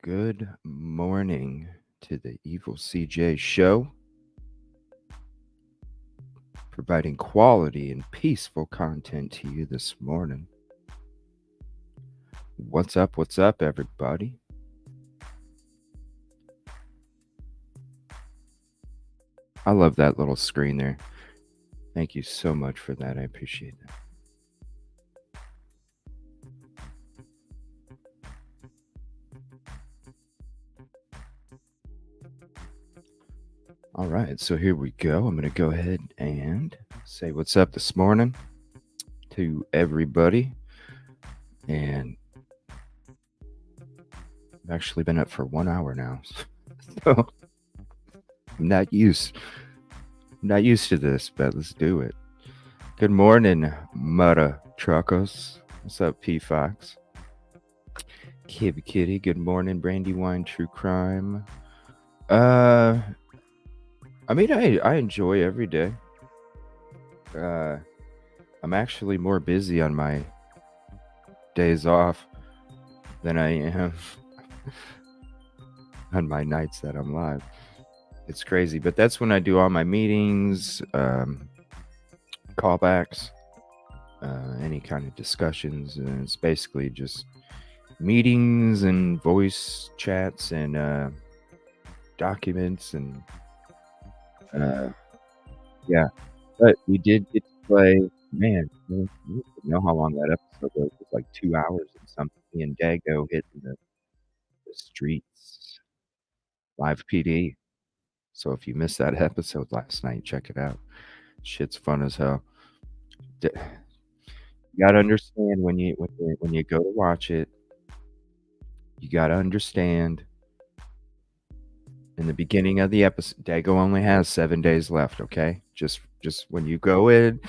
Good morning to the Evil CJ show, providing quality and peaceful content to you this morning. What's up, everybody? I love that little screen there. Thank you so much for that. I appreciate that. All right, so here we go. I'm going to go ahead and say what's up this morning to everybody. And I've actually been up for 1 hour now. So I'm not used to this, but let's do it. Good morning, Mudda Truckers. What's up, P Fox? Kibby Kitty, good morning. Brandywine True Crime. I mean, I enjoy every day. I'm actually more busy on my days off than I am on my nights that I'm live. It's crazy, but that's when I do all my meetings, callbacks, any kind of discussions, and it's basically just meetings and voice chats and documents and yeah. But we did get to play. Man, you know how long that episode was? It was like 2 hours and something. Me and Dago hitting the streets, live PD. So if you missed that episode last night, check it out. Shit's fun as hell. You gotta understand when you go to watch it. You gotta understand. In the beginning of the episode, Dago only has 7 days left. Okay, just when you go in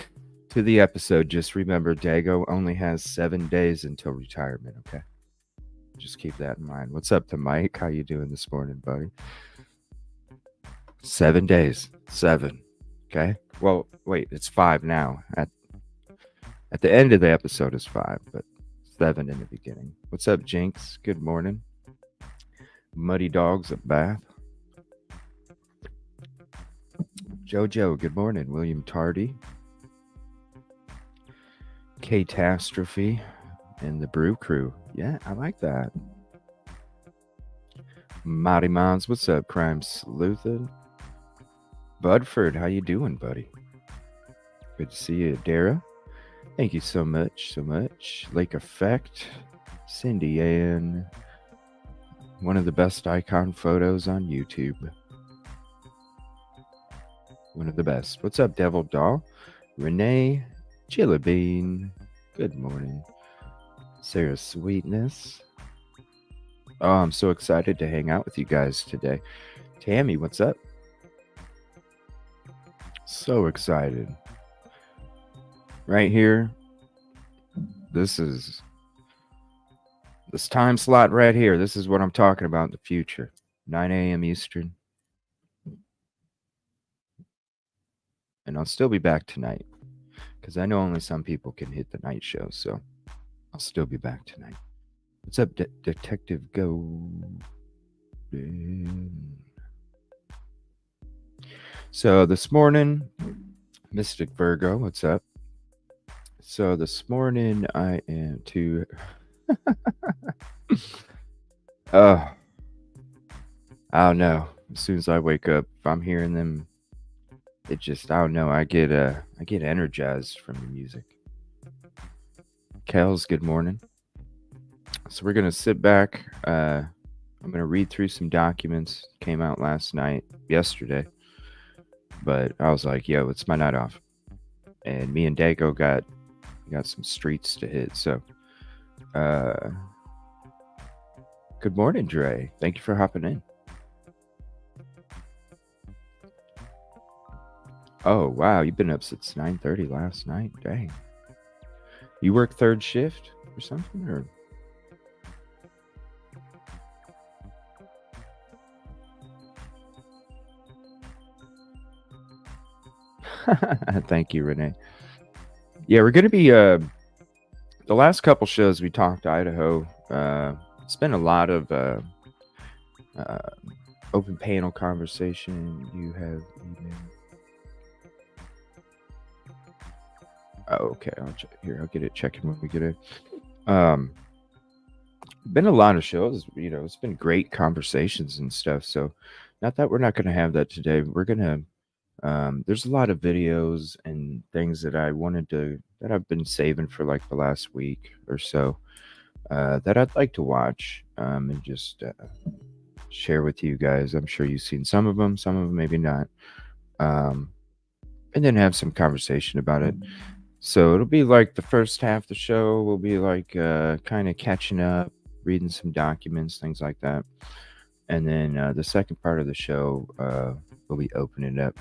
to the episode, just remember Dago only has 7 days until retirement. Okay, just keep that in mind. What's up to Mike? How you doing this morning, buddy? 7 days. 7. Okay. Well, wait, it's 5 now. At the end of the episode is 5, but 7 in the beginning. What's up, Jinx? Good morning. Muddy Dogs at Bath. Jojo, good morning. William Tardy. Catastrophe and the Brew Crew. Yeah, I like that. Mighty Mons, what's up, Crime Sleuthin? Budford, how you doing, buddy? Good to see you, Dara. Thank you so much, Lake Effect, Cindy Ann, one of the best icon photos on YouTube. One of the best. What's up, Devil Doll? Renee, Chilla Bean, good morning. Sarah Sweetness. Oh, I'm so excited to hang out with you guys today. Tammy, what's up? So excited. Right here, this time slot right here. This is what I'm talking about in the future. 9 a.m. Eastern. And I'll still be back tonight because I know only some people can hit the night show. So I'll still be back tonight. What's up, Detective Golden? So this morning, Mystic Virgo, what's up? So this morning I am to I don't know. As soon as I wake up, if I'm hearing them, it just, I don't know, I get energized from the music. Kels, good morning. So we're gonna sit back. I'm gonna read through some documents. Came out yesterday. But I was like, yo, it's my night off. And me and Dago got some streets to hit. So good morning, Dre. Thank you for hopping in. Oh wow, you've been up since 9:30 last night. Dang. You work third shift or something, or? Thank you, Renee. Yeah, we're gonna be the last couple shows we talked Idaho. It's been a lot of open panel conversation. You have email. Oh, okay. I'll get it checking when we get it. Been a lot of shows. It's been great conversations and stuff. So, not that we're not going to have that today. We're gonna. There's a lot of videos and things that I've been saving for like the last week or so that I'd like to watch and just share with you guys. I'm sure you've seen some of them maybe not. And then have some conversation about it. So it'll be like the first half of the show will be like kind of catching up, reading some documents, things like that. And then the second part of the show will be opening up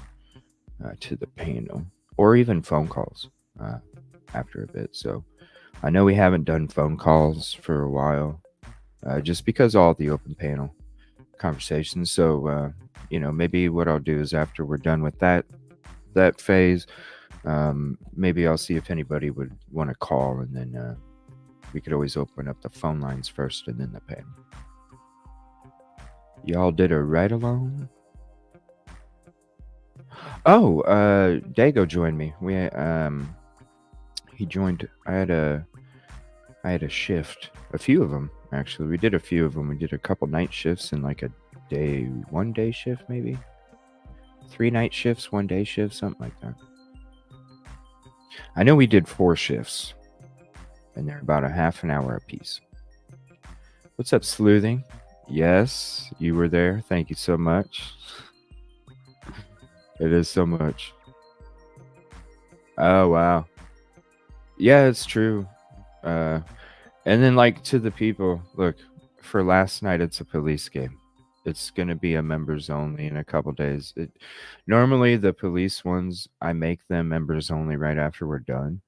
to the panel or even phone calls after a bit. So I know we haven't done phone calls for a while just because all the open panel conversations. So, maybe what I'll do is after we're done with that phase, maybe I'll see if anybody would want to call, and then we could always open up the phone lines first and then the panel. Y'all did a ride along? Oh, Dago joined me. He joined. I had a shift, a few of them actually. We did a few of them. We did a couple night shifts and like one day shift maybe. 3 night shifts, 1 day shift, something like that. I know we did 4 shifts, and they're about a half an hour apiece. What's up, Sleuthing? Yes, you were there. Thank you so much. It is so much. Oh, wow. Yeah, it's true. And then, like, to the people, look, for last night, it's a police game. It's going to be a members only in a couple days. Normally, the police ones, I make them members only right after we're done.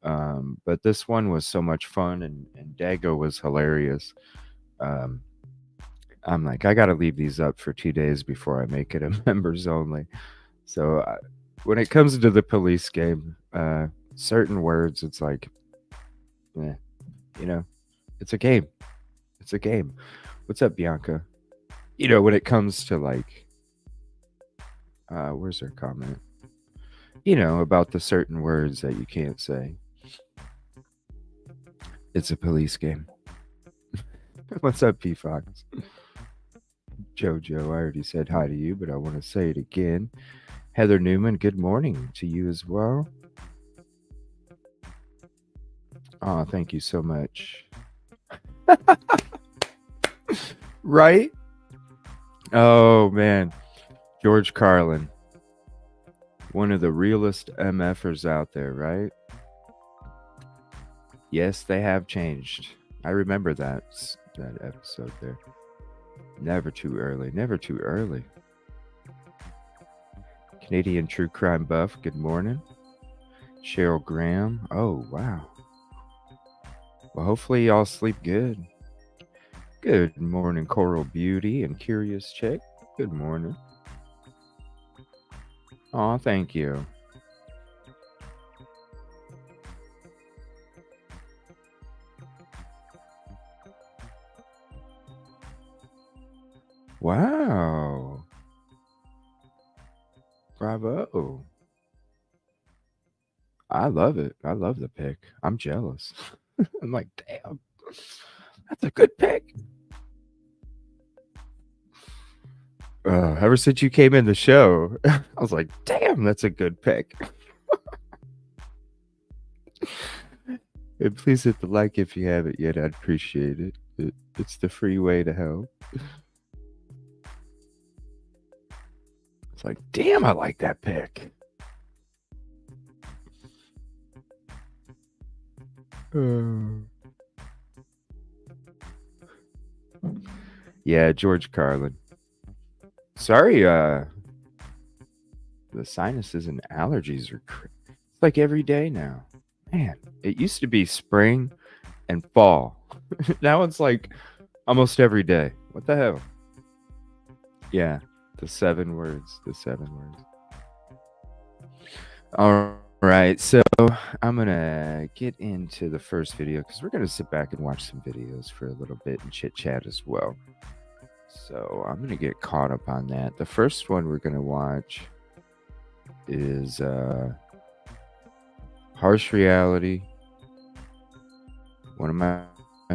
But this one was so much fun, and Dago was hilarious. I'm like, I got to leave these up for 2 days before I make it a members only. So when it comes to the police game, certain words, it's like, eh, you know, it's a game. It's a game. What's up, Bianca? When it comes to like, where's her comment? About the certain words that you can't say. It's a police game. What's up, P Fox? Jojo, I already said hi to you, but I want to say it again. Heather Newman, good morning to you as well. Oh, thank you so much. Right? Oh, man. George Carlin. One of the realest MFers out there, right? Yes, they have changed. I remember that episode there. Never too early. Never too early. Canadian True Crime Buff, good morning. Cheryl Graham. Oh, wow. Well, hopefully y'all sleep good. Good morning, Coral Beauty and Curious Chick. Good morning. Aw, thank you. Wow. Bravo. I love it. I love the pick. I'm jealous. I'm like, damn, that's a good pick. Ever since you came in the show, I was like, damn, that's a good pick. And please hit the like if you haven't yet. I'd appreciate it. It's the free way to help. It's like, damn, I like that pick. Yeah, George Carlin. Sorry, the sinuses and allergies are it's like every day now. Man, it used to be spring and fall. Now it's like almost every day. What the hell? Yeah, the 7 words. All right, so I'm gonna get into the first video because we're gonna sit back and watch some videos for a little bit and chit chat as well. So I'm gonna get caught up on that. The first one we're gonna watch is Harsh Reality, one of my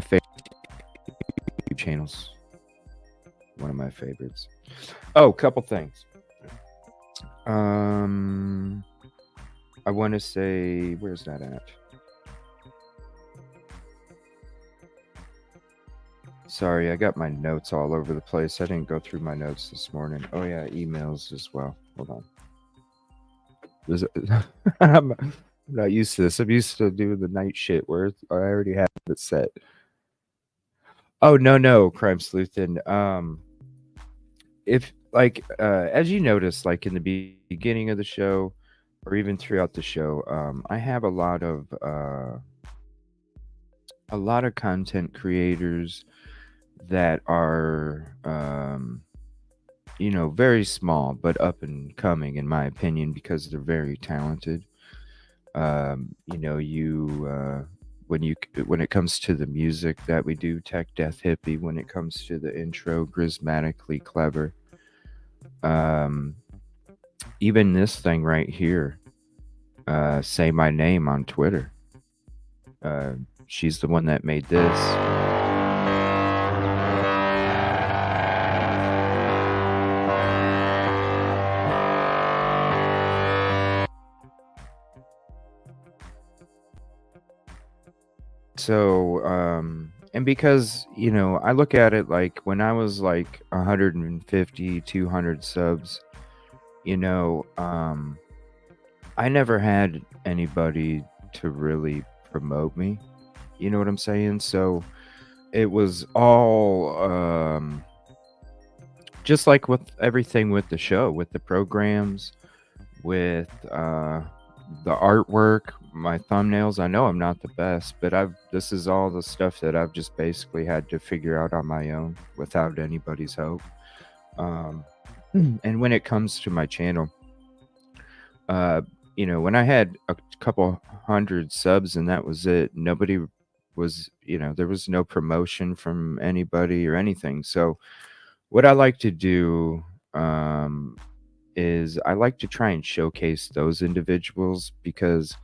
favorite channels. One of my favorites. Oh, couple things. I want to say, where's that at? Sorry, I got my notes all over the place. I didn't go through my notes this morning. Oh yeah, emails as well. Hold on. I'm not used to this. I'm used to doing the night shit where I already have it set. Oh no, Crime Sleuthin. If like as you notice, like in the beginning of the show, or even throughout the show, I have a lot of content creators that are very small but up and coming, in my opinion, because they're very talented. When it comes to the music that we do, Tech Death Hippie, when it comes to the intro, Grismatically Clever, even this thing right here, Say My Name on Twitter, she's the one that made this. So, and because, I look at it like when I was like 150, 200 subs, I never had anybody to really promote me. You know what I'm saying? So it was all just like with everything with the show, with the programs, with the artwork, my thumbnails. I know I'm not the best, but this is all the stuff that I've just basically had to figure out on my own without anybody's help. And when it comes to my channel, uh, when I had a couple hundred subs and that was it, nobody was, there was no promotion from anybody or anything. So what I like to do, um, is I like to try and showcase those individuals because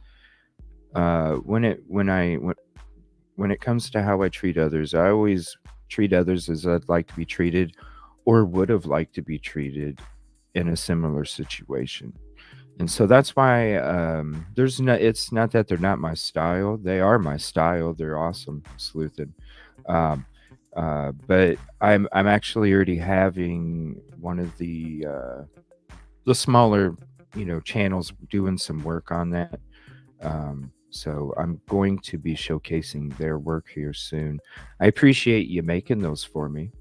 when it comes to how I treat others, I always treat others as I'd like to be treated or would have liked to be treated in a similar situation. And so that's why there's no. It's not that they're not my style. They are my style. They're awesome, sleuthing. Um, but I'm actually already having one of the smaller, channels doing some work on that. So I'm going to be showcasing their work here soon. I appreciate you making those for me.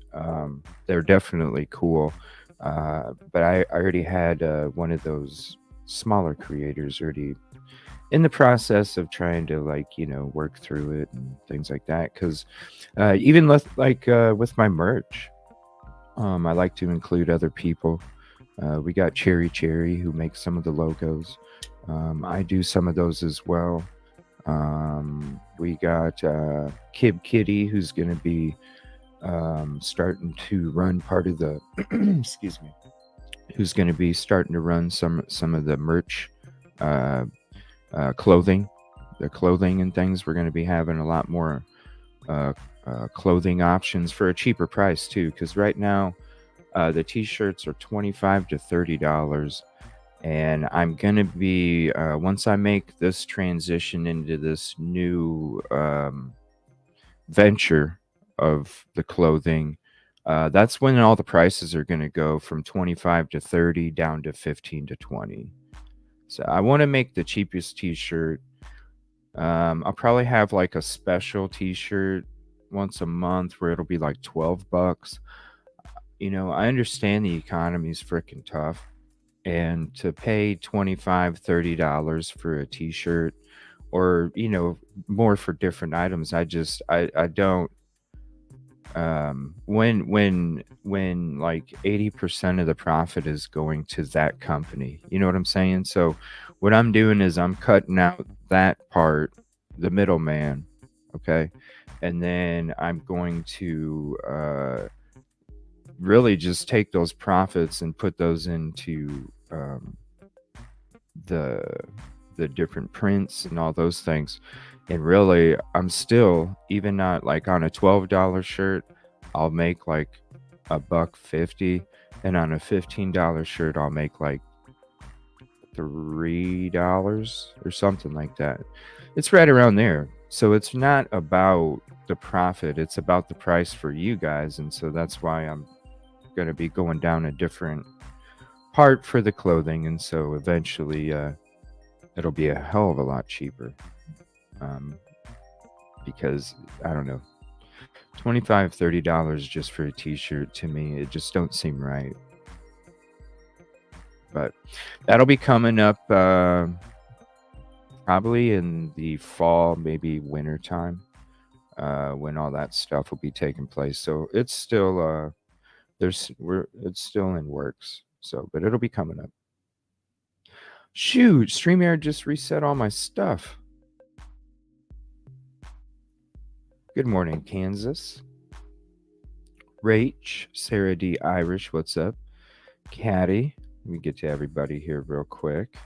They're definitely cool. But I already had one of those smaller creators already in the process of trying to work through it and things like that. Because even with my merch, I like to include other people. We got Cherry who makes some of the logos. I do some of those as well. We got Kib Kitty, who's going to be starting to run part of the excuse me, who's going to be starting to run some of the merch, clothing, the clothing and things. We're going to be having a lot more clothing options for a cheaper price too, because right now the t-shirts are $25 to $30. And I'm going to be, once I make this transition into this new venture of the clothing, that's when all the prices are going to go from 25 to 30 down to 15 to 20. So I want to make the cheapest t-shirt. I'll probably have like a special t-shirt once a month where it'll be like $12. I understand the economy is freaking tough. And to pay $25, $30 for a t-shirt or, more for different items, I don't, when like 80% of the profit is going to that company, you know what I'm saying? So what I'm doing is I'm cutting out that part, the middleman. Okay. And then I'm going to, really just take those profits and put those into the different prints and all those things. And really, I'm still, even not like on a $12 shirt, I'll make like $1.50, and on a $15 shirt, I'll make like $3 or something like that. It's right around there. So it's not about the profit; it's about the price for you guys, and so that's why I'm going to be going down a different part for the clothing, and so eventually it'll be a hell of a lot cheaper, because I don't know, $25, $30 just for a t-shirt, to me it just don't seem right. But that'll be coming up probably in the fall, maybe winter time, when all that stuff will be taking place. So it's still it's still in works. So, but it'll be coming up. Shoot, StreamYard just reset all my stuff. Good morning, Kansas. Rach, Sarah D. Irish, what's up? Caddy, let me get to everybody here real quick.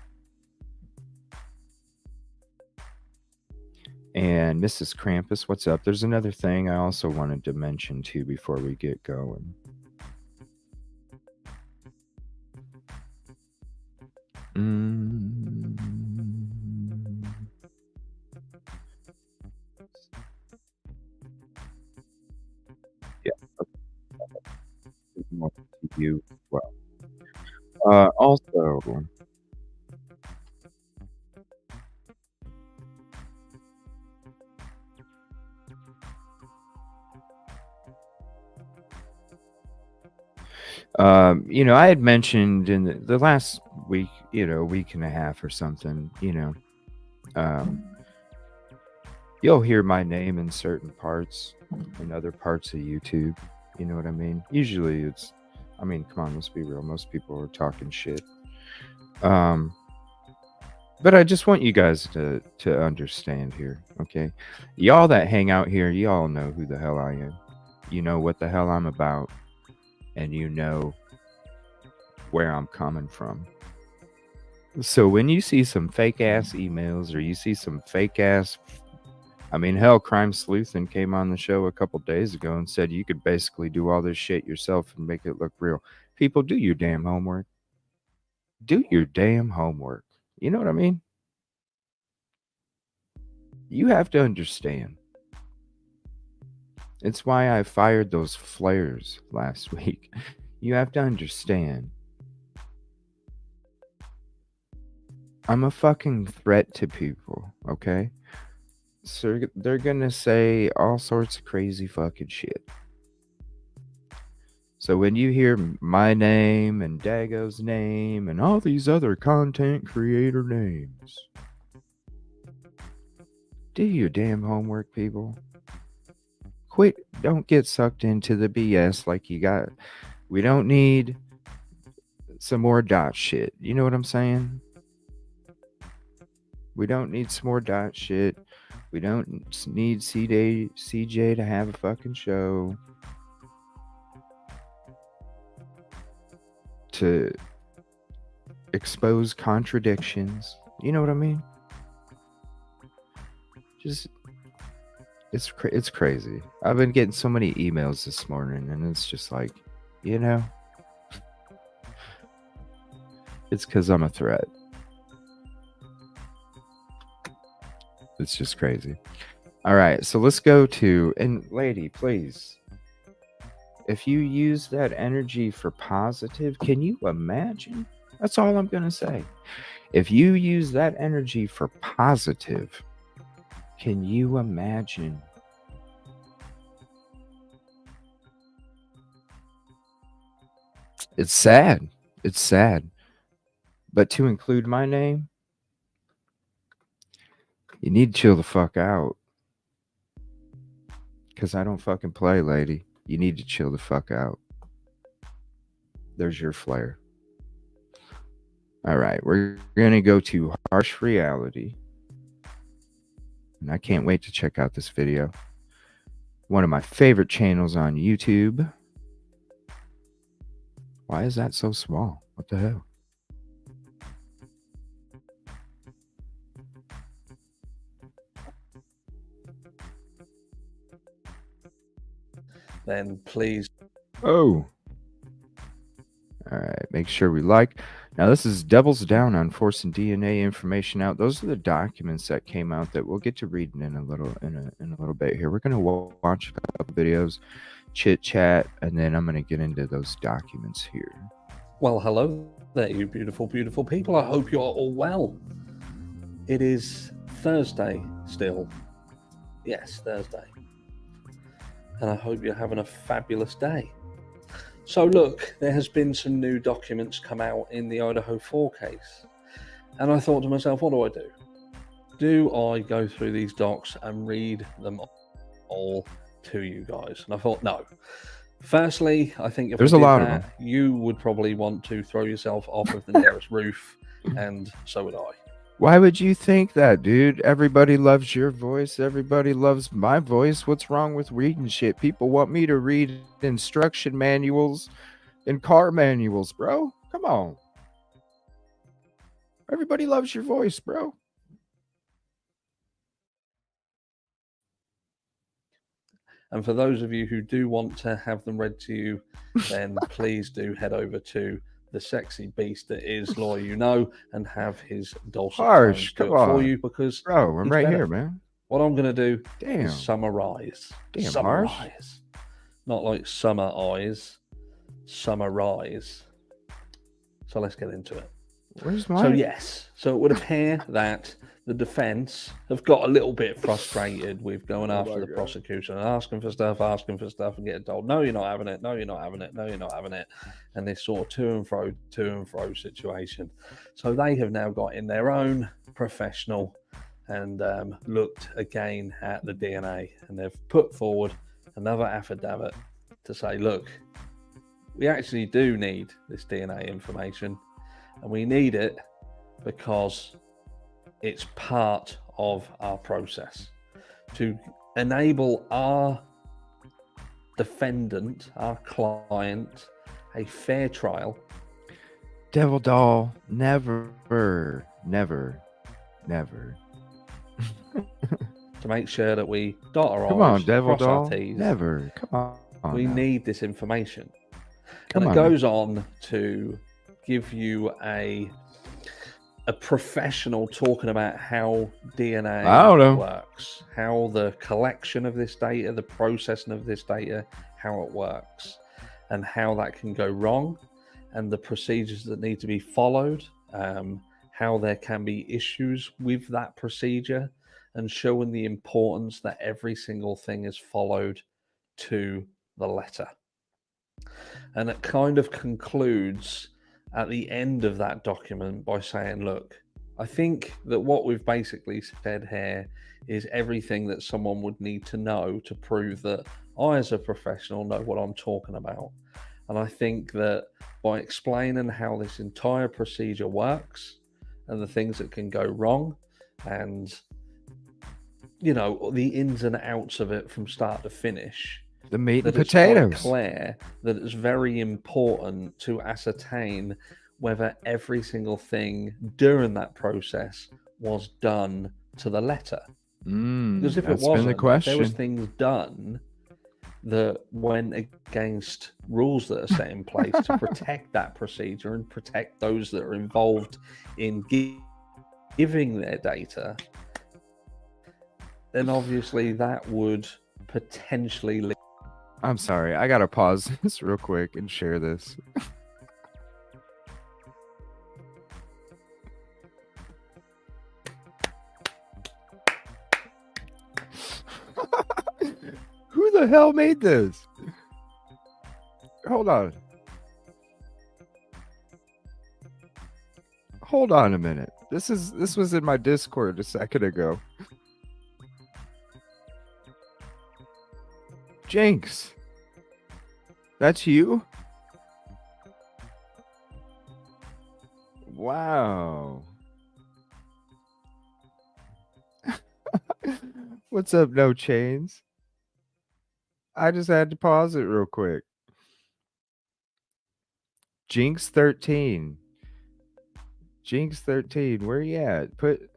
And Mrs. Krampus, what's up? There's another thing I also wanted to mention too before we get going. Yeah. More to you as well. Also, I had mentioned in the last week, week and a half or something, you'll hear my name in certain parts, in other parts of YouTube. You know what I mean? Usually come on, let's be real. Most people are talking shit. But I just want you guys to understand here, okay? Y'all that hang out here, y'all know who the hell I am. You know what the hell I'm about, and you know where I'm coming from. So when you see some fake ass emails or you see some fake ass, I mean, hell, Crime Sleuthin came on the show a couple days ago and said you could basically do all this shit yourself and make it look real. People, do your damn homework. Do your damn homework. You know what I mean? You have to understand. It's why I fired those flares last week. You have to understand. I'm a fucking threat to people, okay? So they're gonna say all sorts of crazy fucking shit. So when you hear my name and Dago's name and all these other content creator names, do your damn homework, people. Quit. Don't get sucked into the BS like you got. We don't need some more dot shit. You know what I'm saying? We don't need some more dot shit. We don't need CJ to have a fucking show. To expose contradictions. You know what I mean? Just it's crazy. I've been getting so many emails this morning, and it's just like, you know, it's because I'm a threat. It's just crazy. All right, so let's go to, and lady, please, if you use that energy for positive, can you imagine? That's all I'm gonna say. If you use that energy for positive, can you imagine? It's sad. It's sad. But to include my name, you need to chill the fuck out. Because I don't fucking play, lady. You need to chill the fuck out. There's your flare. All right, we're going to go to Harsh Reality. And I can't wait to check out this video. One of my favorite channels on YouTube. Why is that so small? What the hell? Then please. Oh. All right, make sure we like. Now this is Devil's Down on forcing DNA information out. Those are the documents that came out that we'll get to reading in a little bit here. We're gonna watch a couple videos, chit chat, and then I'm gonna get into those documents here. Well, hello there, you beautiful, beautiful people. I hope you're all well. It is Thursday still. Yes, Thursday. And I hope you're having a fabulous day. So look, there has been some new documents come out in the Idaho 4 case. And I thought to myself, what do I do? Do I go through these docs and read them all to you guys? And I thought, no. Firstly, I think if there's I did a lot that, of them. You would probably want to throw yourself off of the nearest roof, and so would I. Why would you think that, dude? Everybody loves your voice. Everybody loves my voice. What's wrong with reading shit? People want me to read instruction manuals and car manuals, bro. Come on. Everybody loves your voice, bro. And for those of you who do want to have them read to you, then please do head over to the sexy beast that is Lawyer You Know and have his dulcet Harsh, tones do come it on. for you, because bro, I'm right here, man. What I'm going to do Damn. is summarize. Damn, summarize. Harsh. Not like summer eyes. Summarize. So let's get into it. Where's my... So yes, so it would appear that the defense have got a little bit frustrated with going after the prosecution and asking for stuff and getting told, no, you're not having it, no, you're not having it, no, you're not having it. And this sort of to and fro situation. So they have now got in their own professional and looked again at the DNA, and they've put forward another affidavit to say, look, we actually do need this DNA information, and we need it because It's part of our process to enable our defendant, our client, a fair trial. Devil doll, never, never, never. To make sure that we dot our Come on, I's, devil cross our doll, T's. never. Come on. We now. need this information. Come And on. it goes on to give you a professional talking about how DNA works, how the collection of this data, the processing of this data, how it works, and how that can go wrong, and the procedures that need to be followed, how there can be issues with that procedure, and showing the importance that every single thing is followed to the letter. And it kind of concludes at the end of that document by saying, look, I think that what we've basically said here is everything that someone would need to know to prove that I, as a professional, know what I'm talking about. And I think that by explaining how this entire procedure works and the things that can go wrong and, you know, the ins and outs of it from start to finish, the meat and that it's potatoes. quite clear that it's very important to ascertain whether every single thing during that process was done to the letter. Because if it wasn't, if there was things done that went against rules that are set in place to protect that procedure and protect those that are involved in giving their data, then obviously that would potentially... I'm sorry, I gotta pause this real quick and share this. Who the hell made this? Hold on. Hold on a minute. This was in my Discord a second ago. Jinx. That's you? Wow. What's up, No Chains? I just had to pause it real quick. Jinx 13. Jinx 13, where you at? Put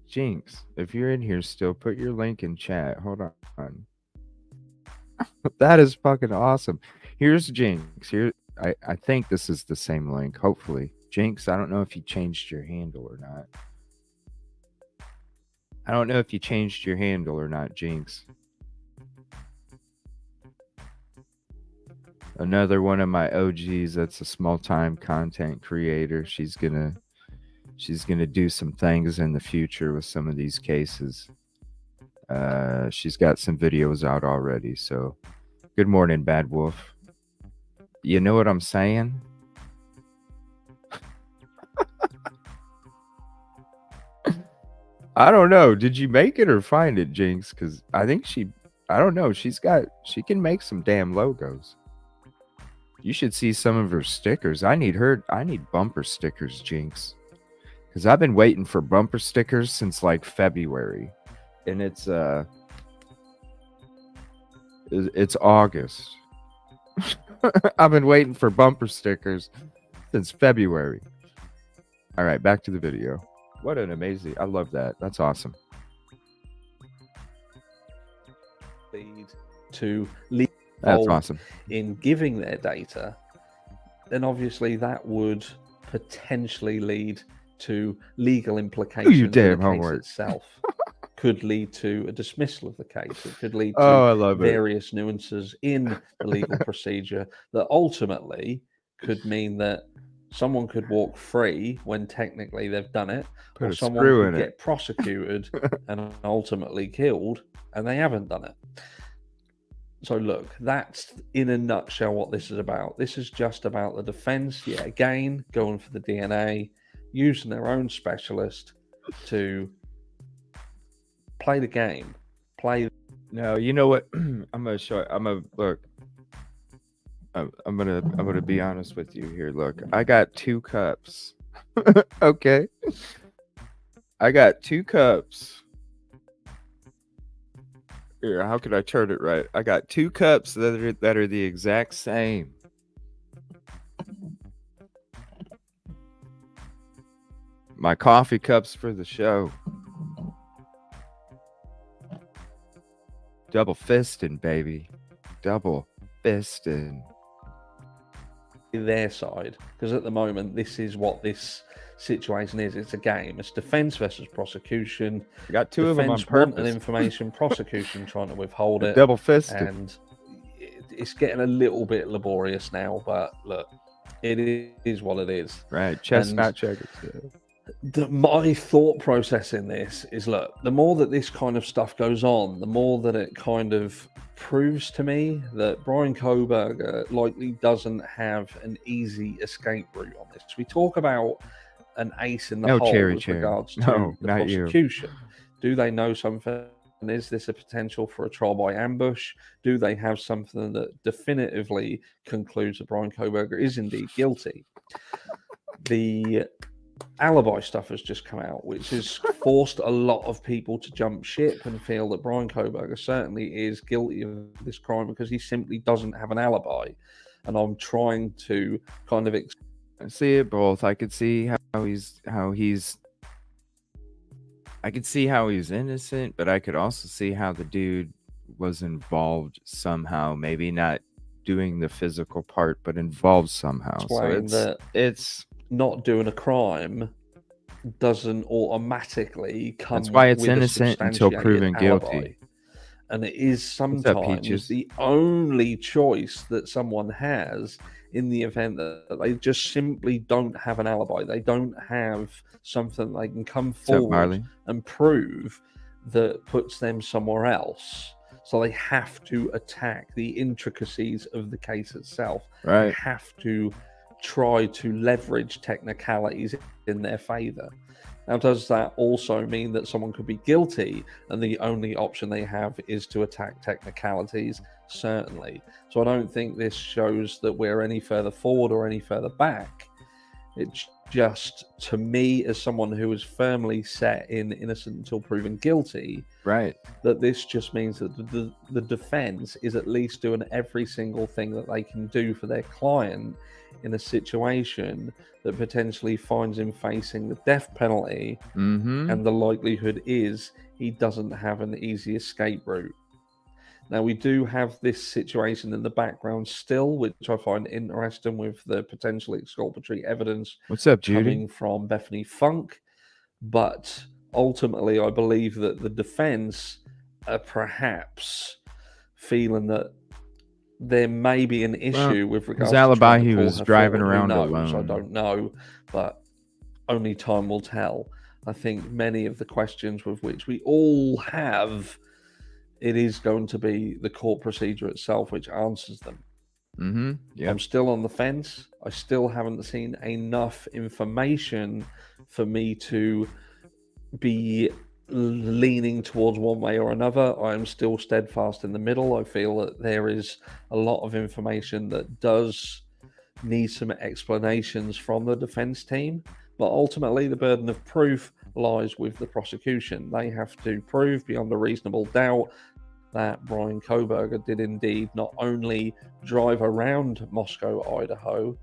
Jinx, if you're in here still, put your link in chat. Hold on. That is fucking awesome. Here's Jinx. Here, I think this is the same link, hopefully. Jinx, I don't know if you changed your handle or not. I don't know if you changed your handle or not, Jinx. Another one of my OGs that's a small-time content creator. She's gonna do some things in the future with some of these cases. She's got some videos out already. So, good morning, Bad Wolf. You know what I'm saying? I don't know. Did you make it or find it, Jinx? Because I think I don't know. She can make some damn logos. You should see some of her stickers. I need bumper stickers, Jinx. Because I've been waiting for bumper stickers since like February. And it's August. I've been waiting for bumper stickers since February. All right, back to the video. What an amazing... I love that. That's awesome. That's awesome. In giving their data, then obviously that would potentially lead to legal implications. You damn in the case itself. Could lead to a dismissal of the case. It could lead to various nuances in the legal procedure that ultimately could mean that someone could walk free when technically they've done it, or someone could get prosecuted and ultimately killed and they haven't done it. So look, that's in a nutshell what this is about. This is just about the defense, yet again, going for the DNA, using their own specialist to play the game. No, you know what? I'm gonna be honest with you here. Look, I got 2 cups Okay. I got 2 cups. Here, how could I turn it right? I got 2 cups that are the exact same. My coffee cups for the show. Double fisting, baby. Double fisting. Their side, because at the moment this is what this situation is. It's a game. It's defense versus prosecution. I got 2 of them on Defense want an purpose. information, prosecution trying to withhold it, Double fisted. and it's getting a little bit laborious now. But look, it is what it is. Right, chestnut checkers. My thought process in this is, look, the more that this kind of stuff goes on, the more that it kind of proves to me that Brian Kohberger likely doesn't have an easy escape route on this. We talk about an ace in the hole with regards to the prosecution. Do they know something? Is this a potential for a trial by ambush? Do they have something that definitively concludes that Brian Kohberger is indeed guilty? The Alibi stuff has just come out, which has forced a lot of people to jump ship and feel that Brian Kohberger certainly is guilty of this crime because he simply doesn't have an alibi. And I'm trying to kind of see it both. I could see how he's I could see how he's innocent, but I could also see how the dude was involved somehow. Maybe not doing the physical part, but involved somehow. So it's not doing a crime doesn't automatically come. That's why it's innocent until proven guilty. And it is sometimes the only choice that someone has in the event that they just simply don't have an alibi. They don't have something they can come forward and prove that puts them somewhere else. So they have to attack the intricacies of the case itself. Right. They have to try to leverage technicalities in their favor. Now, does that also mean that someone could be guilty and the only option they have is to attack technicalities? Certainly. So I don't think this shows that we're any further forward or any further back. It's just, to me, as someone who is firmly set in innocent until proven guilty, right, that this just means that the defense is at least doing every single thing that they can do for their client in a situation that potentially finds him facing the death penalty, and the likelihood is he doesn't have an easy escape route. Now, we do have this situation in the background still, which I find interesting, with the potential exculpatory evidence coming from Bethany Funk. But ultimately, I believe that the defense are perhaps feeling that there may be an issue with regards to Alibi. He was driving around alone. I don't know, but only time will tell. I think many of the questions with which we all have, it is going to be the court procedure itself which answers them. Yep. I'm still on the fence. I still haven't seen enough information for me to be leaning towards one way or another. I am still steadfast in the middle. I feel that there is a lot of information that does need some explanations from the defense team, but ultimately the burden of proof lies with the prosecution. They have to prove beyond a reasonable doubt that Brian Kohberger did indeed not only drive around Moscow, Idaho,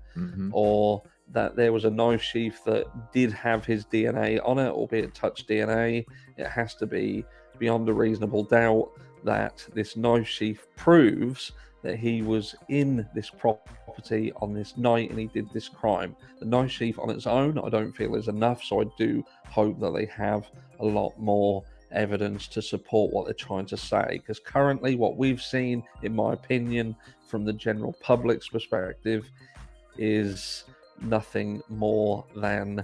or that there was a knife sheath that did have his DNA on it, albeit touch DNA. It has to be beyond a reasonable doubt that this knife sheath proves that he was in this property on this night and he did this crime. The knife sheath on its own, I don't feel is enough, so I do hope that they have a lot more evidence to support what they're trying to say, because currently what we've seen, in my opinion, from the general public's perspective, is nothing more than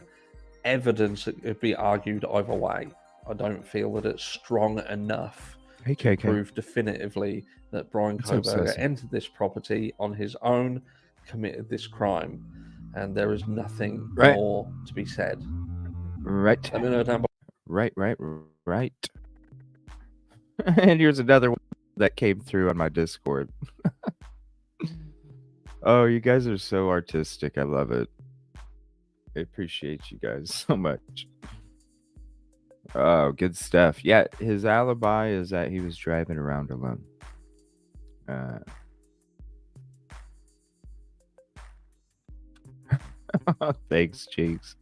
evidence that could be argued either way. I don't feel that it's strong enough to prove definitively that Brian Kohberger entered this property on his own, committed this crime, and there is nothing more to be said. Right. Let me know down below. Right. And here's another one that came through on my Discord. Oh, you guys are so artistic. I love it. I appreciate you guys so much. Oh, good stuff. Yeah, his alibi is that he was driving around alone. Uh, thanks, Jinx.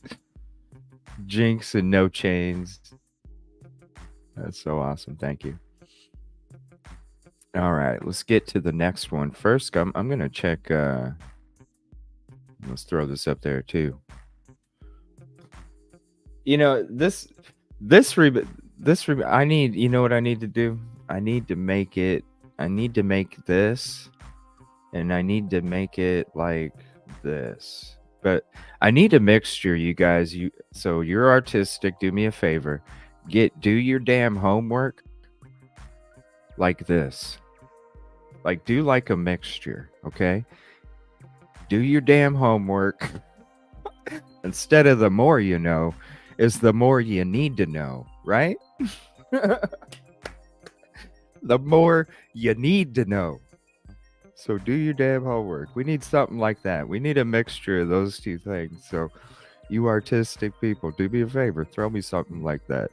Jinx and no chains. That's so awesome. Thank you. All right, let's get to the next one. First, I'm gonna check. Let's throw this up there too. You know this I need. You know what I need to do? I need to make it. I need to make this, and I need to make it like this. But I need a mixture, you guys. So you're artistic. Do me a favor. Do your damn homework like this. Like do like a mixture, okay? Do your damn homework. Instead of the more you know, is the more you need to know, right? The more you need to know. So do your damn homework. We need something like that. We need a mixture of those two things. So you artistic people, do me a favor, throw me something like that.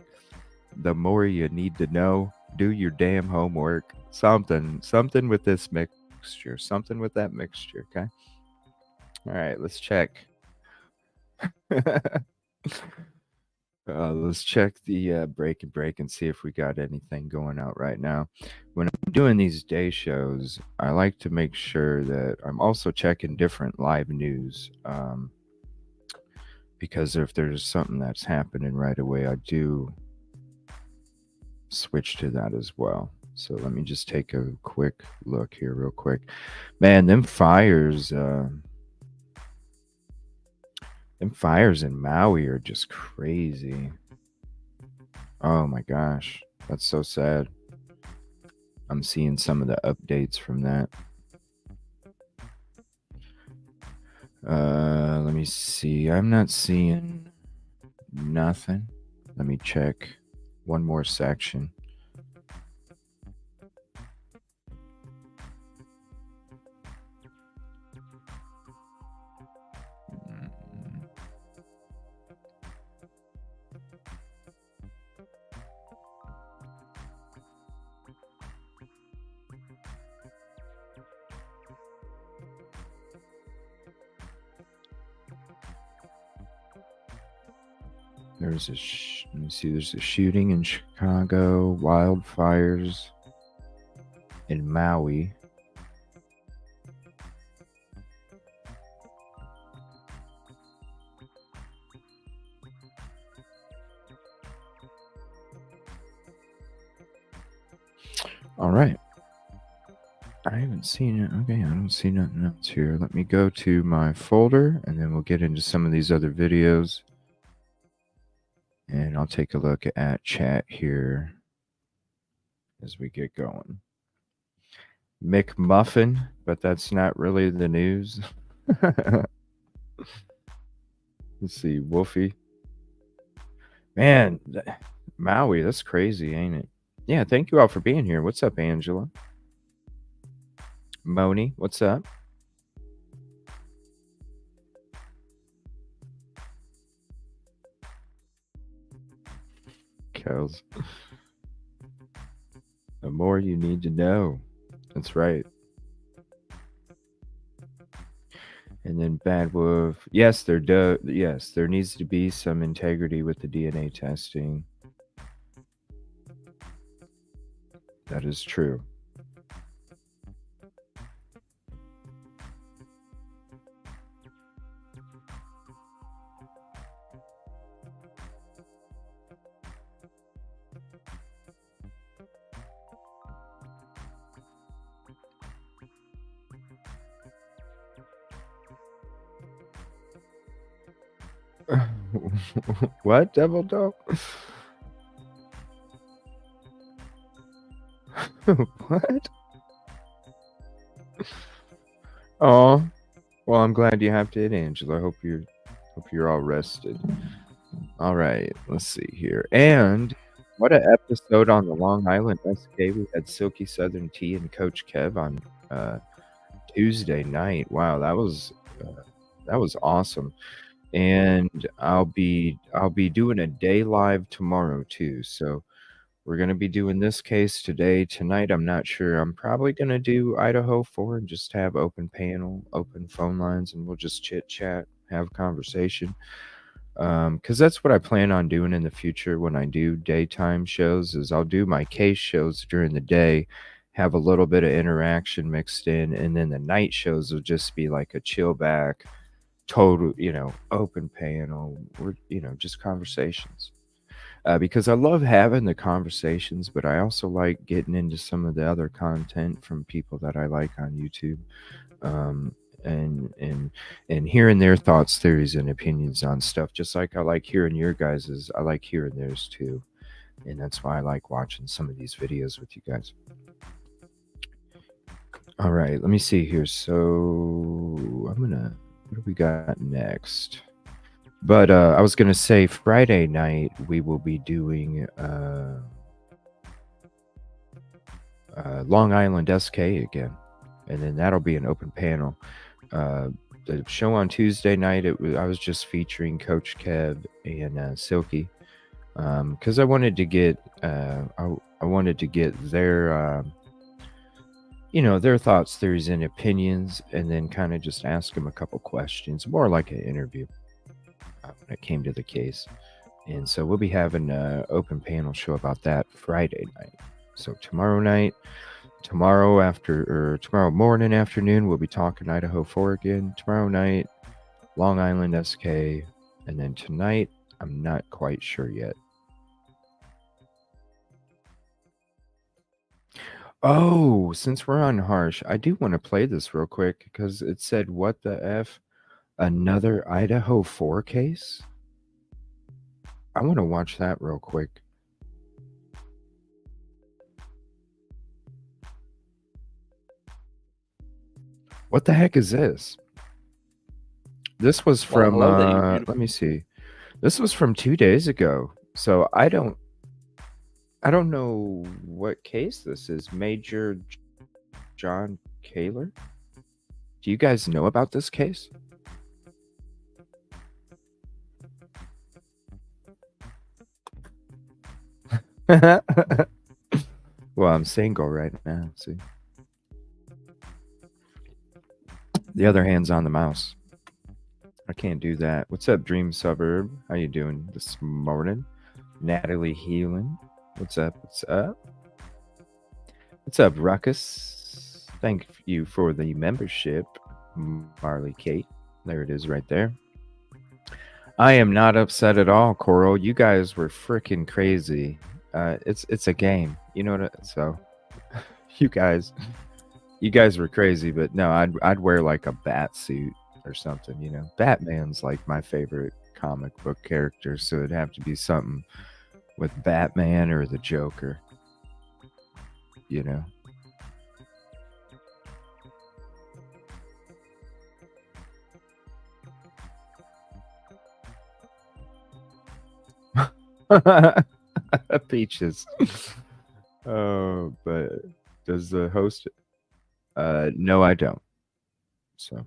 The more you need to know, do your damn homework. Something with this mixture. Something with that mixture, okay? All right, let's check. Let's check the break and see if we got anything going out right now. When I'm doing these day shows, I like to make sure that I'm also checking different live news. Because if there's something that's happening right away, I do switch to that as well. So let me just take a quick look here real quick. Man, them fires in Maui are just crazy. Oh my gosh, that's so sad. I'm seeing some of the updates from that. Let me see. I'm not seeing nothing. Let me check one more section. Let me see. There's a shooting in Chicago, wildfires in Maui. All right. I haven't seen it. Okay, I don't see nothing else here. Let me go to my folder, and then we'll get into some of these other videos. And I'll take a look at chat here as we get going. McMuffin, but that's not really the news. Let's see, Wolfie. Man, Maui, that's crazy, ain't it? Yeah, thank you all for being here. What's up, Angela? Moni, what's up? Kels. The more you need to know. That's right. And then Bad Wolf. Yes, there needs to be some integrity with the DNA testing. That is true. What, Devil Dog? What? Oh, well, I'm glad you have it, Angela. I hope you're all rested. All right, let's see here. And what an episode on the Long Island SK. We had Silky Southern Tea and Coach Kev on Tuesday night. Wow, that was awesome. and I'll be doing a day live tomorrow too. So we're gonna be doing this case today. Tonight, I'm not sure. I'm probably gonna do Idaho 4 and just have open panel, open phone lines, and we'll just chit chat, have conversation. Because that's what I plan on doing in the future when I do daytime shows. Is I'll do my case shows during the day, have a little bit of interaction mixed in, and then the night shows will just be like a chill back, total, open panel, or just conversations. Because I love having the conversations, but I also like getting into some of the other content from people that I like on YouTube, um, and hearing their thoughts, theories, and opinions on stuff. Just like I like hearing your guys's, I like hearing theirs too, and that's why I like watching some of these videos with you guys. All right, let me see here. So what do we got next? But I was gonna say Friday night we will be doing Long Island SK again, and then that'll be an open panel. The show on Tuesday night, I was just featuring Coach Kev and Silky, because I wanted to get I wanted to get their their thoughts, theories, and opinions, and then kind of just ask them a couple questions, more like an interview when it came to the case. And so we'll be having an open panel show about that Friday night. So tomorrow night, tomorrow morning, afternoon, we'll be talking Idaho 4 again. Tomorrow night, Long Island SK, and then tonight, I'm not quite sure yet. Oh, since we're on Harsh, I do want to play this real quick because it said, "What the F? Another Idaho 4 case?" I want to watch that real quick. What the heck is this? This was from, hello there, you beautiful. let me see. This was from 2 days ago. So I don't know what case this is. Major John Kaler? Do you guys know about this case? Well, I'm single right now, see. The other hand's on the mouse. I can't do that. What's up, Dream Suburb? How you doing this morning? Natalie Heelan. What's up? What's up? What's up, Ruckus? Thank you for the membership, Marley Kate. There it is right there. I am not upset at all, Coral. You guys were freaking crazy. It's a game. You know what? So you guys were crazy, but no, I'd wear like a bat suit or something, Batman's like my favorite comic book character, so it'd have to be something with Batman or the Joker, Peaches. Oh, but does the host? No, I don't. So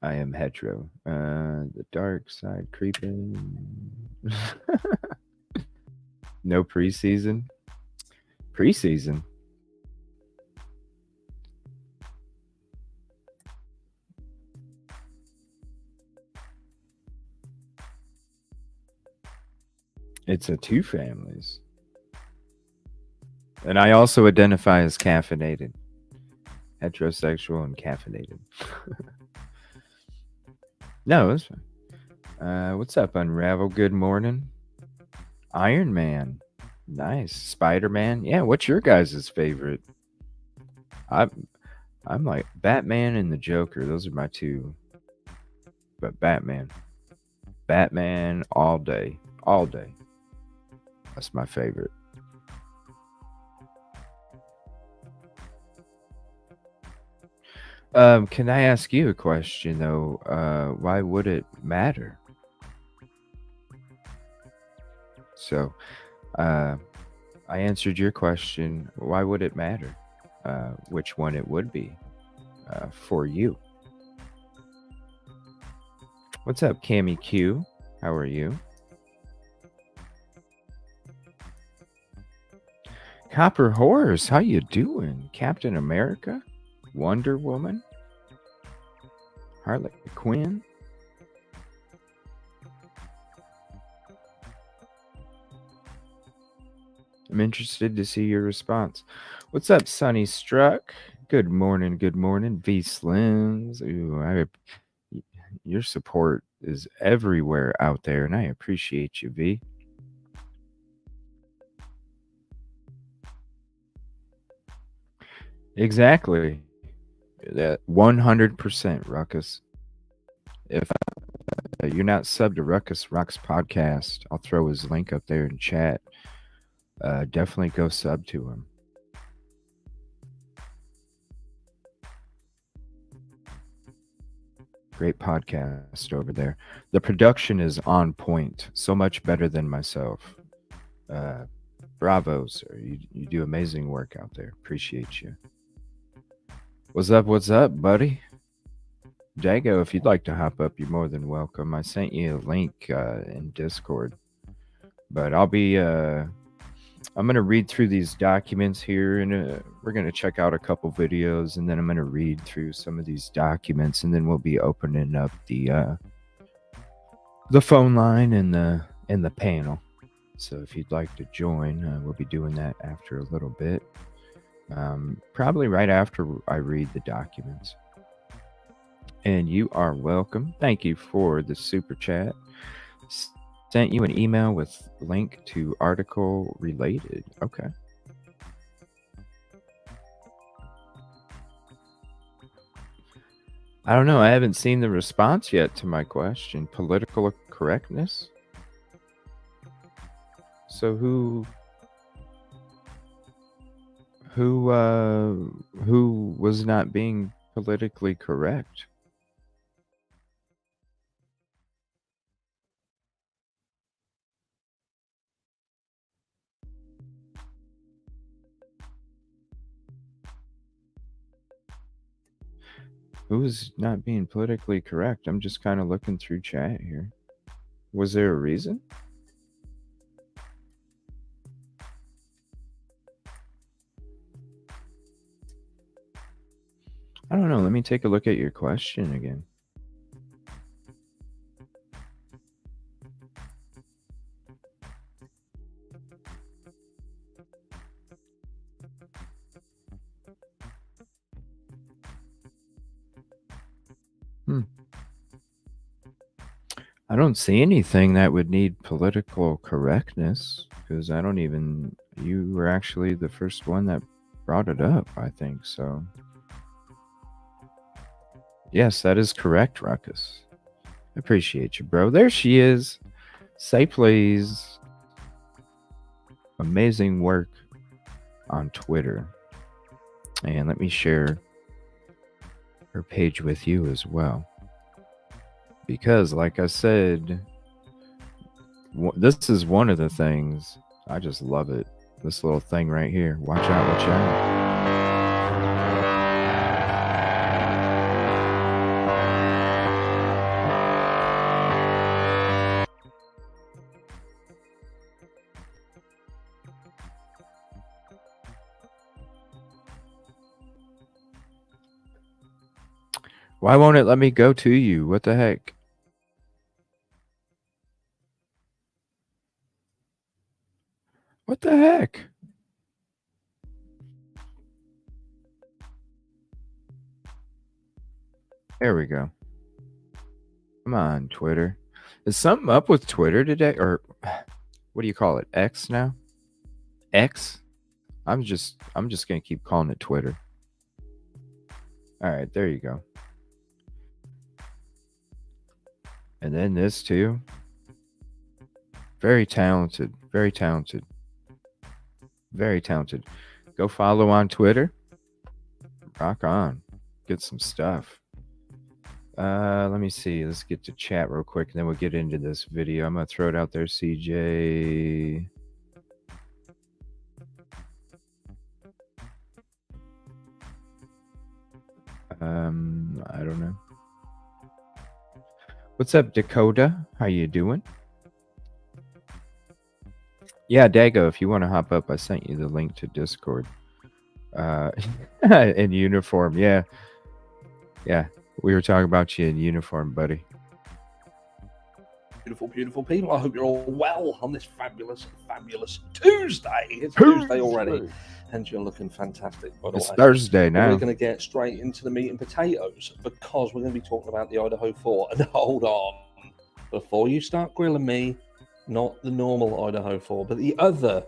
I am hetero. The dark side creeping. No preseason. Preseason. It's a 2 families. And I also identify as caffeinated. Heterosexual and caffeinated. No, it's fine. What's up, Unravel? Good morning. Iron Man. Nice. Spider-Man. Yeah, what's your guys' favorite? I'm like Batman and the Joker. Those are my 2. But Batman all day. All day. That's my favorite. Can I ask you a question though? Why would it matter? So, I answered your question. Why would it matter? Which one it would be for you? What's up, Cammy Q? How are you? Copper Horse, how you doing? Captain America? Wonder Woman? Harley Quinn? I'm interested to see your response. What's up, Sunny Struck? Good morning, V Slims. Ooh, your support is everywhere out there, and I appreciate you, V. Exactly. That 100% Ruckus. If you're not subbed to Ruckus Rocks podcast, I'll throw his link up there in chat. Definitely go sub to him. Great podcast over there. The production is on point, so much better than myself. Bravo, sir. You do amazing work out there. Appreciate you. What's up, buddy? Dago, if you'd like to hop up, you're more than welcome. I sent you a link in Discord. But I'll be I'm going to read through these documents here, and we're going to check out a couple videos, and then I'm going to read through some of these documents, and then we'll be opening up the phone line and the panel. So if you'd like to join, we'll be doing that after a little bit. Probably right after I read the documents. And you are welcome. Thank you for the super chat. Sent you an email with link to article related. Okay. I don't know. I haven't seen the response yet to my question. Political correctness? So who was not being politically correct? Who's not being politically correct? I'm just kind of looking through chat here. Was there a reason? I don't know. Let me take a look at your question again. I don't see anything that would need political correctness, because I don't even. You were actually the first one that brought it up, I think so. Yes, that is correct, Ruckus. Appreciate you, bro. There she is. Say please. Amazing work on Twitter. And let me share her page with you as well. Because, like I said, this is one of the things. I just love it. This little thing right here. Watch out, watch out. Why won't it let me go to you? What the heck? What the heck? There we go. Come on, Twitter. Is something up with Twitter today? Or what do you call it? X now? X? I'm just gonna keep calling it Twitter. Alright, there you go. And then this too. Very talented. Very talented. Very talented. Go follow on Twitter. Rock on. Get some stuff. Let me see. Let's get to chat real quick, and then we'll get into this video. I'm gonna throw it out there, CJ. I don't know. What's up, Dakota? How you doing? Yeah, Dago, if you want to hop up, I sent you the link to Discord. In uniform, yeah. Yeah, we were talking about you in uniform, buddy. Beautiful, beautiful people. I hope you're all well on this fabulous, fabulous Tuesday. It's Tuesday already, and you're looking fantastic, by the way. It's Thursday But now. we're going to get straight into the meat and potatoes because we're going to be talking about the Idaho 4. And hold on, before you start grilling me, not the normal Idaho 4, but the other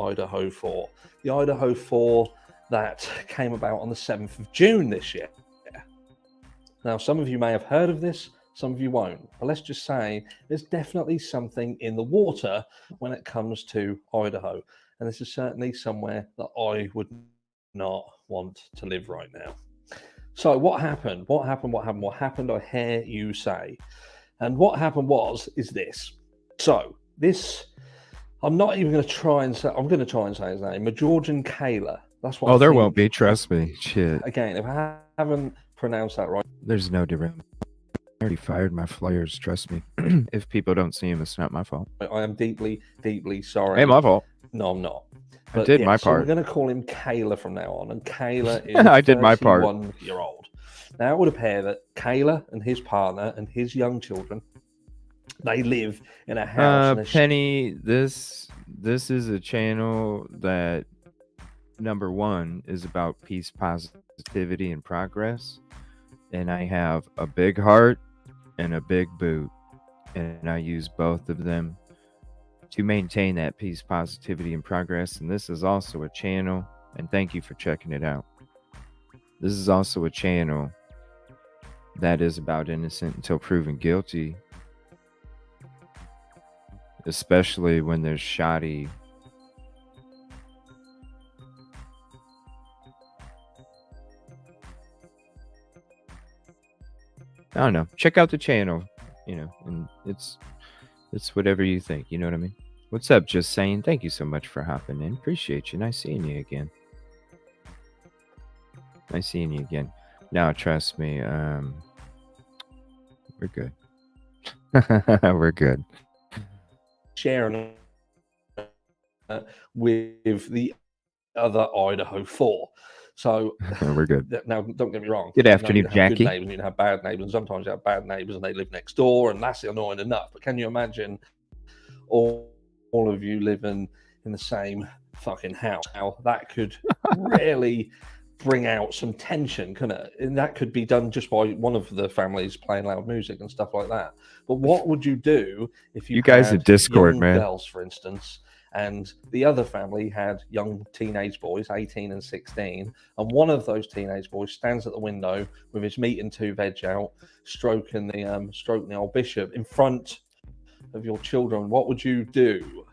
Idaho 4. The Idaho 4 that came about on the 7th of June this year. Now, some of you may have heard of this, some of you won't. But let's just say there's definitely something in the water when it comes to Idaho. And this is certainly somewhere that I would not want to live right now. So what happened? What happened, I hear you say. And what happened is this. So this, I'm not even going to try and say, I'm going to try and say his name, Georgian Kayla. That's what Oh, there won't be, trust me. Shit. Again, if I haven't pronounced that right. There's no difference. I already fired my flyers, trust me. If people don't see them, it's not my fault. I am deeply, deeply sorry. Hey, my fault. No, I'm not. I did my So part. we're going to call him Kayla from now on. And Kayla is I did my part. 31-year-old. Now, it would appear that Kayla and his partner and his young children, they live in a house. Penny, this is a channel that, number one, is about peace, positivity, and progress. And I have a big heart and a big boot. And I use both of them to maintain that peace, positivity, and progress. And this is also a channel, and thank you for checking it out. This is also a channel that is about innocent until proven guilty, especially when there's shoddy I don't know. Check out the channel, and it's whatever you think. You know what I mean? What's up? Just saying. Thank you so much for hopping in. Appreciate you. Nice seeing you again. Nice seeing you again. Now, trust me, we're good. We're good. Sharing with the other Idaho 4. So we're good. Now, don't get me wrong. Good afternoon, Jackie. Good neighbors, you have bad neighbors, and sometimes you have bad neighbors and they live next door, and that's annoying enough. But can you imagine all of you living in the same fucking house? How that could really bring out some tension, couldn't it? And that could be done just by one of the families playing loud music and stuff like that. But what would you do if you guys had at Discord, young man, girls, for instance, and the other family had young teenage boys, 18 and 16, and one of those teenage boys stands at the window with his meat and two veg out, stroking the old bishop in front of your children? What would you do?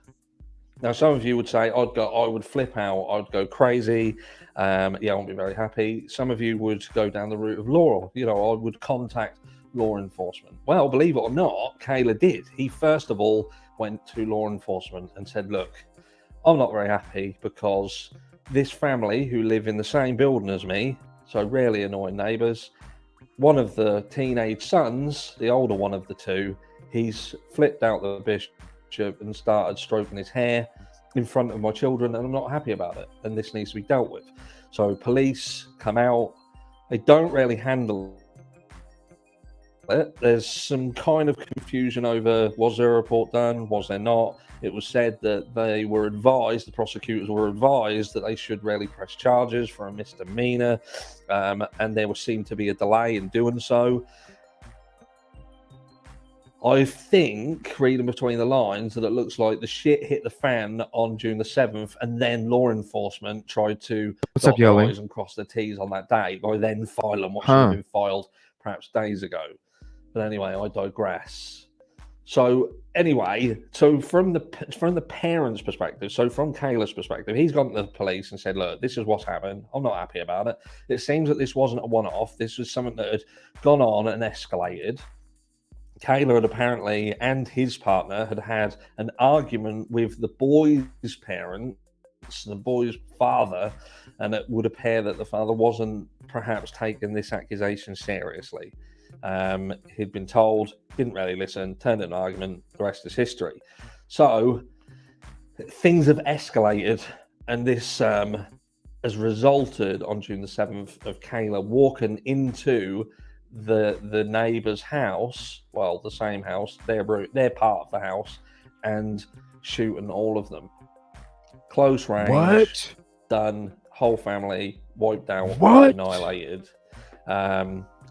Now, some of you would say, I would flip out, I'd go crazy, I won't be very happy. Some of you would go down the route of law, I would contact law enforcement. Well, believe it or not, Kayla did. He first of all went to law enforcement and said, look, I'm not very happy because this family who live in the same building as me, so really annoying neighbors, one of the teenage sons, the older one of the two, he's flipped out the bishop and started stroking his hair in front of my children, and I'm not happy about it, and this needs to be dealt with. So police come out. They don't really handle it. There's some kind of confusion over, was there a report done, was there not? It was said that they were advised, the prosecutors were advised that they should really press charges for a misdemeanor, and there seemed to be a delay in doing so. I think, reading between the lines, that it looks like the shit hit the fan on June the 7th, and then law enforcement tried to dot their I's and cross their T's on that day by then filing what should have been filed perhaps days ago. But anyway, I digress. So anyway, from the parents' perspective, so from Kayla's perspective, he's gone to the police and said, look, this is what's happened. I'm not happy about it. It seems that this wasn't a one-off. This was something that had gone on and escalated. Kayla had apparently, and his partner, had an argument with the boy's parents, the boy's father, and it would appear that the father wasn't perhaps taking this accusation seriously. He'd been told, didn't really listen, turned an argument, the rest is history. So things have escalated, and this has resulted on June the 7th of Kayla walking into the neighbour's house, well, the same house, their part of the house, and shooting all of them. Close range, What? done, whole family wiped out, What? annihilated.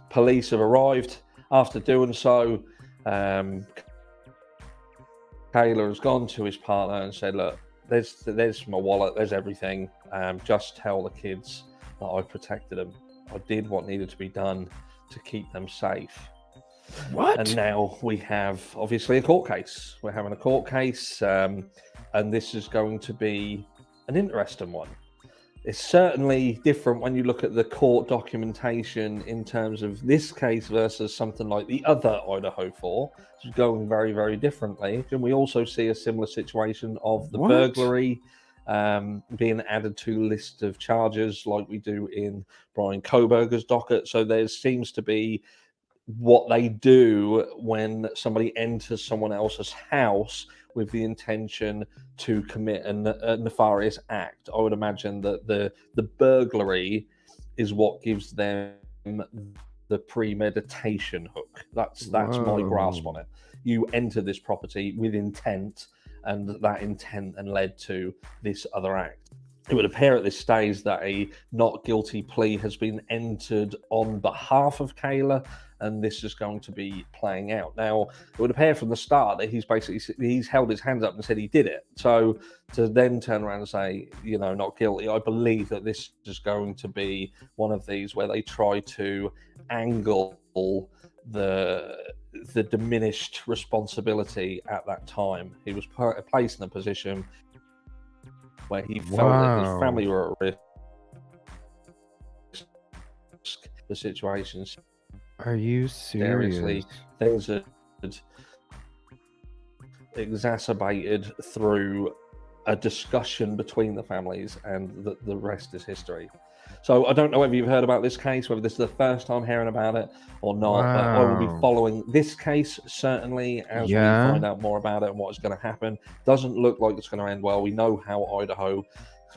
Police have arrived. After doing so, Taylor has gone to his partner and said, look, there's my wallet, there's everything. Just tell the kids that I protected them. I did what needed to be done to keep them safe. What? And now we have, obviously, a court case. We're having a court case, and this is going to be an interesting one. It's certainly different when you look at the court documentation in terms of this case versus something like the other Idaho 4. It's going very, very differently. And we also see a similar situation of the burglary being added to the list of charges like we do in Brian Koberger's docket. So there seems to be what they do when somebody enters someone else's house with the intention to commit a nefarious act. I would imagine that the burglary is what gives them the premeditation hook. That's my grasp on it. You enter this property with intent, and that intent then led to this other act. It would appear at this stage that a not guilty plea has been entered on behalf of Kayla, and this is going to be playing out. Now, it would appear from the start that he's held his hands up and said he did it. So to then turn around and say, not guilty, I believe that this is going to be one of these where they try to angle the diminished responsibility at that time. He was placed in a position where he felt that his family were at risk. The situations. Are you serious? Things are exacerbated through a discussion between the families, and the rest is history. So I don't know whether you've heard about this case, whether this is the first time hearing about it or not, but I will be following this case certainly as we find out more about it and what is going to happen. Doesn't look like it's going to end well. We know how Idaho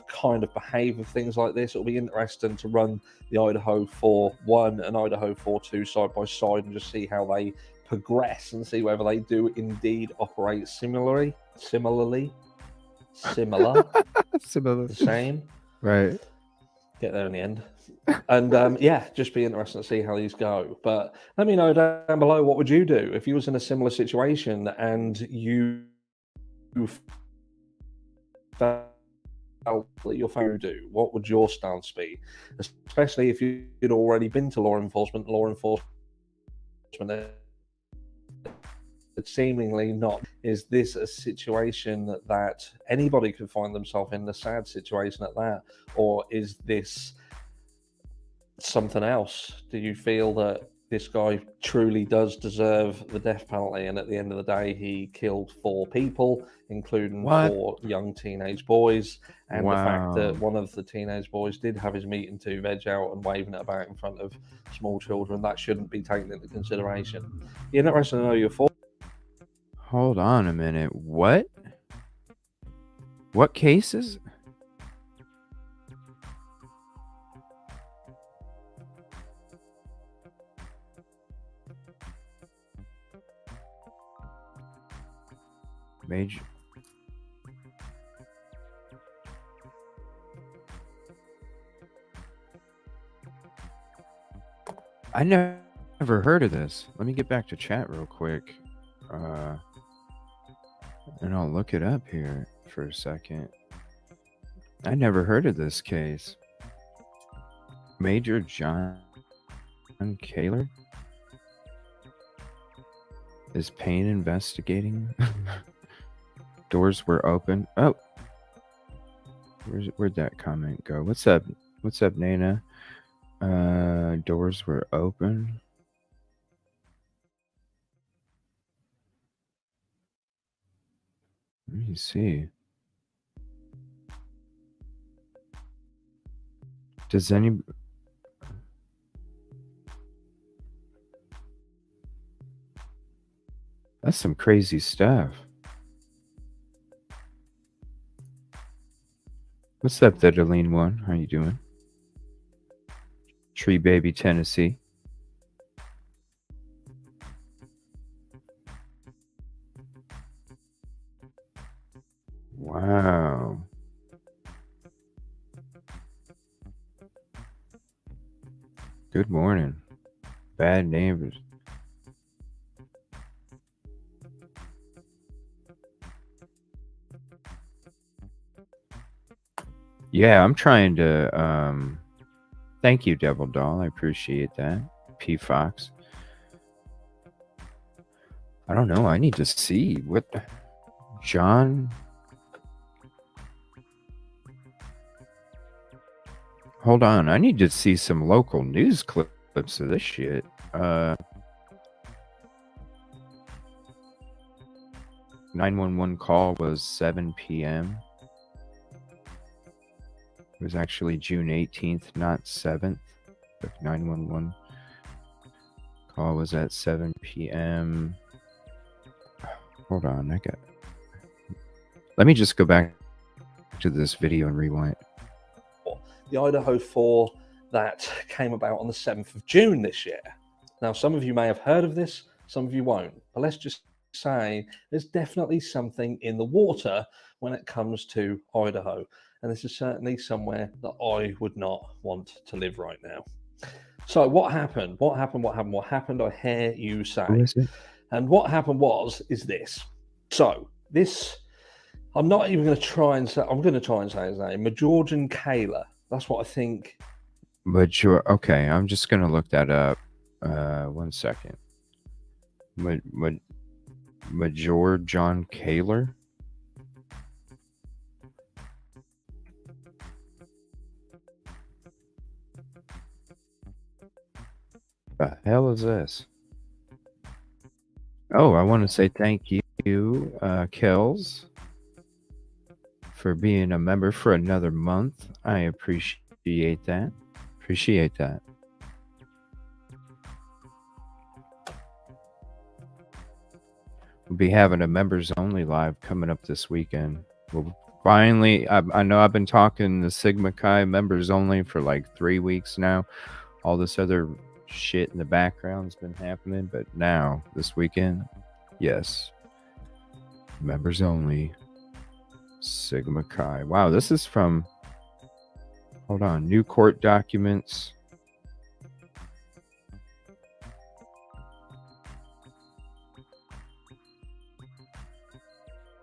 kind of behave with things like this. It'll be interesting to run the Idaho 4-1 and Idaho 4-2 side by side and just see how they progress and see whether they do indeed operate similar, the same. Right. Get there in the end. And just be interesting to see how these go. But let me know down below, what would you do if you was in a similar situation and you felt that your family do? What would your stance be? Especially if you'd already been to law enforcement but seemingly not. Is this a situation that anybody could find themselves in, a sad situation at that? Or is this something else? Do you feel that this guy truly does deserve the death penalty, and at the end of the day he killed 4 people, including 4 young teenage boys, and the fact that one of the teenage boys did have his meat and 2 veg out and waving it about in front of small children? That shouldn't be taken into consideration. You're interested to know your thoughts? Hold on a minute. What cases? Major. I never heard of this. Let me get back to chat real quick. And I'll look it up here for a second. I never heard of this case. Major John Kaler? Is Payne investigating? Doors were open. Oh, where'd that comment go? What's up? What's up, Nana? Doors were open. Let me see. Does any... That's some crazy stuff. What's up, the Deline one? How you doing? Tree Baby, Tennessee. Wow. Good morning. Bad neighbors. Yeah, I'm trying to thank you, Devil Doll. I appreciate that. P Fox. I don't know. I need to see what John. Hold on. I need to see some local news clips of this shit. 911 call was 7 p.m. It was actually June 18th, not 7th. The 911 call was at 7 p.m. Hold on, let me just go back to this video and rewind. The Idaho 4 that came about on the 7th of June this year. Now, some of you may have heard of this, some of you won't. But let's just say there's definitely something in the water when it comes to Idaho. And this is certainly somewhere that I would not want to live right now. So what happened? What happened? I hear you say. Who is it? And what happened is this. So this, I'm not even going to try and say, I'm going to try and say his name, Majorjan Kaler. That's what I think. Okay, I'm just going to look that up. 1 second. Major John Kaler? The hell is this? Oh, I want to say thank you, Kells, for being a member for another month. I appreciate that. We'll be having a members only live coming up this weekend. We'll finally, I know I've been talking the Sigma Chi members only for like 3 weeks now. All this other shit in the background's been happening, but now this weekend, yes, members only, Sigma Chi. Wow, this is from, hold on, new court documents.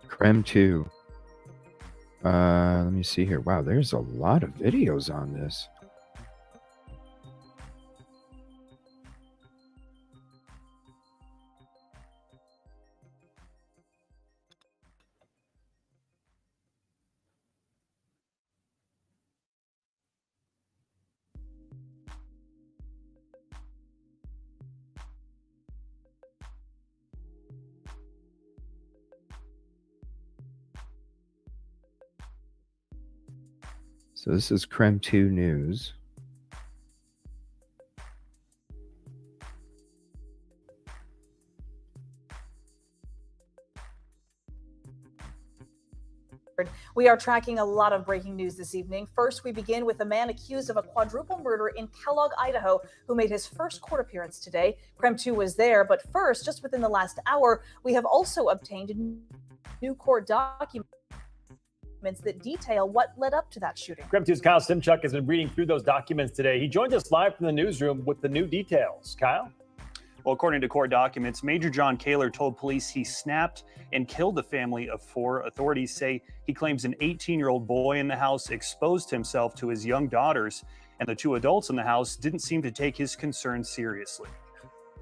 Creme 2. Let me see here. Wow, there's a lot of videos on this. So this is Creme 2 News. We are tracking a lot of breaking news this evening. First, we begin with a man accused of a quadruple murder in Kellogg, Idaho, who made his first court appearance today. Creme 2 was there, but first, just within the last hour, we have also obtained new court documents that detail what led up to that shooting. Creme 2's Kyle Simchuk has been reading through those documents today. He joins us live from the newsroom with the new details. Kyle? Well, according to court documents, Major John Kaler told police he snapped and killed a family of 4. Authorities say he claims an 18-year-old boy in the house exposed himself to his young daughters, and the 2 adults in the house didn't seem to take his concerns seriously.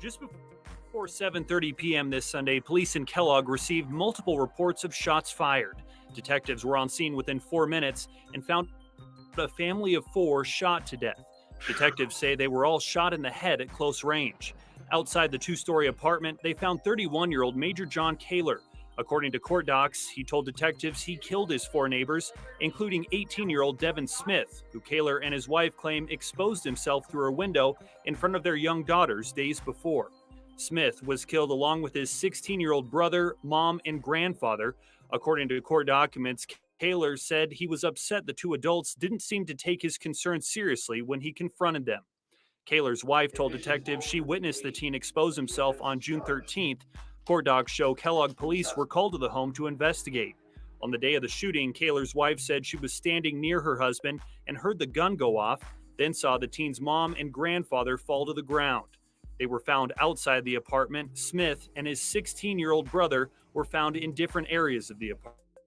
Just before 7:30 p.m. this Sunday, police in Kellogg received multiple reports of shots fired. Detectives were on scene within 4 minutes and found a family of 4 shot to death. Detectives say they were all shot in the head at close range. Outside the 2-story apartment, they found 31-year-old Major John Kaler. According to court docs, he told detectives he killed his 4 neighbors, including 18-year-old Devin Smith, who Kaler and his wife claim exposed himself through a window in front of their young daughters days before. Smith was killed along with his 16-year-old brother, mom, and grandfather. According to court documents, Kaler said he was upset the two adults didn't seem to take his concerns seriously when he confronted them. Kaler's wife told detectives she witnessed the teen expose himself on June 13th. Court docs show Kellogg police were called to the home to investigate. On the day of the shooting, Kaler's wife said she was standing near her husband and heard the gun go off, then saw the teen's mom and grandfather fall to the ground. They were found outside the apartment. Smith and his 16-year-old brother were found in different areas of the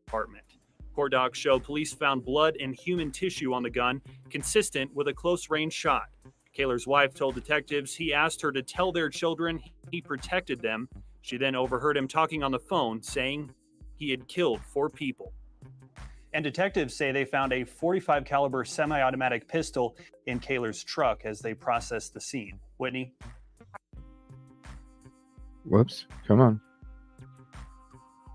apartment. Court docs show police found blood and human tissue on the gun, consistent with a close-range shot. Kaler's wife told detectives he asked her to tell their children he protected them. She then overheard him talking on the phone, saying he had killed 4 people. And detectives say they found a .45 caliber semi-automatic pistol in Kaler's truck as they processed the scene. Whitney? Whoops. Come on.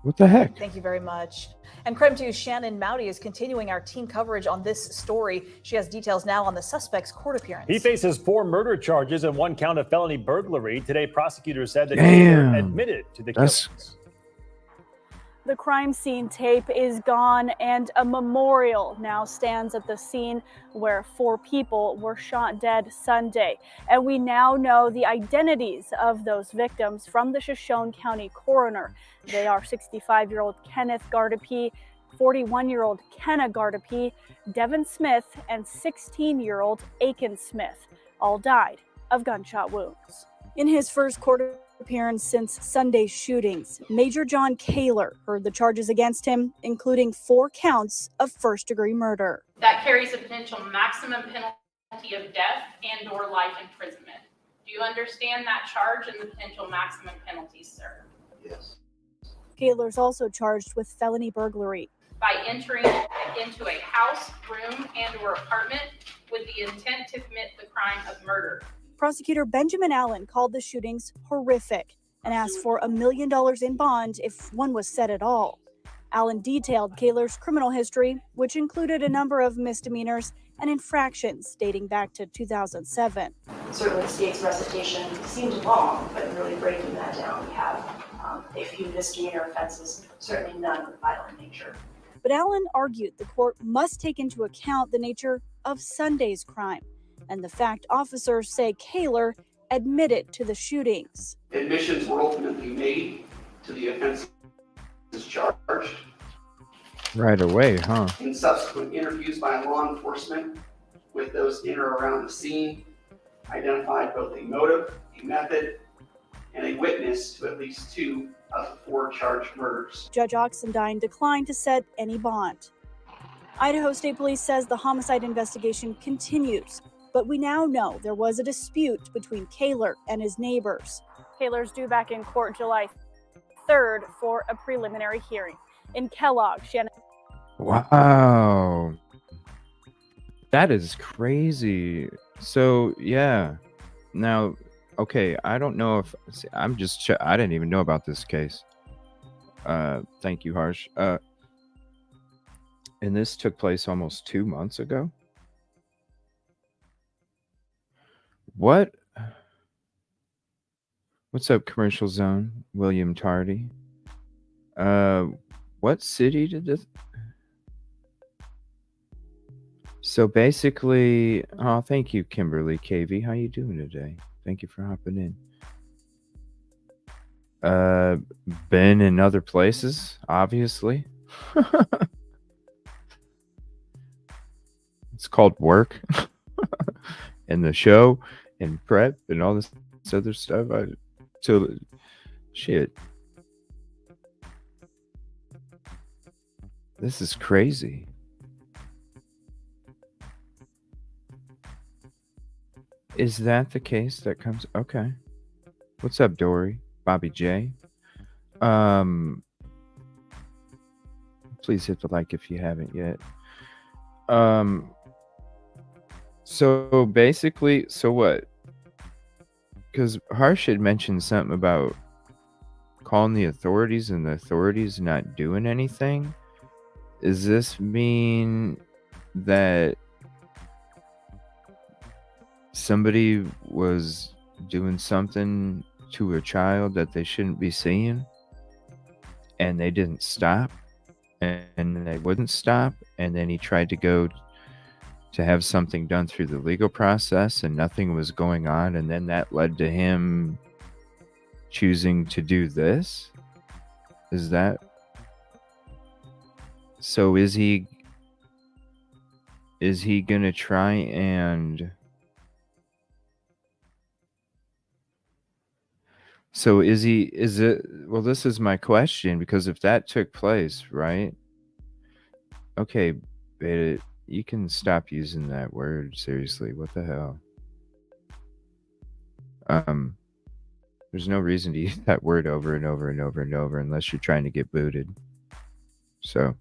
What the heck? Thank you very much. And Crime 2's Shannon Mowdy is continuing our team coverage on this story. She has details now on the suspect's court appearance. He faces 4 murder charges and 1 count of felony burglary. Today, prosecutors said that Kaler admitted to the killings. The crime scene tape is gone, and a memorial now stands at the scene where 4 people were shot dead Sunday. And we now know the identities of those victims from the Shoshone County coroner. They are 65-year-old Kenneth Gardapi, 41-year-old Kenna Gardapi, Devin Smith, and 16-year-old Aiken Smith. All died of gunshot wounds. In his first court appearance since Sunday's shootings, Major John Kaler heard the charges against him, including 4 counts of first-degree murder. That carries a potential maximum penalty of death and/or life imprisonment. Do you understand that charge and the potential maximum penalties, sir? Yes. Kaler's also charged with felony burglary. By entering into a house, room, and/or apartment with the intent to commit the crime of murder. Prosecutor Benjamin Allen called the shootings horrific and asked for $1 million in bond if one was set at all. Allen detailed Kaler's criminal history, which included a number of misdemeanors and infractions dating back to 2007. Certainly the state's recitation seemed long, but really breaking that down, we have a few misdemeanor offenses, certainly none of violent nature. But Allen argued the court must take into account the nature of Sunday's crime and the fact officers say Kaler admitted to the shootings. Admissions were ultimately made to the offenses charged. Right away, huh? In subsequent interviews by law enforcement with those in or around the scene, identified both a motive, a method, and a witness to at least 2 of the 4 charged murders. Judge Oxendine declined to set any bond. Idaho State Police says the homicide investigation continues, but we now know there was a dispute between Kaler and his neighbors. Kaler's due back in court July 3rd for a preliminary hearing. In Kellogg, Shannon. Wow. That is crazy. So, yeah. Now, okay, I don't know if I'm just I didn't even know about this case. Thank you, Harsh. And this took place almost 2 months ago. What's up, Commercial Zone? William Tardy. What city did this? So basically, oh, thank you, Kimberly KV. How you doing today? Thank you for hopping in. Been in other places, obviously. It's called work. And the show and prep and all this other stuff. Shit. This is crazy. Is that the case that comes? Okay. What's up, Dory? Bobby J. Please hit the like if you haven't yet. So basically, so what? Because Harsh had mentioned something about calling the authorities and the authorities not doing anything. Does this mean that somebody was doing something to a child that they shouldn't be seeing, and they didn't stop, and they wouldn't stop, and then he tried to go to have something done through the legal process, and nothing was going on, and then that led to him choosing to do this? Is that... So is he gonna try and... So is it... Well, this is my question, because if that took place, right? Okay, you can stop using that word, seriously. What the hell? There's no reason to use that word over and over and over and over unless you're trying to get booted. So,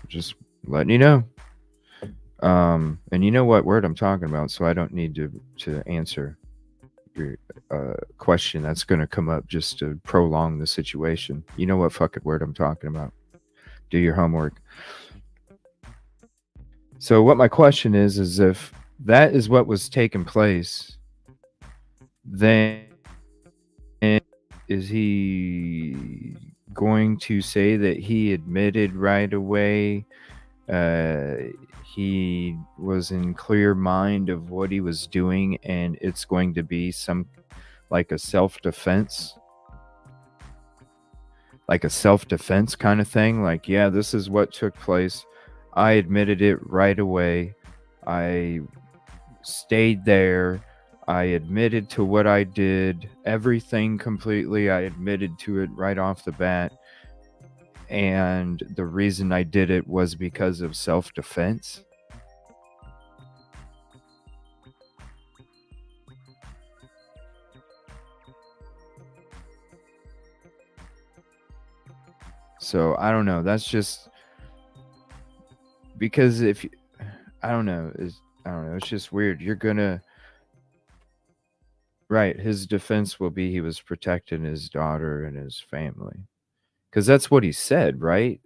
just letting you know. And you know what word I'm talking about, so I don't need to answer your question that's going to come up just to prolong the situation. You know what fucking word I'm talking about. Do your homework. So what my question is if that is what was taking place, then is he going to say that he admitted right away he was in clear mind of what he was doing, and it's going to be some like a self-defense kind of thing? Like, yeah, this is what took place. I admitted it right away. I stayed there. I admitted to what I did. Everything completely. I admitted to it right off the bat. And the reason I did it was because of self-defense. So I don't know. That's just because I don't know. It's just weird. You're gonna... Right. His defense will be he was protecting his daughter and his family. Because that's what he said, right?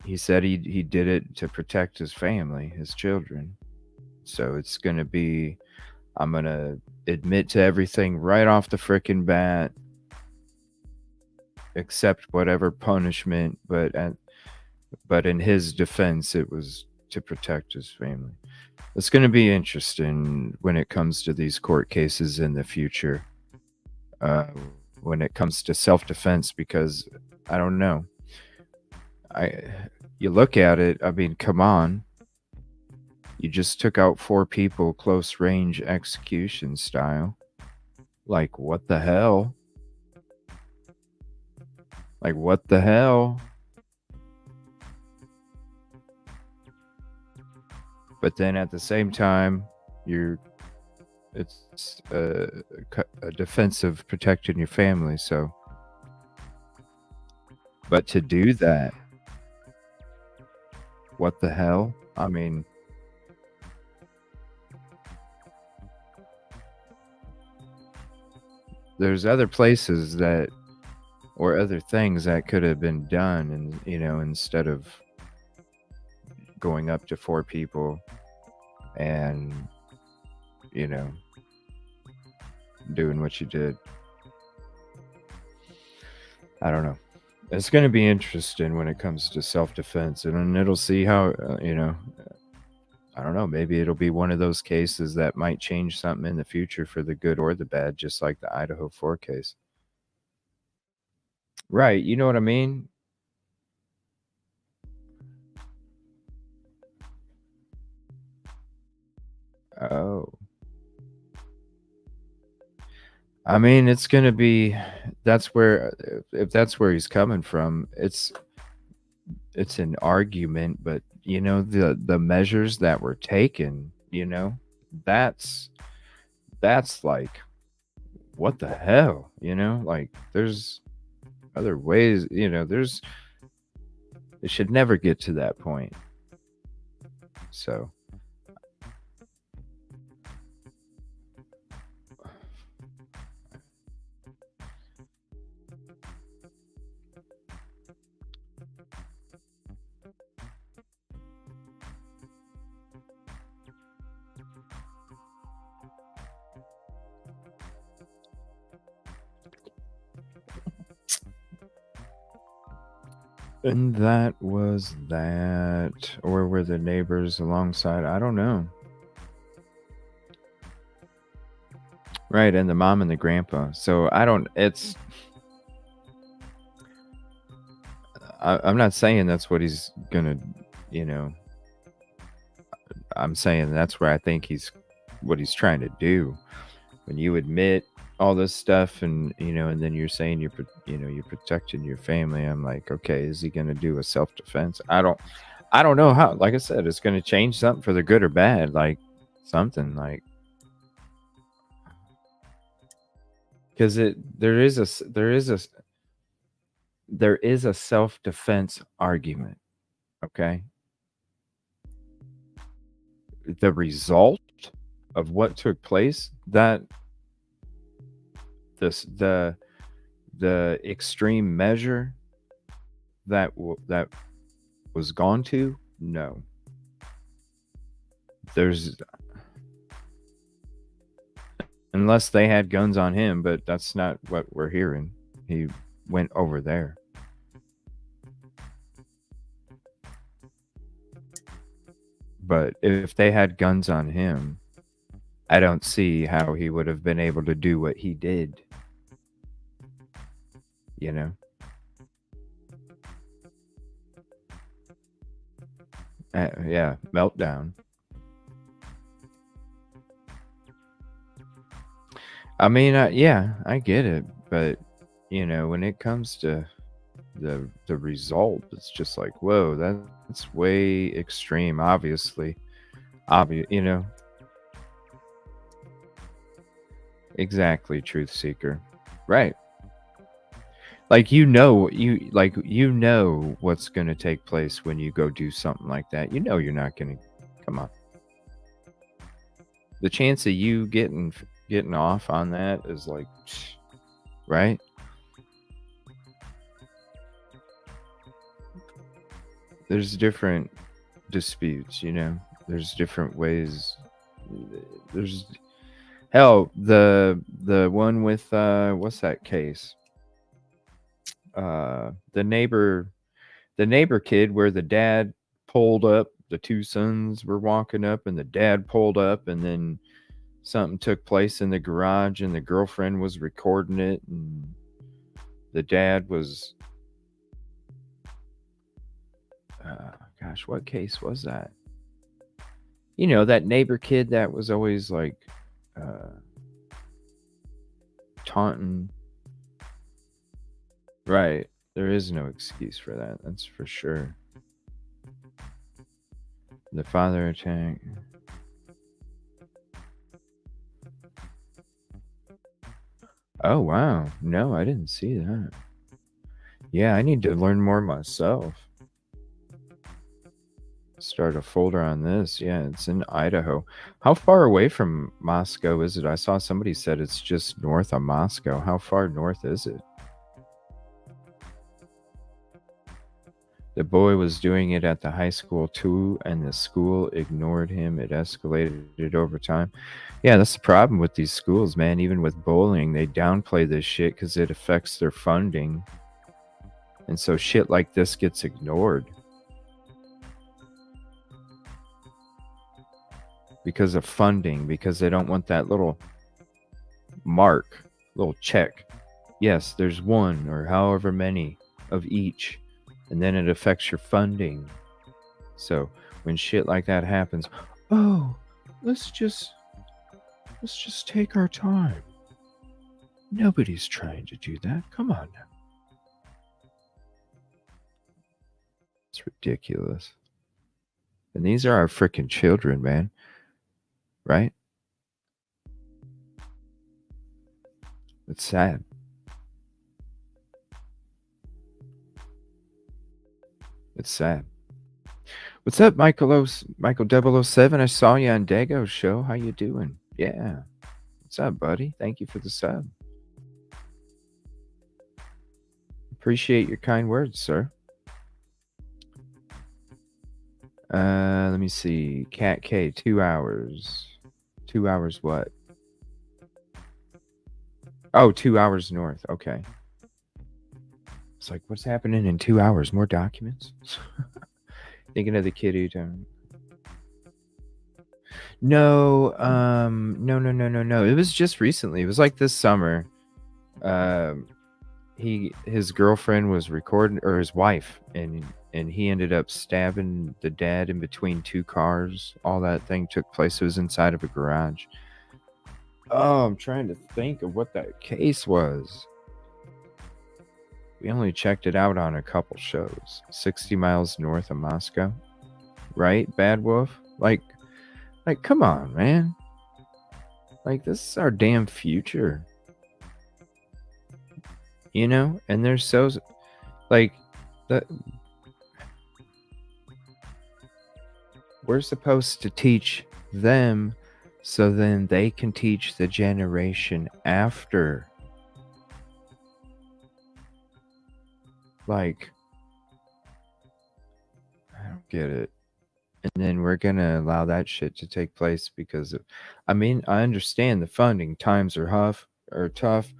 He said he did it to protect his family, his children. So it's going to be, I'm going to admit to everything right off the frickin' bat, accept whatever punishment, but in his defense, it was to protect his family. It's going to be interesting when it comes to these court cases in the future. When it comes to self-defense, because I don't know. You look at it, I mean, come on. You just took out 4 people close range execution style. Like, what the hell? Like, what the hell? But then at the same time, it's a defense of protecting your family. So, but to do that, what the hell? I mean, there's other places that, or other things that could have been done, and instead of going up to 4 people and doing what you did. I don't know. It's going to be interesting when it comes to self-defense, and it'll see how, I don't know, maybe it'll be one of those cases that might change something in the future for the good or the bad, just like the Idaho 4 case. Right, you know what I mean? Oh. I mean, it's going to be, that's where, if that's where he's coming from, it's an argument, but the measures that were taken, that's like, what the hell, like there's other ways, it should never get to that point. So And that was that. Or were the neighbors alongside? I don't know. Right, and the mom and the grandpa. So I don't, I'm not saying that's what he's gonna, you know, I'm saying that's where I think what he's trying to do. When you admit all this stuff and, and then you're saying you're protecting your family, I'm like, okay, is he gonna do a self-defense? I don't know how. Like I said, it's gonna change something for the good or bad, like something like, because there is a self-defense argument. Okay, the result of what took place, that the extreme measure that was gone to, no, there's, unless they had guns on him, but that's not what we're hearing. He went over there. But if they had guns on him, I don't see how he would have been able to do what he did. You know? Yeah, meltdown. I mean, yeah, I get it. But, when it comes to the result, it's just like, whoa, that's way extreme, obviously. Exactly, truth seeker. Right. Like, you know what's going to take place when you go do something like that. You're not going to, come on. The chance of you getting off on that is like, right? There's different disputes, there's different ways. There's, hell, the one with what's that case? The neighbor kid, where the dad pulled up, the two sons were walking up and the dad pulled up, and then something took place in the garage and the girlfriend was recording it, and the dad was, gosh, what case was that? That neighbor kid that was always like taunting. Right. There is no excuse for that. That's for sure. The father attack. Oh, wow. No, I didn't see that. Yeah, I need to learn more myself. Start a folder on this. Yeah, it's in Idaho. How far away from Moscow is it? I saw somebody said it's just north of Moscow. How far north is it? The boy was doing it at the high school too, and the school ignored him. It escalated over time. Yeah, that's the problem with these schools, man. Even with bullying, they downplay this shit because it affects their funding. And so shit like this gets ignored. Because of funding, because they don't want that little mark, little check. Yes, there's one or however many of each, and then it affects your funding. So when shit like that happens, oh, let's just take our time. Nobody's trying to do that. Come on now. It's ridiculous. And these are our freaking children, man. Right? It's sad. It's sad. What's up, Michael 007? I saw you on Dago's show. How you doing? Yeah. What's up, buddy? Thank you for the sub. Appreciate your kind words, sir. Let me see. Cat K, 2 hours. 2 hours what? Oh, 2 hours north. Okay. It's like, what's happening in 2 hours? More documents? Thinking of the kid who don't. No, no. It was just recently. It was like this summer. His girlfriend was recording, or his wife, and he ended up stabbing the dad in between two cars. All that thing took place. It was inside of a garage. Oh, I'm trying to think of what that case was. We only checked it out on a couple shows. 60 miles north of Moscow. Right, Bad Wolf? Like, come on, man. Like, this is our damn future. You know? And they're so... Like, we're supposed to teach them so then they can teach the generation after. Like, I don't get it. And then we're going to allow that shit to take place because of, I mean, I understand the funding. Times are tough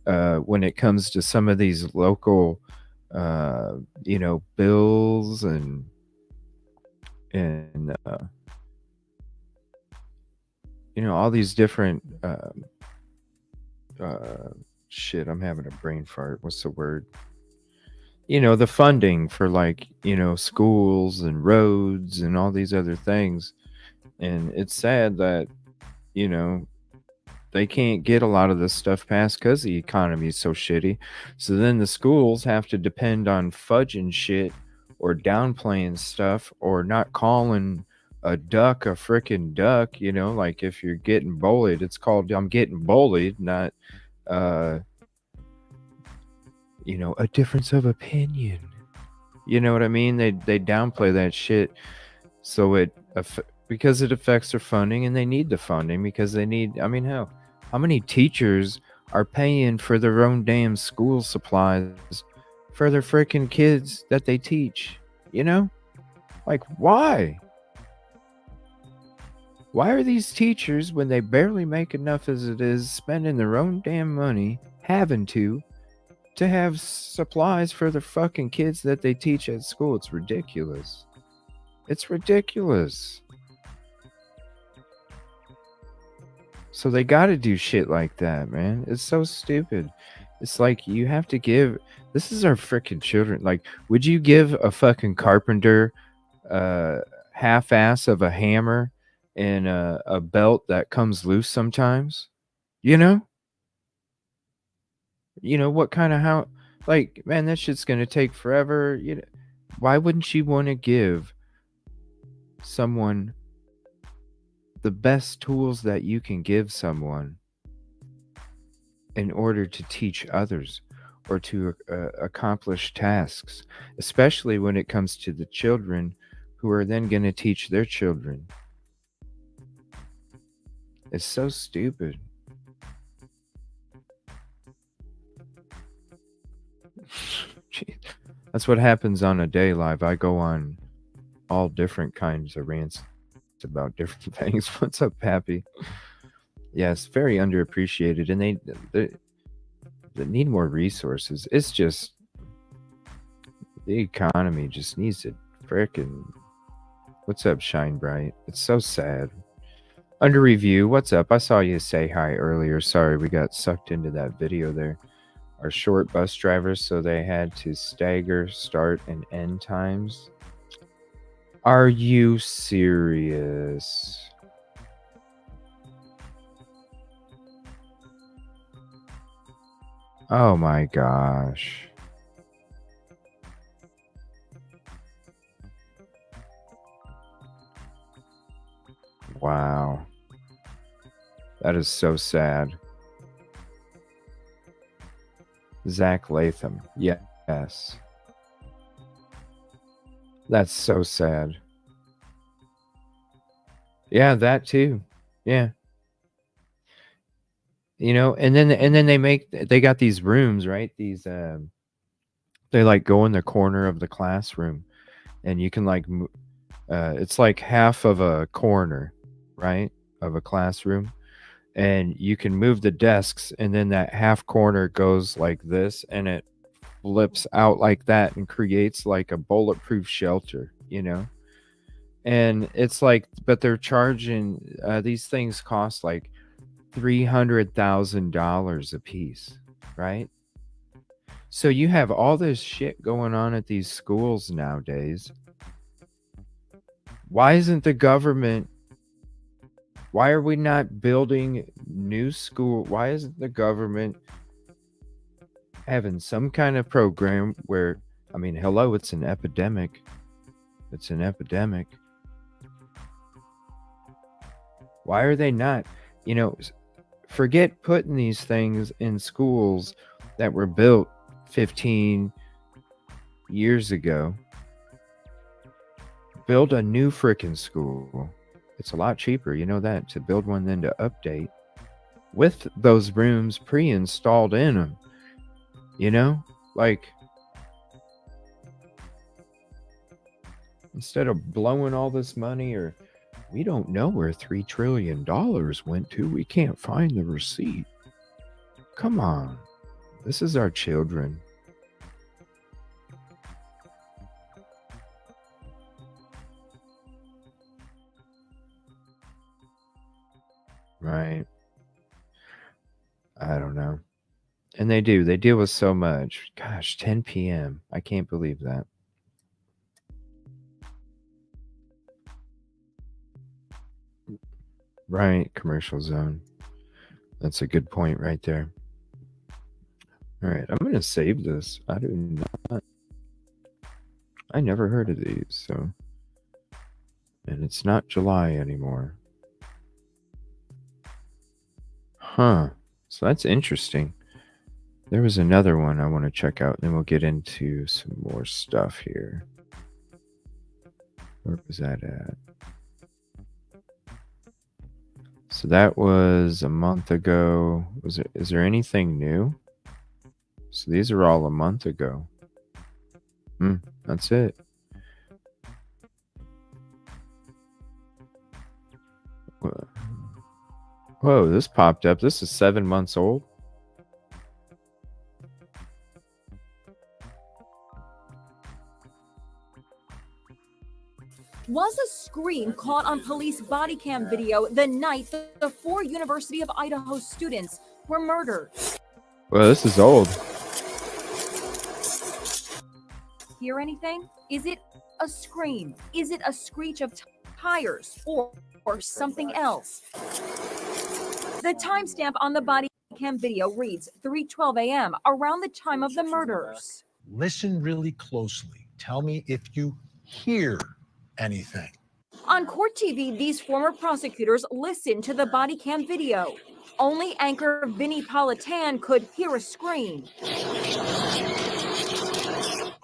when it comes to some of these local, bills and all these different shit. I'm having a brain fart. What's the word? The funding for schools and roads and all these other things. And it's sad that, they can't get a lot of this stuff passed because the economy is so shitty. So then the schools have to depend on fudging shit or downplaying stuff or not calling a duck a freaking duck. Like if you're getting bullied, it's called I'm getting bullied, not a difference of opinion. You know what I mean? They downplay that shit, so because it affects their funding, and they need the funding because they need. I mean, hell, how many teachers are paying for their own damn school supplies for their freaking kids that they teach? Like why? Why are these teachers, when they barely make enough as it is, spending their own damn money, having to have supplies for the fucking kids that they teach at school? It's ridiculous. It's ridiculous. So they got to do shit like that, man. It's so stupid. It's like you have to give. This is our freaking children. Like, would you give a fucking carpenter half-ass of a hammer and a belt that comes loose sometimes? What kind of how, like, man, that shit's gonna take forever. Why wouldn't you want to give someone the best tools that you can give someone in order to teach others or to accomplish tasks, especially when it comes to the children who are then going to teach their children? It's so stupid. That's what happens on a day live. I go on all different kinds of rants about different things. What's up, Pappy? Yes, very underappreciated, and they need more resources. It's just the economy just needs to frickin'. What's up, Shine Bright? It's so sad. Under review, what's up? I saw you say hi earlier. Sorry, we got sucked into that video there. Are short bus drivers, so they had to stagger start and end times. Are you serious? Oh my gosh. Wow. That is so sad. Zach Latham. Yes. That's so sad. Yeah, that too. Yeah. And then they got these rooms, right? These they like go in the corner of the classroom, and you can it's like half of a corner, right, of a classroom, and you can move the desks, and then that half corner goes like this, and it flips out like that and creates like a bulletproof shelter, you know? And it's like, but they're charging, these things cost like $300,000 a piece, right? So you have all this shit going on at these schools nowadays. Why isn't the government, why are we not building new school? Why isn't the government having some kind of program where, I mean, hello, it's an epidemic. It's an epidemic. Why are they not, you know, forget putting these things in schools that were built 15 years ago. Build a new frickin' school. It's a lot cheaper, you know that, to build one than to update with those rooms pre-installed in them. You know, like, instead of blowing all this money, or we don't know where $3 trillion went to. We can't find the receipt. Come on. This is our children. Right. I don't know. And they do. They deal with so much. Gosh, 10 p.m. I can't believe that. Right, commercial zone. That's a good point right there. All right, I'm going to save this. I never heard of these, so. And it's not July anymore. Huh. So that's interesting. There was another one I want to check out, and then we'll get into some more stuff here. Where was that at? So that was a month ago. Is there anything new? So these are all a month ago. That's it. Whoa, this popped up. This is 7 months old. Was a scream caught on police body cam video the night the 4 University of Idaho students were murdered. Well, this is old. Hear anything? Is it a scream? Is it a screech of tires or something else? The timestamp on the body cam video reads 3:12 a.m., around the time of the murders. Listen really closely. Tell me if you hear anything. On court TV, these former prosecutors listened to the body cam video. Only anchor Vinnie Politan could hear a scream.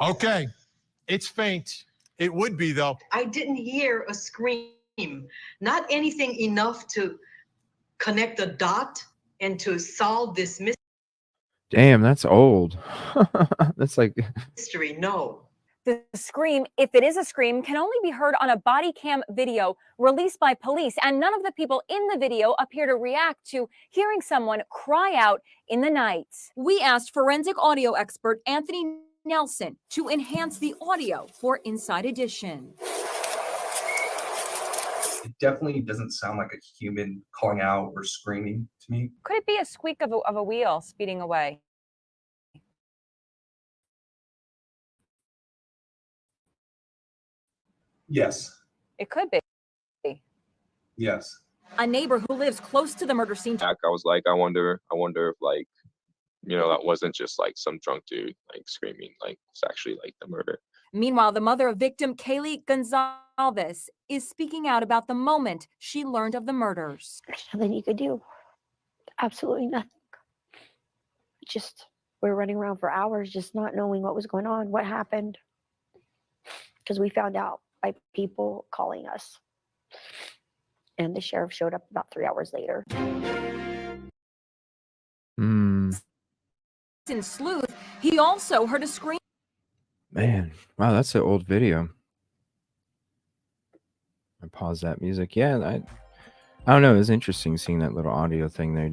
Okay, it's faint. It would be, though. I didn't hear a scream, not anything enough to connect the dot and to solve this Damn, that's old. That's like mystery. No. The scream, if it is a scream, can only be heard on a body cam video released by police, and none of the people in the video appear to react to hearing someone cry out in the night. We asked forensic audio expert Anthony Nelson to enhance the audio for Inside Edition. It definitely doesn't sound like a human calling out or screaming to me. Could it be a squeak of a wheel speeding away? Yes. It could be. Yes. A neighbor who lives close to the murder scene. I was like, I wonder if like, you know, that wasn't just like some drunk dude like screaming, like it's actually like the murder. Meanwhile, the mother of victim Kaylee Gonzalez is speaking out about the moment she learned of the murders. There's nothing you could do. Absolutely nothing. Just, we're running around for hours just not knowing what was going on, what happened. Because we found out by people calling us. And the sheriff showed up about 3 hours later. In Sleuth, he also heard a scream. Man, wow, that's an old video. I paused that music. Yeah, I don't know. It was interesting seeing that little audio thing there.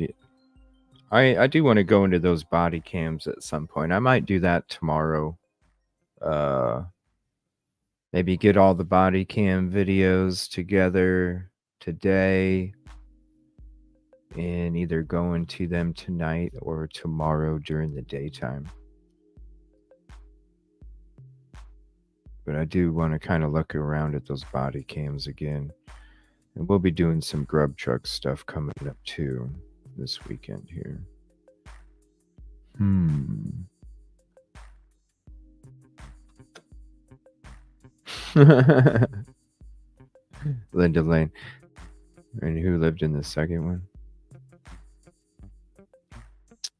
I do want to go into those body cams at some point. I might do that tomorrow. Maybe get all the body cam videos together today and either go into them tonight or tomorrow during the daytime. But I do want to kind of look around at those body cams again. And we'll be doing some grub truck stuff coming up too this weekend here. Linda Lane. And who lived in the second one?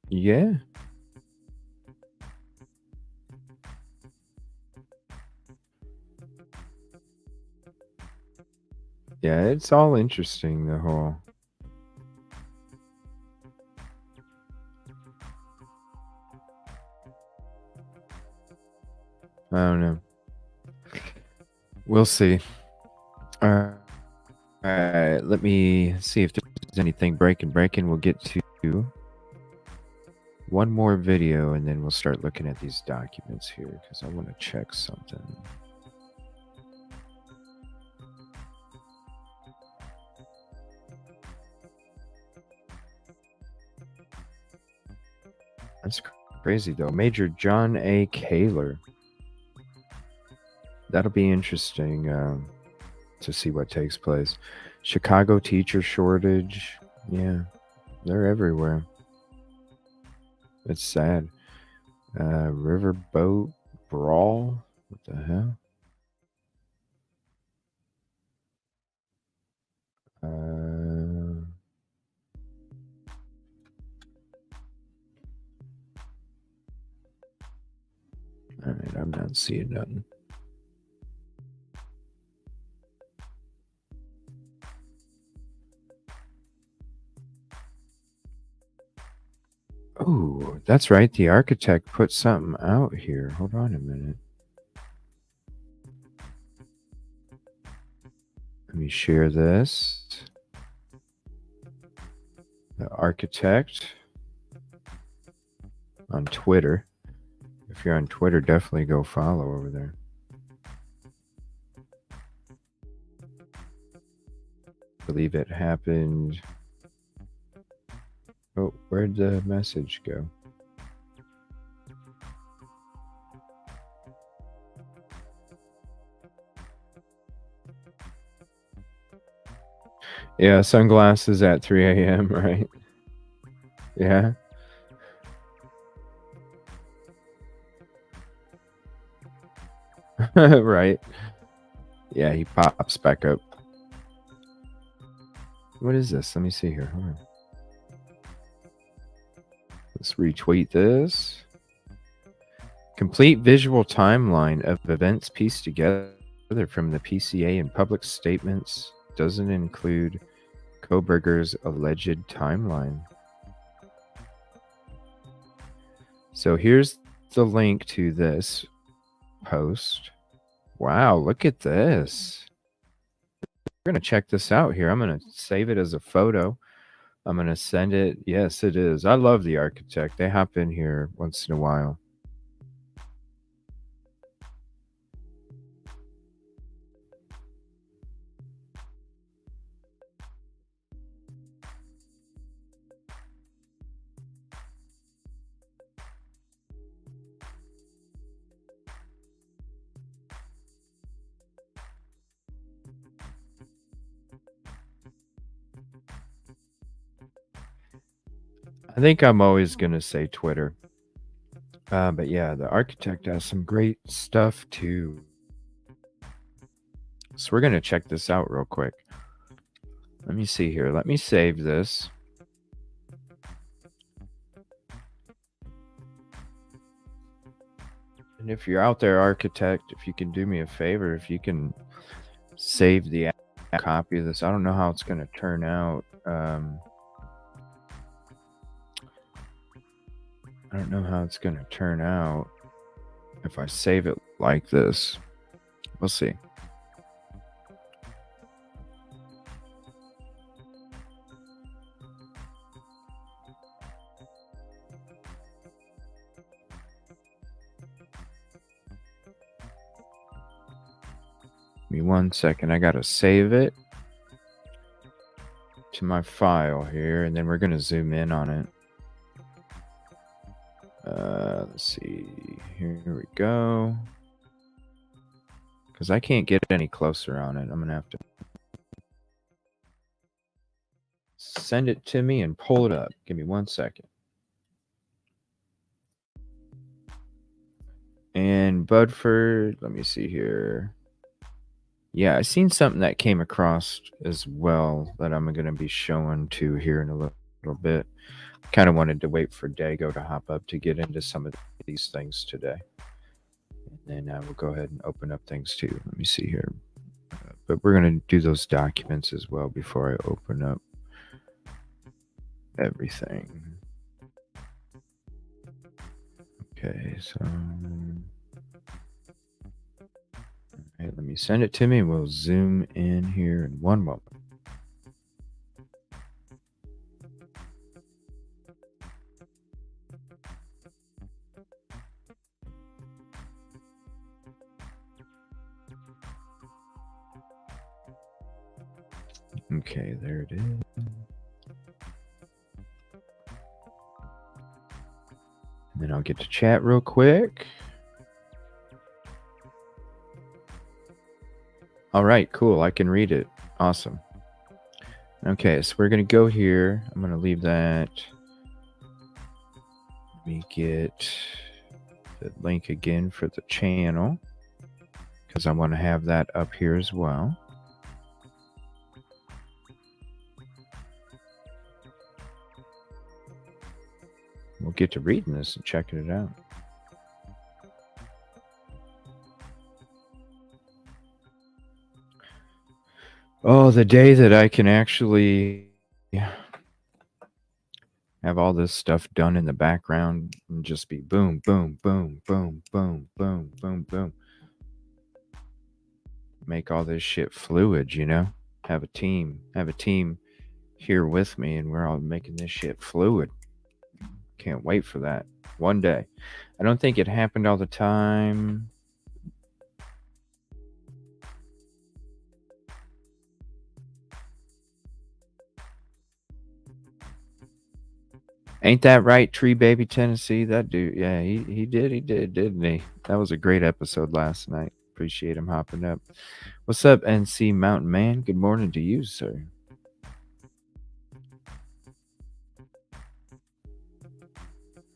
Yeah. Yeah, it's all interesting, the whole. I don't know. We'll see. All right, let me see if there's anything breaking. We'll get to one more video and then we'll start looking at these documents here because I want to check something. That's crazy though. Major John A. Kaler. That'll be interesting to see what takes place. Chicago teacher shortage. Yeah, they're everywhere. It's sad. Riverboat brawl. What the hell? All right, I'm not seeing nothing. Oh, that's right. The architect put something out here. Hold on a minute. Let me share this. The architect on Twitter. If you're on Twitter, definitely go follow over there. I believe it happened. Oh, where'd the message go? Yeah, sunglasses at 3 a.m., right? Yeah. Right. Yeah, he pops back up. What is this? Let me see here. Hold on. Let's retweet this. Complete visual timeline of events pieced together from the PCA and public statements doesn't include Koberger's alleged timeline. So here's the link to this post. Wow, look at this. We're going to check this out here. I'm going to save it as a photo. I'm going to send it. Yes, it is. I love the architect. They hop in here once in a while. I think I'm always going to say Twitter. But yeah, the architect has some great stuff too. So we're going to check this out real quick. Let me see here. Let me save this. And if you're out there, architect, if you can do me a favor, if you can save the copy of this. I don't know how it's going to turn out. I don't know how it's going to turn out if I save it like this. We'll see. Give me 1 second. I gotta save it to my file here, and then we're gonna zoom in on it. Let's see. Here we go. Because I can't get any closer on it. I'm gonna have to send it to me and pull it up. Give me 1 second. And Budford, let me see here. Yeah, I seen something that came across as well that I'm going to be showing to here in a little bit. Kind of wanted to wait for Dago to hop up to get into some of these things today. And then we'll go ahead and open up things too. Let me see here. But we're going to do those documents as well before I open up everything. Okay, so... Alright, let me send it to me. We'll zoom in here in one moment. Okay, there it is. And then I'll get to chat real quick. All right, cool. I can read it. Awesome. Okay, so we're going to go here. I'm going to leave that. Let me get the link again for the channel because I want to have that up here as well. We'll get to reading this and checking it out. Oh, the day that I can actually have all this stuff done in the background and just be boom, boom, boom, boom, boom, boom, boom, boom. Make all this shit fluid, you know? Have a team here with me and we're all making this shit fluid. Can't wait for that. One day. I don't think it happened all the time. Ain't that right, Tree Baby Tennessee? That dude, yeah, he did, didn't he? That was a great episode last night. Appreciate him hopping up. What's up, NC Mountain Man? Good morning to you, sir.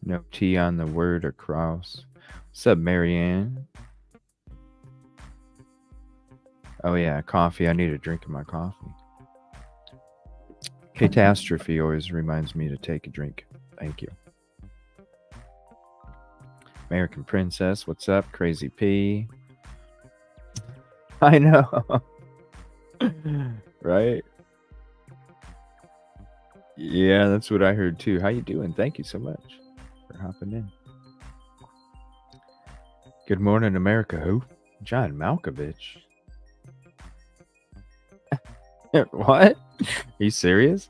No T on the word or cross. What's up, Marianne? Oh yeah, coffee. I need a drink of my coffee. Catastrophe always reminds me to take a drink. Thank you. American Princess, what's up? Crazy P. I know. Right? Yeah, that's what I heard too. How you doing? Thank you so much for hopping in. Good morning, America. Who? John Malkovich. What? Are you serious?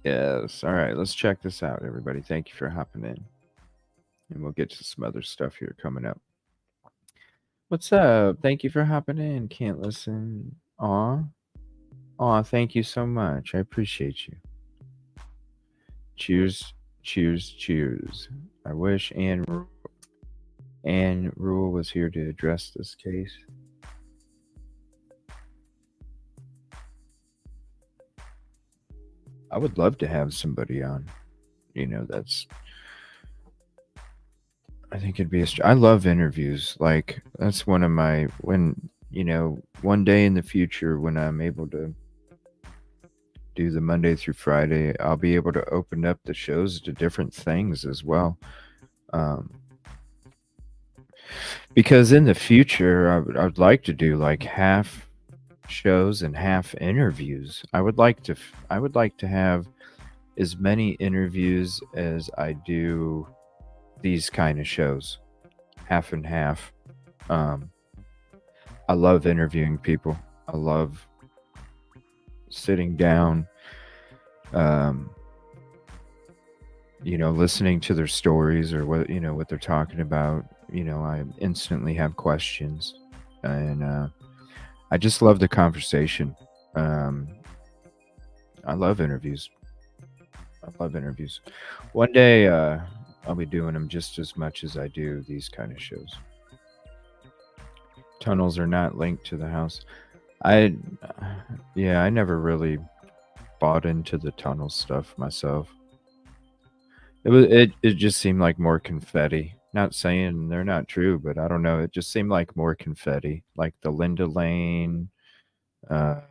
Yes. All right. Let's check this out, everybody. Thank you for hopping in. And we'll get to some other stuff here coming up. What's up? Thank you for hopping in. Can't listen. Aw. Aw, thank you so much. I appreciate you. Cheers, cheers, cheers. I wish Anne Rule was here to address this case. I would love to have somebody on. You know, I think it'd be I love interviews. Like, that's one of my, one day in the future when I'm able to do the Monday through Friday, I'll be able to open up the shows to different things as well. Because in the future, I'd like to do like half shows and half interviews. I would like to have as many interviews as I do these kind of shows, half and half. I love interviewing people. I love sitting down, listening to their stories or what they're talking about. I instantly have questions, and I just love the conversation. I love interviews. One day, I'll be doing them just as much as I do these kind of shows. Tunnels are not linked to the house. I never really bought into the tunnel stuff myself. It just seemed like more confetti. Not saying they're not true, but I don't know. It just seemed like more confetti, like the Linda Lane, like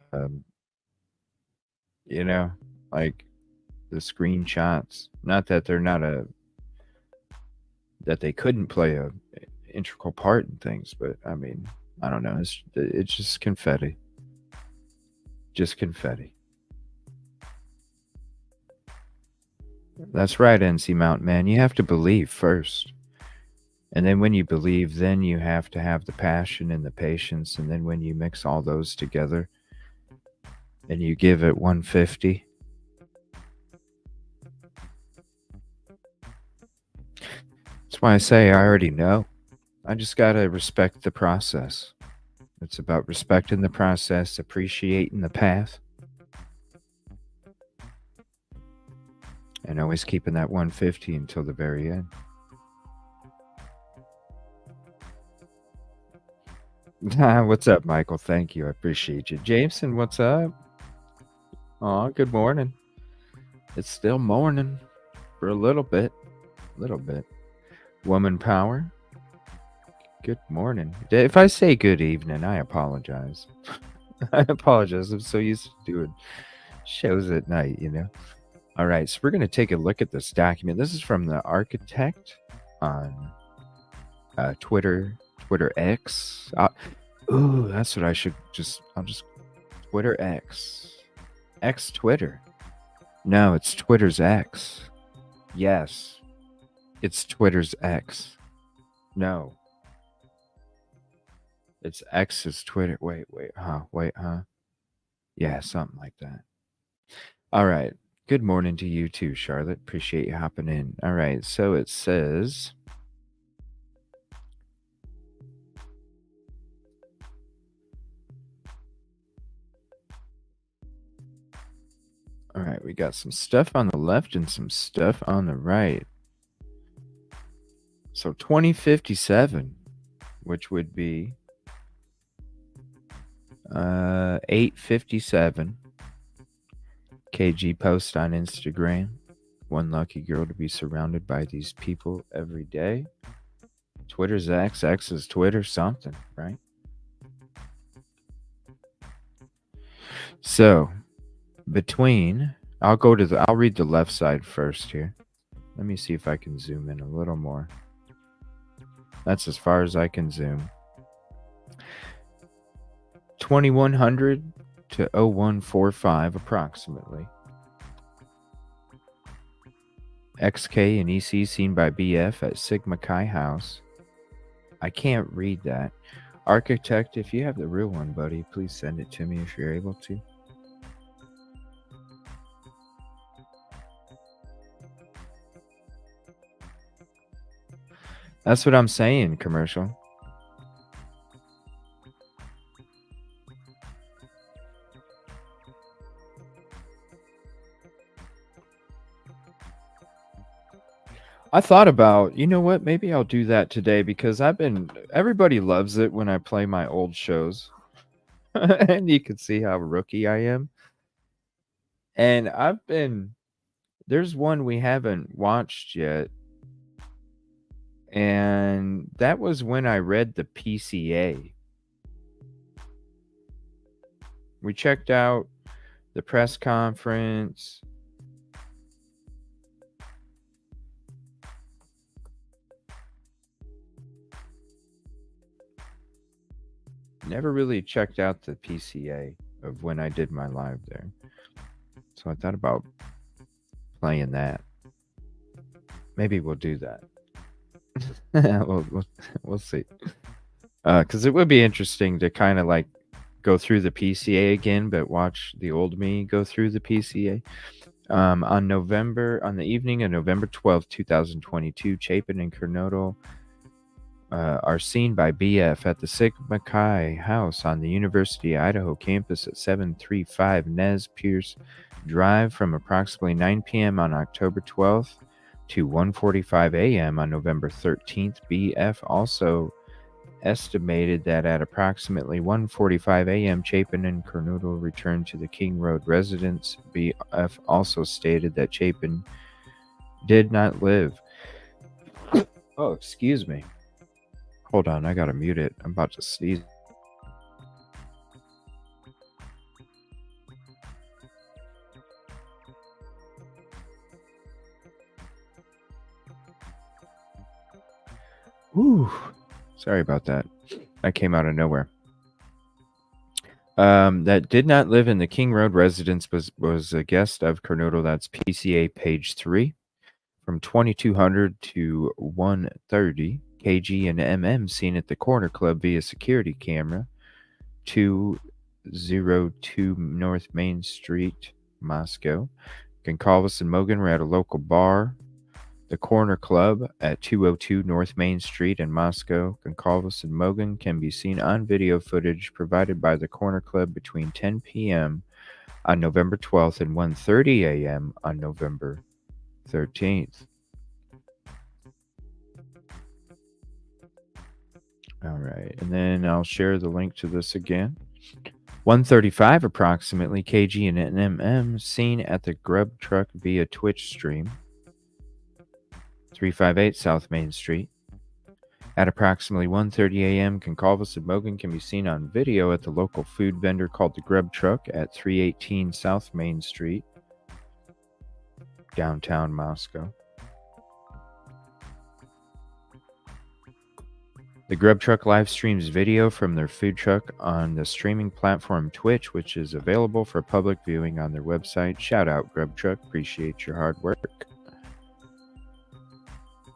the screenshots. Not that they're not that they couldn't play a integral part in things, but I mean, I don't know. It's just confetti. Just confetti. That's right, NC Mountain Man. You have to believe first. And then when you believe, then you have to have the passion and the patience. And then when you mix all those together and you give it 150, that's why I say I already know. I just got to respect the process. It's about respecting the process, appreciating the path, and always keeping that 150 until the very end. What's up, Michael? Thank you. I appreciate you. Jameson, what's up? Oh, good morning. It's still morning for a little bit. Woman power. Good morning. If I say good evening, I apologize. I apologize. I'm so used to doing shows at night, All right, so we're going to take a look at this document. This is from the architect on Twitter X. That's what I should I'll just Twitter X. X Twitter. No, it's Twitter's X. Yes. It's Twitter's X. No. It's X's Twitter. Wait, huh? Yeah, something like that. All right. Good morning to you too, Charlotte. Appreciate you hopping in. All right, so it says... All right, we got some stuff on the left and some stuff on the right. So 2057, which would be 857. KG post on Instagram. One lucky girl to be surrounded by these people every day. Twitter's X. X is Twitter something, right? So I'll read the left side first here. Let me see if I can zoom in a little more. That's as far as I can zoom. 2100 to 0145 approximately. XK and EC seen by BF at Sigma Chi House. I can't read that. Architect, if you have the real one, buddy, please send it to me if you're able to. That's what I'm saying, commercial. I thought about, you know what, maybe I'll do that today because everybody loves it when I play my old shows. And you can see how rookie I am. And there's one we haven't watched yet. And that was when I read the PCA. We checked out the press conference. Never really checked out the PCA of when I did my live there. So I thought about playing that. Maybe we'll do that. We'll see. Because it would be interesting to kind of like go through the PCA again, but watch the old me go through the PCA. On the evening of November 12th, 2022, Chapin and Coronado are seen by BF at the Sigma Chi house on the University of Idaho campus at 735 Nez Pierce Drive from approximately 9 p.m. on October 12th to 1:45 a.m. on November 13th. BF also estimated that at approximately 1:45 a.m. Chapin and Coronado returned to the King Road residence. BF also stated that Chapin did not live. Oh, excuse me. Hold on, I gotta mute it. I'm about to sneeze. Whew. Sorry about that. That came out of nowhere. That did not live in the King Road residence was a guest of Coronado. That's PCA page 3. From 2200 to 1:30, KG and MM seen at the Corner Club via security camera. 202 North Main Street, Moscow. Goncalves and Mogan were at a local bar, the Corner Club, at 202 North Main Street in Moscow. Goncalves and Mogan can be seen on video footage provided by the Corner Club between 10 p.m. on November 12th and 1:30 a.m. on November 13th. All right, and then I'll share the link to this again. 1:35 approximately, KG and NMM seen at the Grub Truck via Twitch stream. 358 South Main Street. At approximately 1:30 a.m., Goncalves and Mogan can be seen on video at the local food vendor called the Grub Truck at 318 South Main Street, downtown Moscow. The Grub Truck live streams video from their food truck on the streaming platform Twitch, which is available for public viewing on their website. Shout out Grub Truck, appreciate your hard work.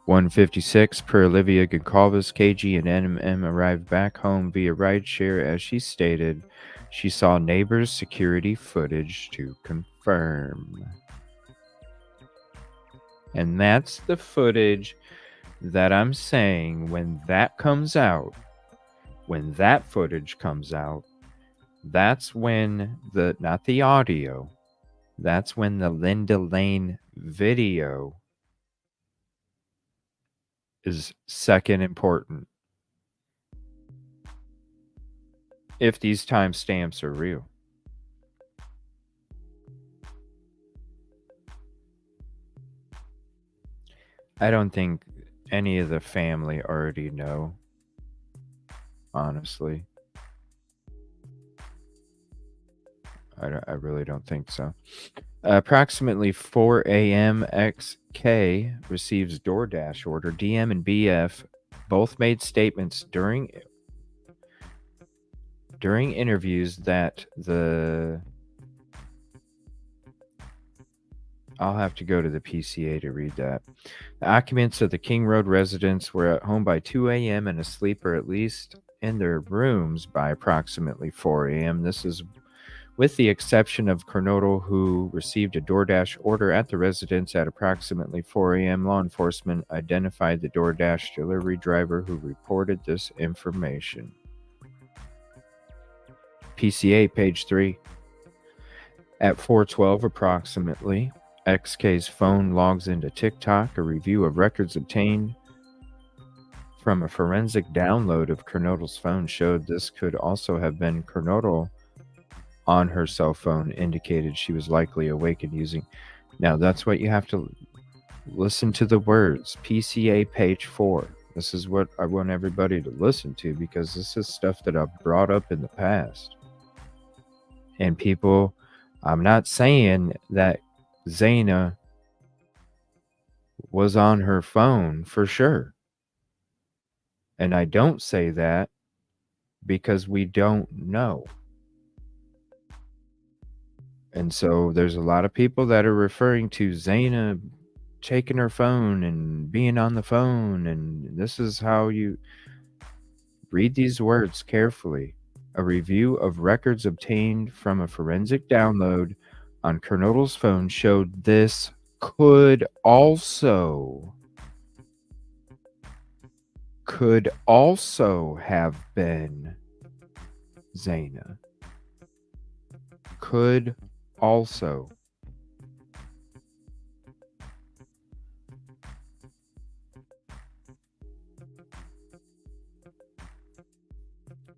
1:56 per Olivia Goncalves, KG and NMM arrived back home via rideshare. As she stated, she saw neighbors' security footage to confirm. And that's the footage that I'm saying when that comes out, when that footage comes out, that's when not the audio, that's when the Linda Lane video is second important. If these timestamps are real. I don't think any of the family already know, honestly. I really don't think so. Approximately 4 a.m. XK receives DoorDash order. DM and BF both made statements during interviews that I'll have to go to the PCA to read that. The occupants of the King Road residence were at home by 2 a.m. and asleep, or at least in their rooms, by approximately 4 a.m. This is with the exception of Coronado, who received a DoorDash order at the residence at approximately 4 a.m. Law enforcement identified the DoorDash delivery driver who reported this information. PCA, page 3. At 4:12 approximately, XK's phone logs into TikTok. A review of records obtained from a forensic download of Coronado's phone showed this could also have been Coronado on her cell phone, indicated she was likely awake and using. Now, that's what you have to listen to the words. PCA, page 4. This is what I want everybody to listen to, because this is stuff that I've brought up in the past. And people, I'm not saying that Zaina was on her phone for sure. And I don't say that because we don't know. And so there's a lot of people that are referring to Zaina taking her phone and being on the phone. And this is how you read these words carefully. A review of records obtained from a forensic download on Kernodle's phone showed this could also have been Zaina. Could also.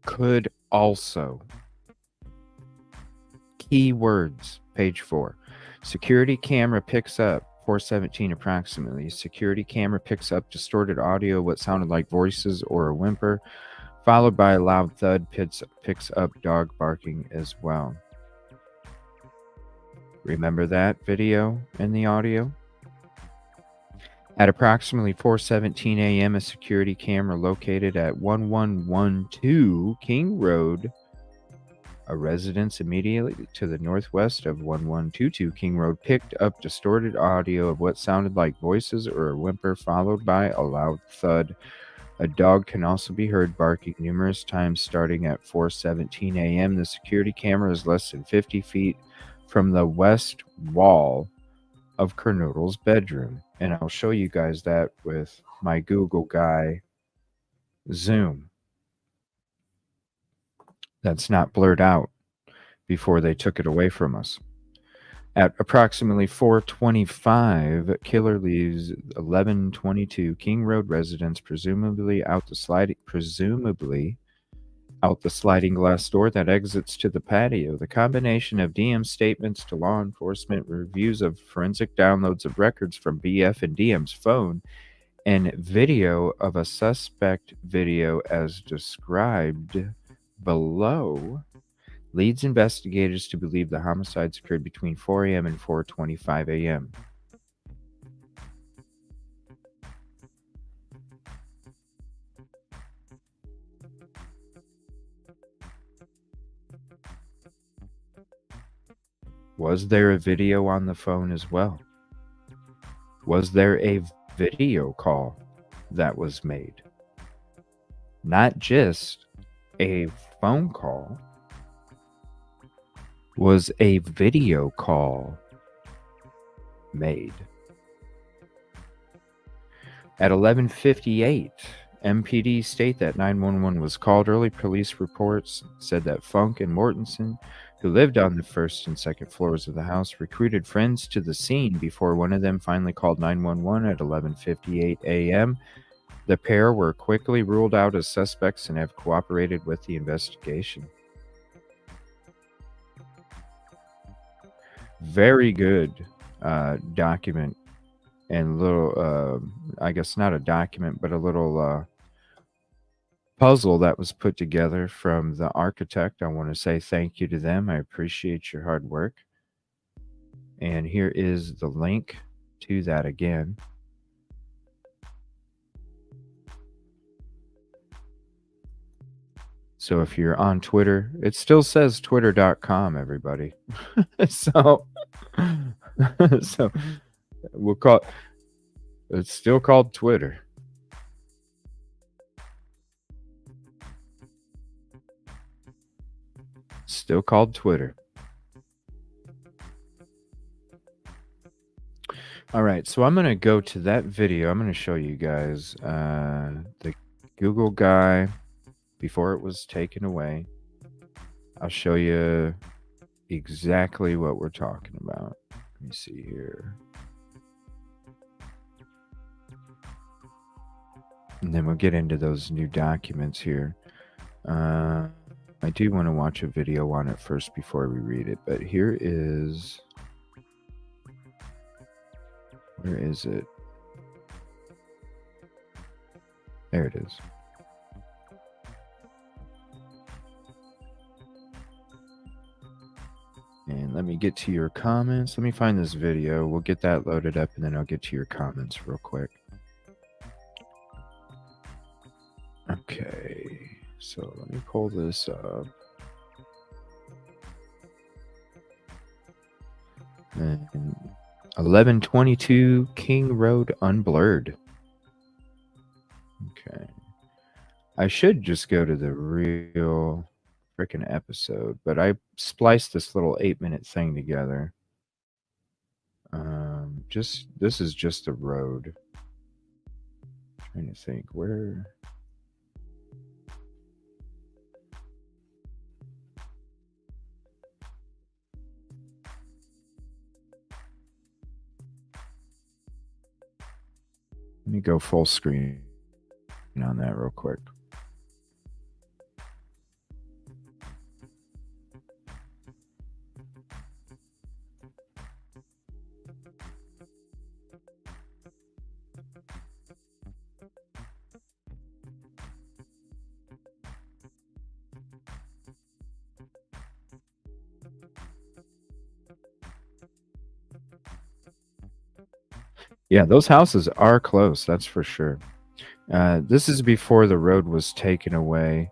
Could also. Keywords, page 4. Security camera picks up, 4:17 approximately. Security camera picks up distorted audio, what sounded like voices or a whimper, followed by a loud thud. Picks up dog barking as well. Remember that video and the audio? At approximately 4:17 a.m., a security camera located at 1112 King Road, a residence immediately to the northwest of 1122 King Road, picked up distorted audio of what sounded like voices or a whimper, followed by a loud thud. A dog can also be heard barking numerous times starting at 4:17 a.m. The security camera is less than 50 feet from the west wall of Kernodle's bedroom. And I'll show you guys that with my Google guy Zoom. That's not blurred out before they took it away from us. At approximately 4:25, killer leaves 1122 King Road residence, presumably out the sliding glass door that exits to the patio. The combination of DM's statements to law enforcement, reviews of forensic downloads of records from BF and DM's phone, and video of a suspect video as described below leads investigators to believe the homicides occurred between 4 a.m. and 4:25 a.m. Was there a video on the phone as well? Was there a video call that was made? Not just a phone call. Was a video call made? At 11:58, MPD state that 911 was called. Early police reports said that Funk and Mortensen, who lived on the first and second floors of the house, recruited friends to the scene before one of them finally called 911 at 11:58 a.m. The pair were quickly ruled out as suspects and have cooperated with the investigation. Very good document and little, I guess not a document, but a little puzzle that was put together from the architect. I want to say thank you to them. I appreciate your hard work. And here is the link to that again. So if you're on Twitter, it still says twitter.com, everybody. so we'll call it's still called Twitter. Still called Twitter. All right, so I'm going to go to that video. I'm going to show you guys the Google guy before it was taken away. I'll show you exactly what we're talking about. Let me see here. And then we'll get into those new documents here. I do want to watch a video on it first before we read it, but here is... Where is it? There it is. And let me get to your comments. Let me find this video. We'll get that loaded up, and then I'll get to your comments real quick. Okay, so let me pull this up. And 1122 King Road unblurred. Okay. I should just go to the real freaking episode, but I spliced this little 8-minute thing together. This is just a road. Trying to think where. Let me go full screen on that real quick. Yeah, those houses are close, that's for sure. This is before the road was taken away.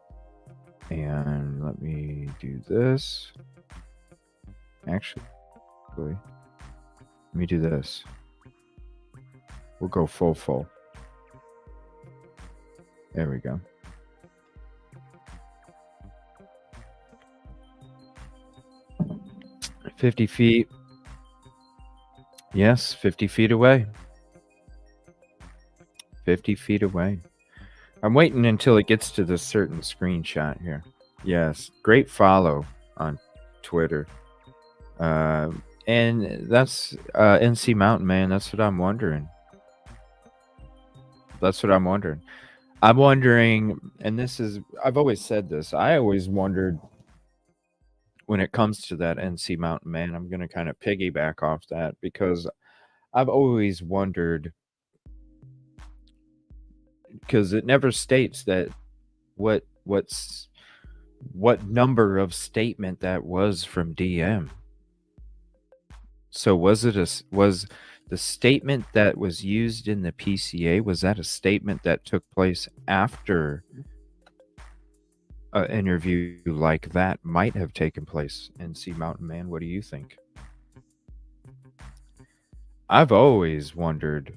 And let me do this. Actually, let me do this. We'll go full. There we go. "50 feet. Yes, 50 feet away. 50 feet away. I'm waiting until it gets to this certain screenshot here. Yes, great follow on Twitter. And that's NC Mountain Man. That's what I'm wondering. I'm wondering, and this is, I've always said this. I always wondered when it comes to that NC Mountain Man, I'm going to kind of piggyback off that because I've always wondered, because it never states that what number of statement that was from DM. So was the statement that was used in the PCA, was that a statement that took place after an interview like that might have taken place? NC Mountain Man, what do you think? I've always wondered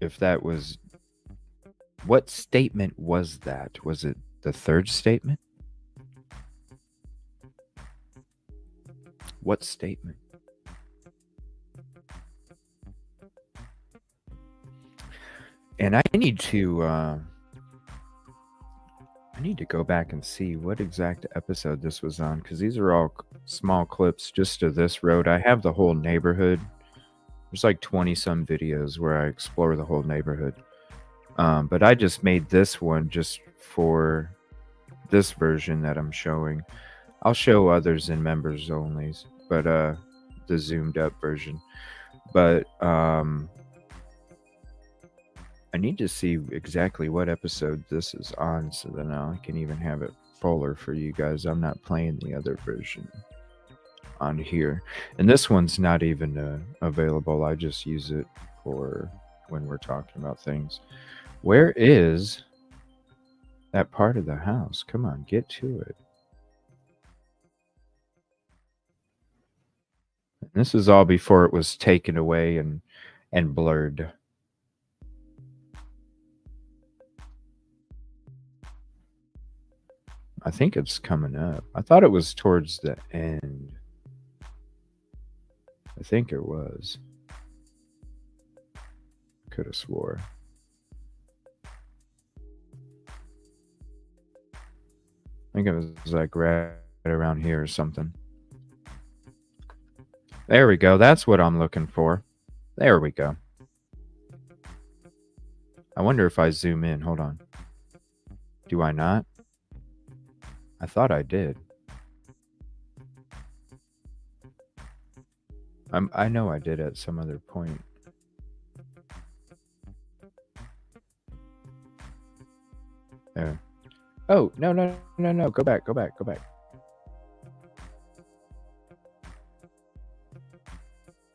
if that was, what statement was that? Was it the third statement? What statement? And I need to go back and see what exact episode this was on, because these are all small clips just of this road. I have the whole neighborhood. There's like 20 some videos where I explore the whole neighborhood. But I just made this one just for this version that I'm showing. I'll show others in members only, but the zoomed up version. But I need to see exactly what episode this is on, so then I can even have it fuller for you guys. I'm not playing the other version on here, and this one's not even available. I just use it for when we're talking about things. Where is that part of the house? Come on, get to it. And this is all before it was taken away and blurred. I think it's coming up. I thought it was towards the end. I think it was. Could have swore. I think it was like right around here or something. There we go. That's what I'm looking for. There we go. I wonder if I zoom in. Hold on. Do I not? I thought I did. I know I did at some other point. There. Oh, no. Go back.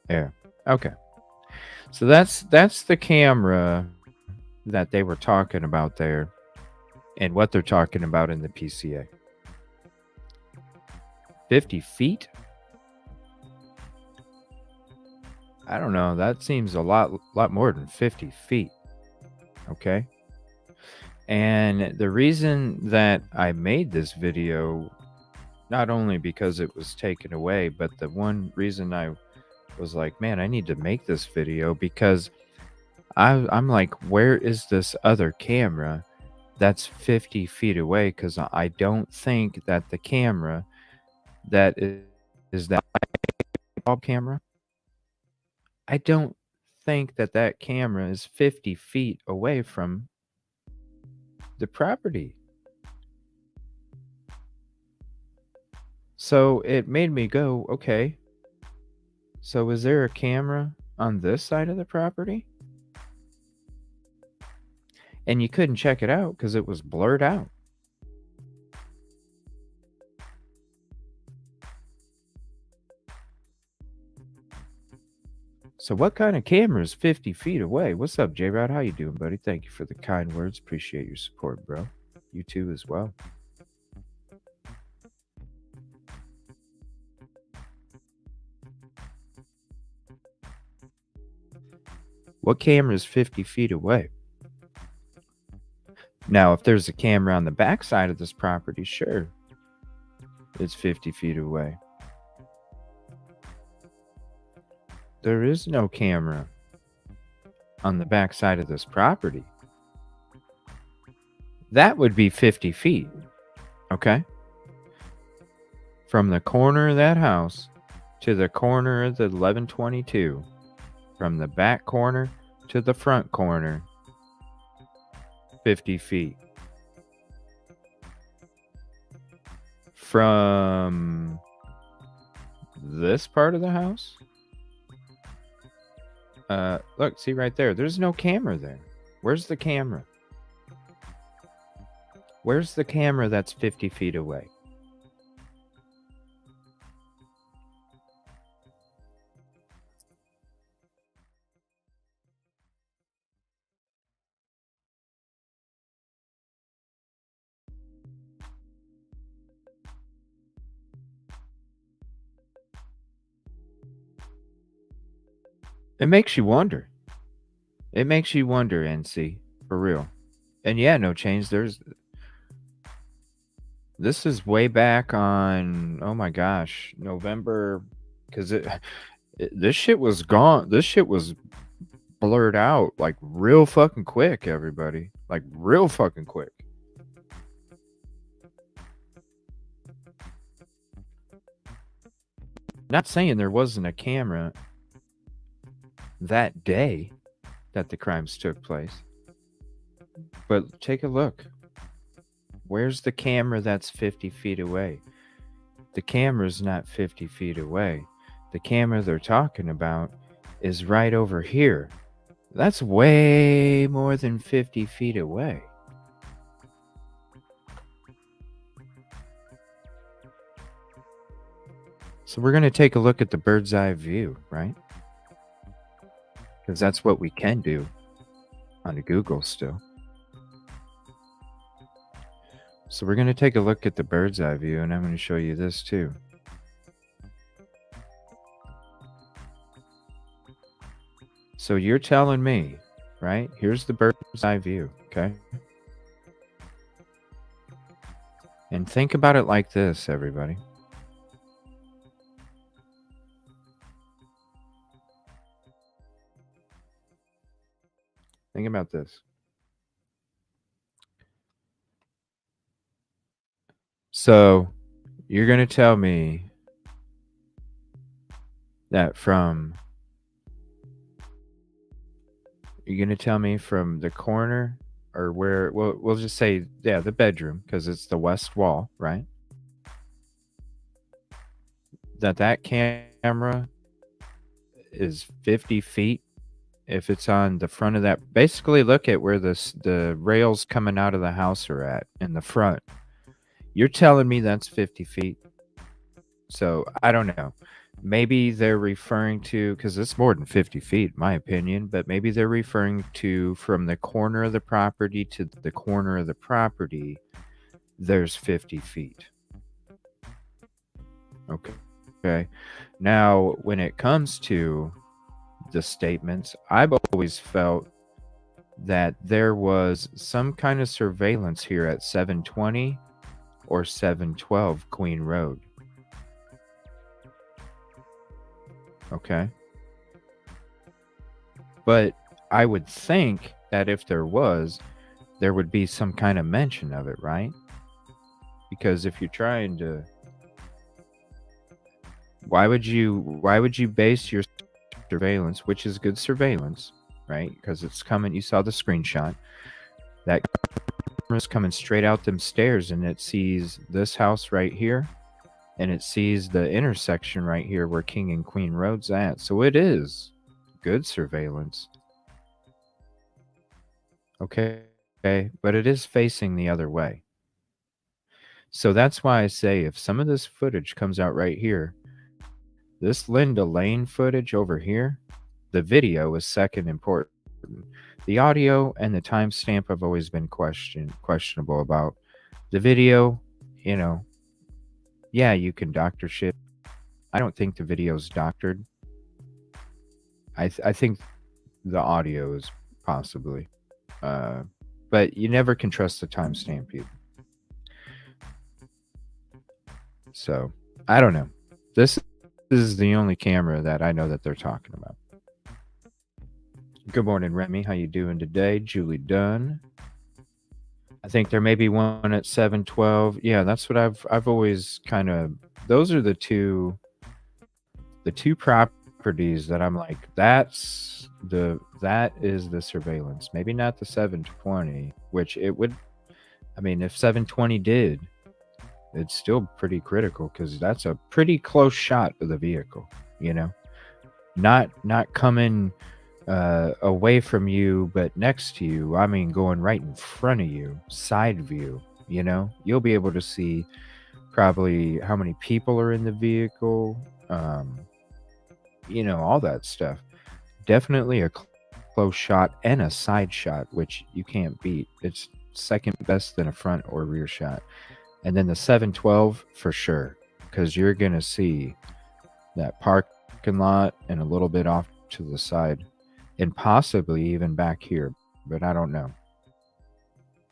There. Okay. So that's the camera that they were talking about there and what they're talking about in the PCA. 50 feet? I don't know. That seems a lot more than 50 feet. Okay. And the reason that I made this video, not only because it was taken away, but the one reason I was like, man, I need to make this video because I'm like, where is this other camera that's 50 feet away? Because I don't think that the camera that is that camera, I don't think that that camera is 50 feet away from the property. So it made me go, okay, so is there a camera on this side of the property? And you couldn't check it out because it was blurred out. So what kind of camera is 50 feet away? What's up, J-Rod? How you doing, buddy? Thank you for the kind words. Appreciate your support, bro. You too as well. What camera is 50 feet away? Now, if there's a camera on the back side of this property, sure, it's 50 feet away. There is no camera on the back side of this property. That would be 50 feet, okay? From the corner of that house to the corner of the 1122, from the back corner to the front corner, 50 feet. From this part of the house, look, see right there, there's no camera there. Where's the camera? Where's the camera that's 50 feet away? It makes you wonder. It makes you wonder, NC, for real. And yeah, no change. This is way back on, oh my gosh, November, because this shit was gone. This shit was blurred out like real fucking quick, everybody. Like real fucking quick. Not saying there wasn't a camera that day that the crimes took place, but take a look. Where's the camera that's 50 feet away? The camera's not 50 feet away. The camera they're talking about is right over here. That's way more than 50 feet away. So we're going to take a look at the bird's eye view, right? Because that's what we can do on Google still. So we're going to take a look at the bird's eye view, and I'm going to show you this too. So you're telling me, right? Here's the bird's eye view, okay? And think about it like this, everybody. Think about this. So you're going to tell me that you're going to tell me from the corner or where, we'll just say, yeah, the bedroom, because it's the west wall, right? That camera is 50 feet. If it's on the front of that, basically look at where the rails coming out of the house are at in the front. You're telling me that's 50 feet. So I don't know. Maybe they're referring to, because it's more than 50 feet, in my opinion, but maybe they're referring to from the corner of the property to the corner of the property, there's 50 feet. Okay. Now, when it comes to the statements, I've always felt that there was some kind of surveillance here at 720 or 712 Queen Road. Okay. But I would think that if there was, there would be some kind of mention of it, right? Because if you're trying to, why would you base your surveillance, which is good surveillance, right? Because it's coming, you saw the screenshot, that camera's coming straight out them stairs, and it sees this house right here, and it sees the intersection right here where King and Queen Road's at. So it is good surveillance. Okay, but it is facing the other way. So that's why I say if some of this footage comes out right here, this Linda Lane footage over here, the video is second important. The audio and the timestamp have always been questionable about. The video, you know, yeah, you can doctor shit. I don't think the video's doctored. I think the audio is possibly. But you never can trust the timestamp either. So, I don't know. This is the only camera that I know that they're talking about. Good morning, Remy. How you doing today? Julie Dunn. I think there may be one at 712. Yeah, that's what I've always kind of. Those are the two properties that I'm like, that is the surveillance. Maybe not the 720, which it would. I mean, if 720 did, it's still pretty critical because that's a pretty close shot of the vehicle. You know, not coming away from you, but next to you. I mean, going right in front of you, side view. You know, you'll be able to see probably how many people are in the vehicle. You know, all that stuff. Definitely a close shot and a side shot, which you can't beat. It's second best than a front or rear shot. And then the 712 for sure, because you're going to see that parking lot and a little bit off to the side and possibly even back here, but I don't know.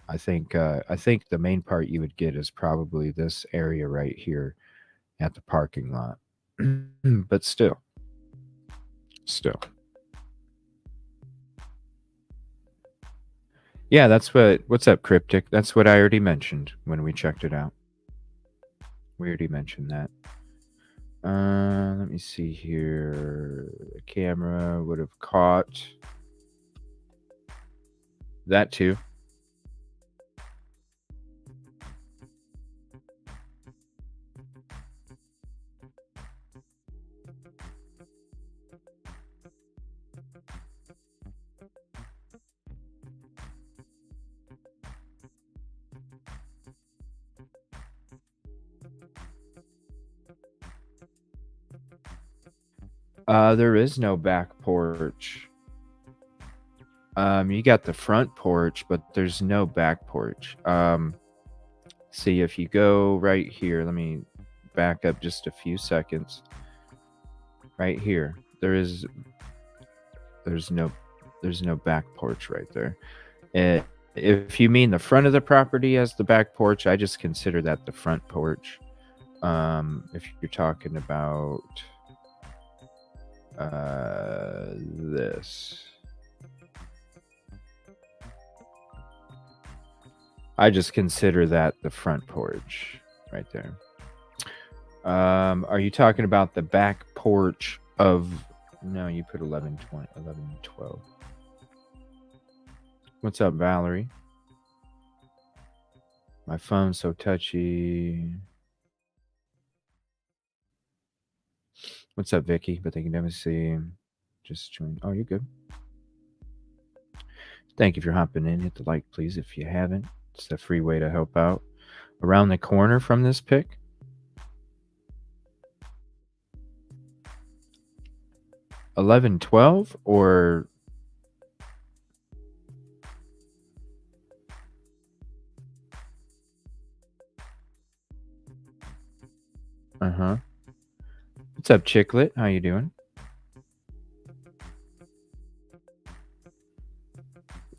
I think the main part you would get is probably this area right here at the parking lot. But still. Yeah, what's up, Cryptic? That's what I already mentioned when we checked it out. We already mentioned that. Let me see here. The camera would have caught that too. There is no back porch. You got the front porch, but there's no back porch. See, if you go right here, let me back up just a few seconds. Right here, there's no back porch right there. If you mean the front of the property as the back porch, I just consider that the front porch. If you're talking about this, I just consider that the front porch right there. Are you talking about the back porch of, no, you put 1112. What's up, Valerie? My phone's so touchy. What's up, Vicky? But they can never see. Just join. Oh, you're good. Thank you for hopping in. Hit the like, please, if you haven't. It's a free way to help out. Around the corner from this pic. $11.12 or What's up, Chicklet? How you doing?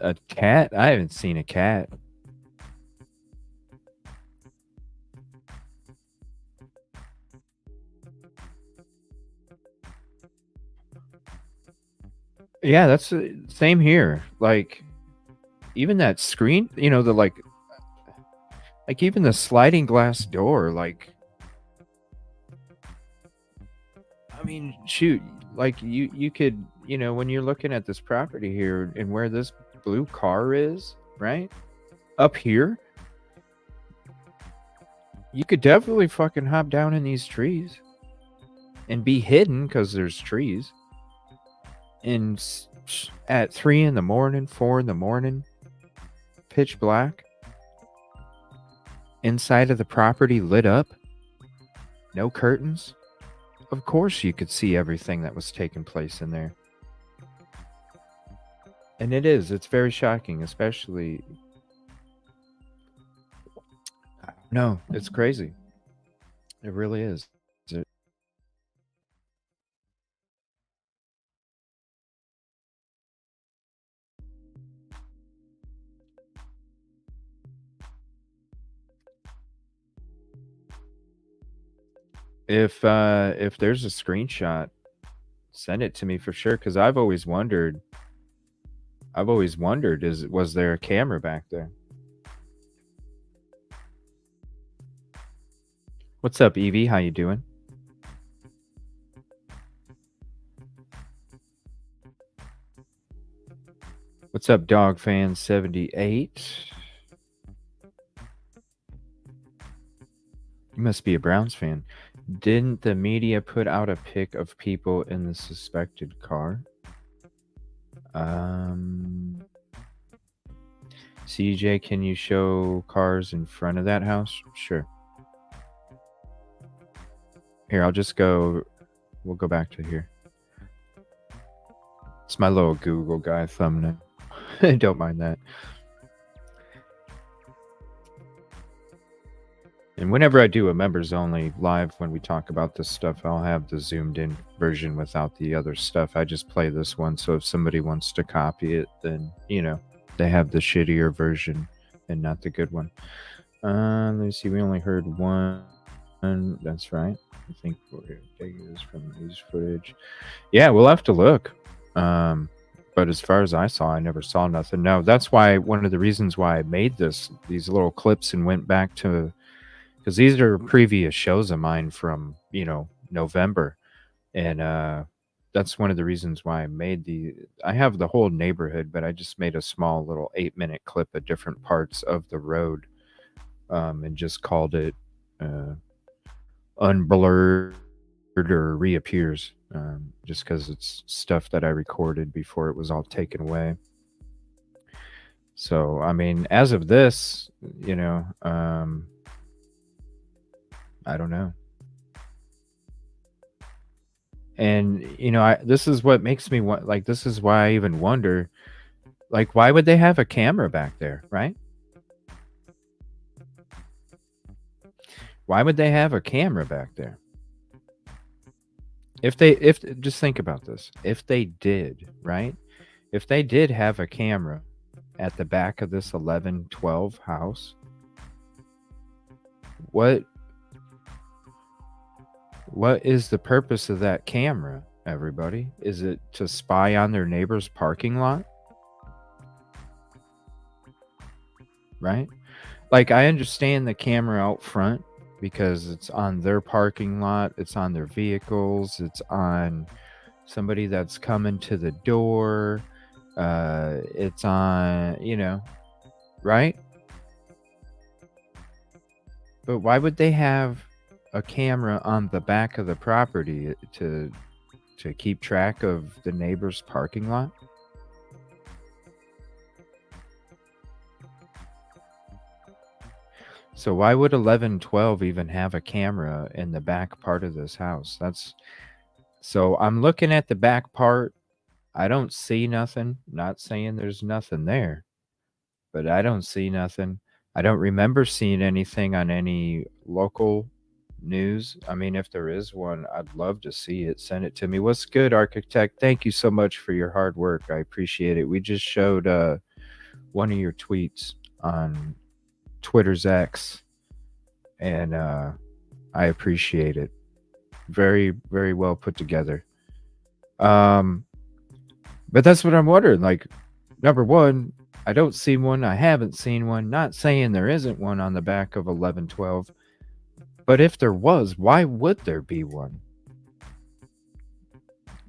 A cat? I haven't seen a cat. Yeah, that's same here. Like, even that screen, you know, the like even the sliding glass door, like, I mean, shoot, like you could, you know, when you're looking at this property here and where this blue car is, right? Up here, you could definitely fucking hop down in these trees and be hidden because there's trees. And at 3 in the morning, 4 in the morning, pitch black, inside of the property lit up, no curtains. Of course you could see everything that was taking place in there. And it's very shocking, especially. No, it's crazy. It really is. If there's a screenshot, send it to me for sure, because I've always wondered, was there a camera back there? What's up, Evie? How you doing? What's up, Dog Fan 78? You must be a Browns fan. Didn't the media put out a pic of people in the suspected car? CJ, can you show cars in front of that house? Sure. Here, I'll just go. We'll go back to here. It's my little Google guy thumbnail. Don't mind that. And whenever I do a members only live, when we talk about this stuff, I'll have the zoomed in version without the other stuff. I just play this one. So if somebody wants to copy it, then, you know, they have the shittier version and not the good one. Let me see. We only heard one. That's right. I think we're taking this from news footage. Yeah, we'll have to look. But as far as I saw, I never saw nothing. No, that's why one of the reasons why I made these little clips and went back to, because these are previous shows of mine from, you know, November. And that's one of the reasons why I made I have the whole neighborhood, but I just made a small little 8-minute clip of different parts of the road, and just called it Unblurred or Reappears, just because it's stuff that I recorded before it was all taken away. So, I mean, as of this, you know, I don't know. And, you know, this is what makes me want, like, this is why I even wonder, like, why would they have a camera back there, right? Why would they have a camera back there? If just think about this. If they did, right? If they did have a camera at the back of this 1112 house, what is the purpose of that camera, everybody? Is it to spy on their neighbor's parking lot? Right? Like, I understand the camera out front because it's on their parking lot, it's on their vehicles, it's on somebody that's coming to the door, it's on, you know, right? But why would they have a camera on the back of the property to keep track of the neighbor's parking lot? So why would 1112 even have a camera in the back part of this house? So I'm looking at the back part. I don't see nothing. Not saying there's nothing there, but I don't see nothing. I don't remember seeing anything on any local news. I mean, if there is one, I'd love to see it. Send it to me. What's good, Architect? Thank you so much for your hard work. I appreciate it. We just showed one of your tweets on Twitter's X, and I appreciate it. Very, very well put together. But that's what I'm wondering. Like, number one, I don't see one. I haven't seen one. Not saying there isn't one on the back of 1112. But if there was, why would there be one?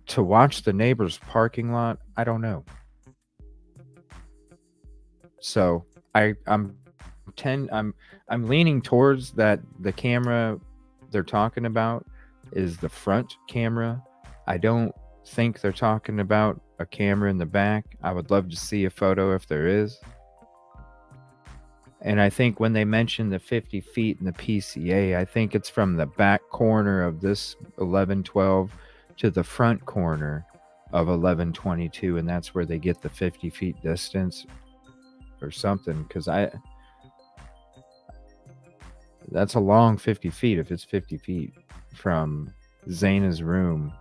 To watch the neighbor's parking lot? I don't know. So I'm leaning towards that the camera they're talking about is the front camera. I don't think they're talking about a camera in the back. I would love to see a photo if there is. And I think when they mention the 50 feet in the PCA, I think it's from the back corner of this 1112 to the front corner of 1122, and that's where they get the 50 feet distance or something, because that's a long 50 feet if it's 50 feet from Zaina's room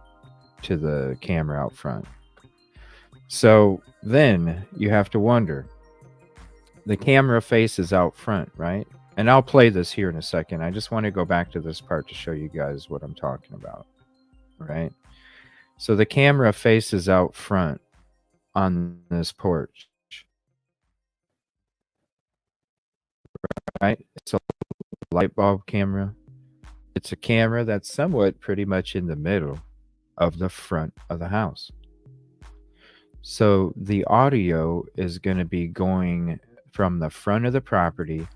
to the camera out front. So then you have to wonder, the camera faces out front, right? And I'll play this here in a second. I just want to go back to this part to show you guys what I'm talking about, right? So the camera faces out front on this porch, right? It's a light bulb camera. It's a camera that's somewhat pretty much in the middle of the front of the house. So the audio is going to be going from the front of the property,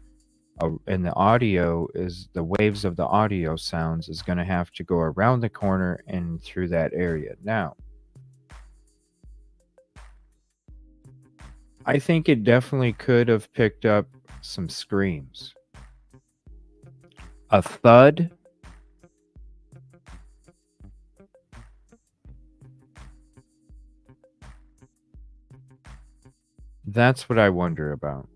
and the audio is the waves of the audio sounds is going to have to go around the corner and through that area. Now, I think it definitely could have picked up some screams. A thud. That's what I wonder about.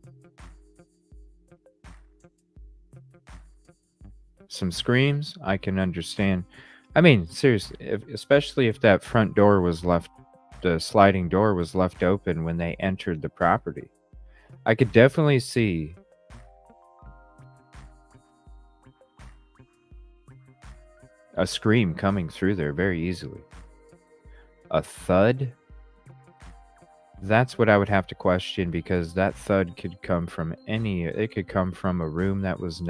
Some screams, I can understand. I mean, seriously, especially if that front door was left, the sliding door was left open when they entered the property. I could definitely see a scream coming through there very easily. A thud? That's what I would have to question, because that thud could come from it could come from a room that was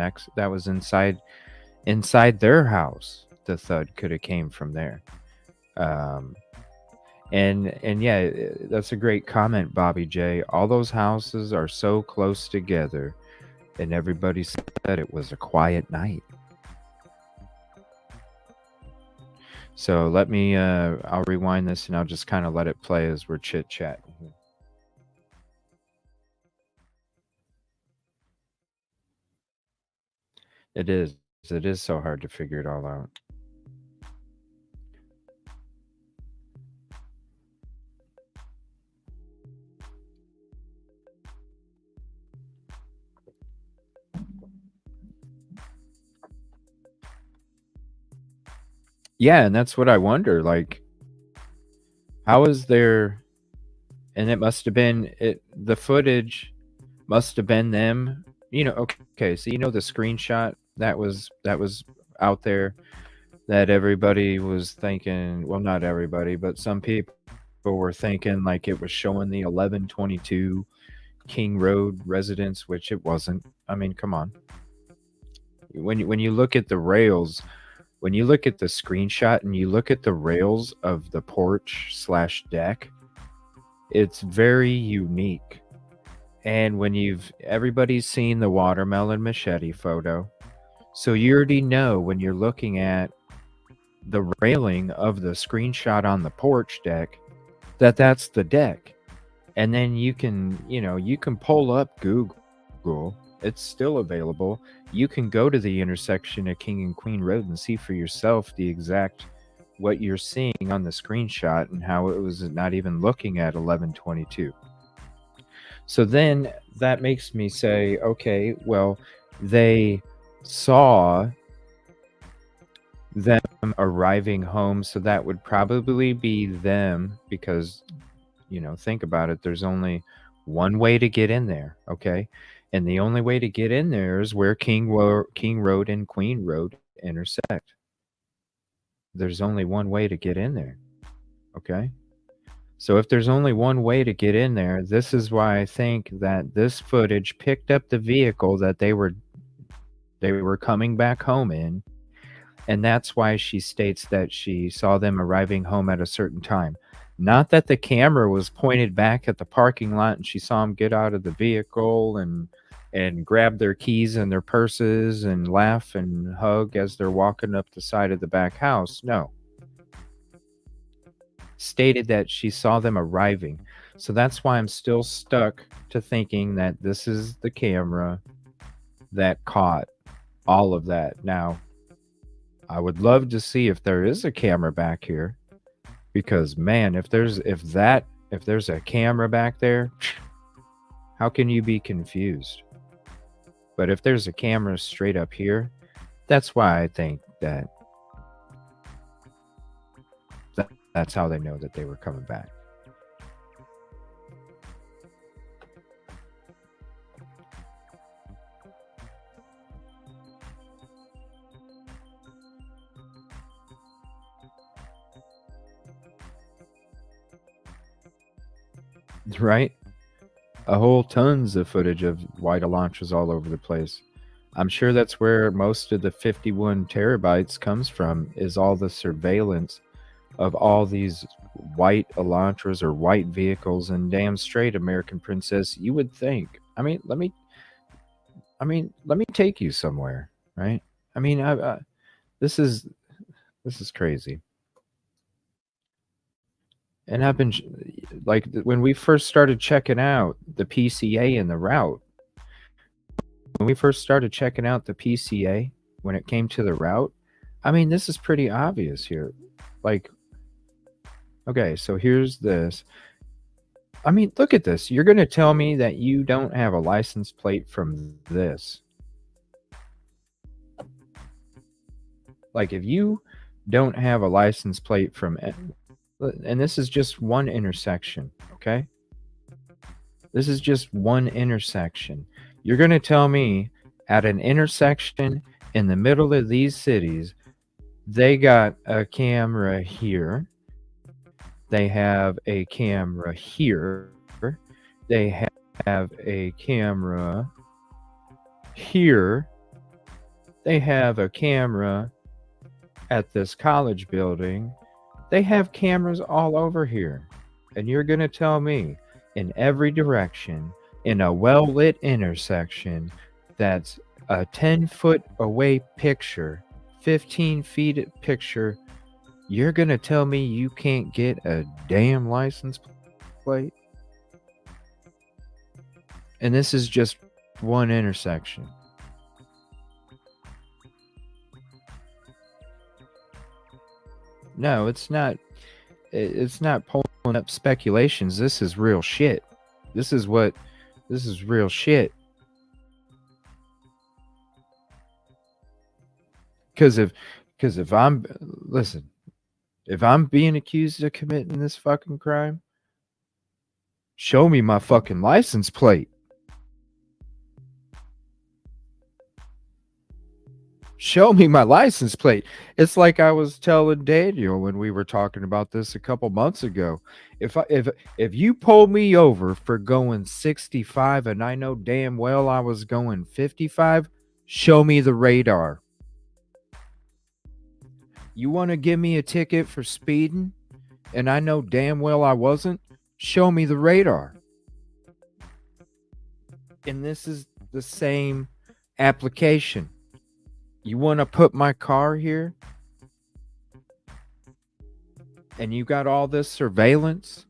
inside their house. The thud could have came from there. And yeah, that's a great comment, Bobby J. All those houses are so close together, and everybody said it was a quiet night. So let me, I'll rewind this and I'll just kind of let it play as we're chit-chatting. It is so hard to figure it all out. Yeah, and that's what I wonder, like, how is there, and it must have been, the footage must have been them, okay, so the screenshot that was out there that everybody was thinking, well, not everybody, but some people were thinking like it was showing the 1122 King Road residence, which it wasn't. I mean, come on. When you look at the rails, when you look at the screenshot and you look at the rails of the porch/deck, it's very unique. And when everybody's seen the watermelon machete photo, so you already know when you're looking at the railing of the screenshot on the porch deck that's the deck. And then you can pull up Google. It's still available. You can go to the intersection of King and Queen Road and see for yourself the exact what you're seeing on the screenshot and how it was not even looking at 1122. So then that makes me say, okay, well, they saw them arriving home, so that would probably be them, because think about it, there's only one way to get in there, okay? And the only way to get in there is where King Road and Queen Road intersect. There's only one way to get in there, okay? So if there's only one way to get in there, this is why I think that this footage picked up the vehicle that they were coming back home in, and that's why she states that she saw them arriving home at a certain time. Not that the camera was pointed back at the parking lot and she saw them get out of the vehicle and grab their keys and their purses and laugh and hug as they're walking up the side of the back house. No. Stated that she saw them arriving. So that's why I'm still stuck to thinking that this is the camera that caught all of that. Now, I would love to see if there is a camera back here, because man, if there's a camera back there, how can you be confused? But if there's a camera straight up here, that's why I think that that's how they know that they were coming back. Right? A whole tons of footage of white Elantras all over the place. I'm sure that's where most of the 51 terabytes comes from, is all the surveillance of all these white Elantras or white vehicles. And damn straight, American Princess, you would think. I mean, let me take you somewhere, right? I mean, this is crazy. And I've been like, when we first started checking out the PCA and the route, when we first started checking out the PCA, when it came to the route, I mean, this is pretty obvious here. Like, okay, so here's this. I mean, look at this. You're going to tell me that you don't have a license plate from this. Like, if you don't have a license plate from, and this is just one intersection, okay? This is just one intersection. You're going to tell me at an intersection in the middle of these cities, they got a camera here. They have a camera here. They have a camera here. They have a camera at this college building. They have cameras all over here. And you're going to tell me in every direction, in a well-lit intersection, that's a 10-foot away picture, 15 feet picture, you're going to tell me you can't get a damn license plate? And this is just one intersection. No, it's not. It's not pulling up speculations. This is real shit. This is real shit. Because if I'm being accused of committing this fucking crime, show me my fucking license plate. Show me my license plate. It's like I was telling Daniel when we were talking about this a couple months ago. If you pull me over for going 65 and I know damn well I was going 55, show me the radar. You want to give me a ticket for speeding and I know damn well I wasn't? Show me the radar. And this is the same application. You want to put my car here? And you got all this surveillance?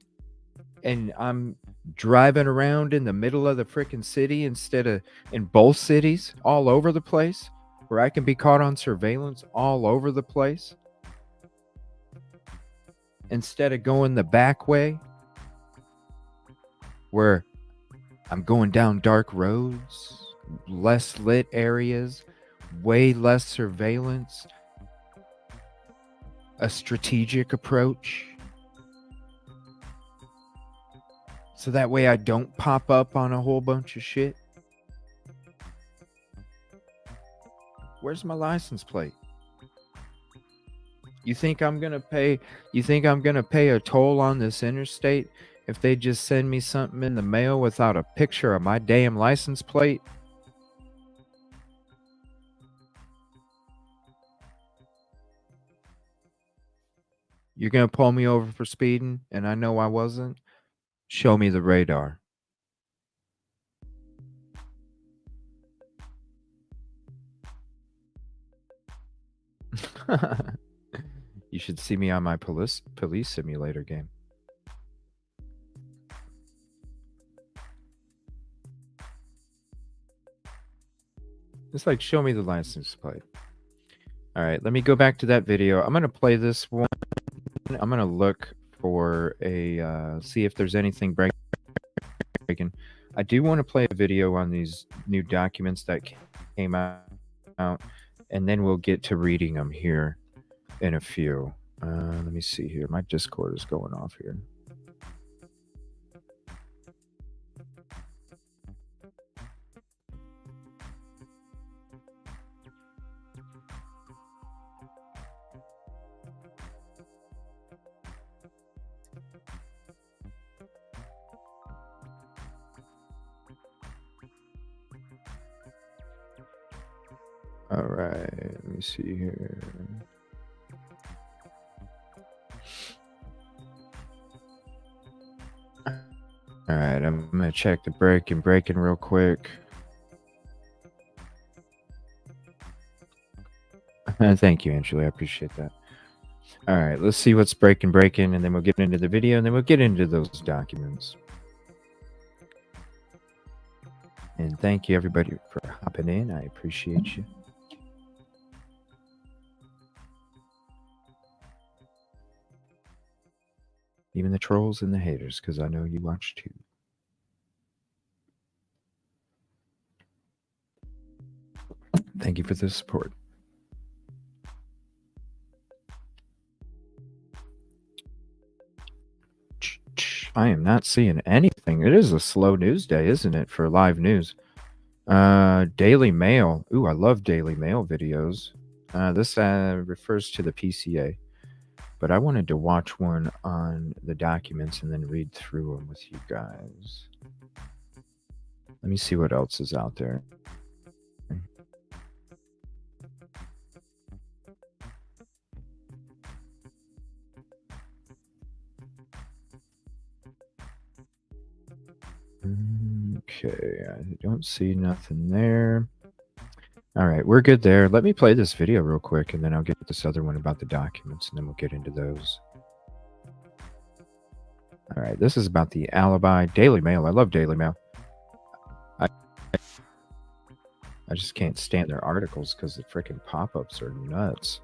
And I'm driving around in the middle of the freaking city instead of in both cities, all over the place, where I can be caught on surveillance all over the place? Instead of going the back way, where I'm going down dark roads, less lit areas, way less surveillance, a strategic approach. So that way I don't pop up on a whole bunch of shit. Where's my license plate? You think I'm gonna pay a toll on this interstate if they just send me something in the mail without a picture of my damn license plate? You're gonna pull me over for speeding and I know I wasn't? Show me the radar. You should see me on my police simulator game. It's like, show me the license plate. All right, let me go back to that video. I'm going to play this one. I'm going to look for a, see if there's anything breaking. I do want to play a video on these new documents that came out, and then we'll get to reading them here in a few. Let me see here. My Discord is going off here. All right, let me see here. All right, I'm gonna check the breaking real quick. Thank you, Angela. I appreciate that. All right, let's see what's breaking, and then we'll get into the video, and then we'll get into those documents. And thank you, everybody, for hopping in. I appreciate you. Even the trolls and the haters, because I know you watch too. Thank you for the support. I am not seeing anything. It is a slow news day, isn't it, for live news? Daily Mail. Ooh, I love Daily Mail videos. This refers to the PCA. But I wanted to watch one on the documents and then read through them with you guys. Let me see what else is out there. Okay, I don't see nothing there. All right, we're good there. Let me play this video real quick, and then I'll get this other one about the documents, and then we'll get into those. All right, this is about the Alibi. Daily Mail. I love Daily Mail. I just can't stand their articles because the freaking pop-ups are nuts.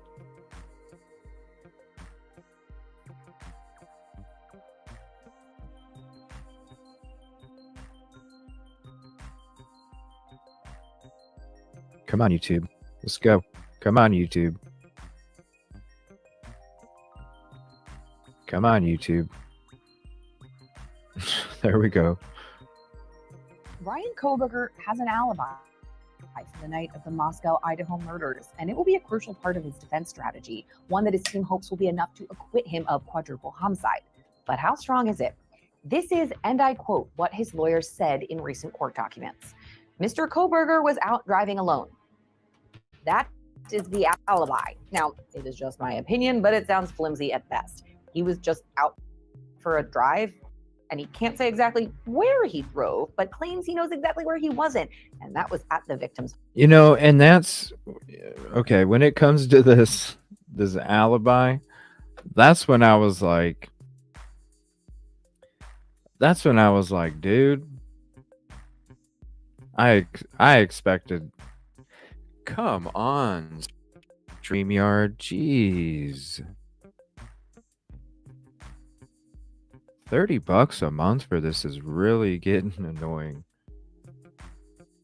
Come on, YouTube. Let's go. Come on, YouTube. Come on, YouTube. There we go. Ryan Kohberger has an alibi for the night of the Moscow, Idaho murders, and it will be a crucial part of his defense strategy, one that his team hopes will be enough to acquit him of quadruple homicide. But how strong is it? This is, and I quote, what his lawyers said in recent court documents. Mr. Kohberger was out driving alone. That is the alibi. Now, it is just my opinion, but it sounds flimsy at best. He was just out for a drive, and he can't say exactly where he drove, but claims he knows exactly where he wasn't, and that was at the victim's. You know, and that's okay. When it comes to this alibi, that's when I was like, dude, I expected. Come on, StreamYard. Jeez. $30 a month for this is really getting annoying.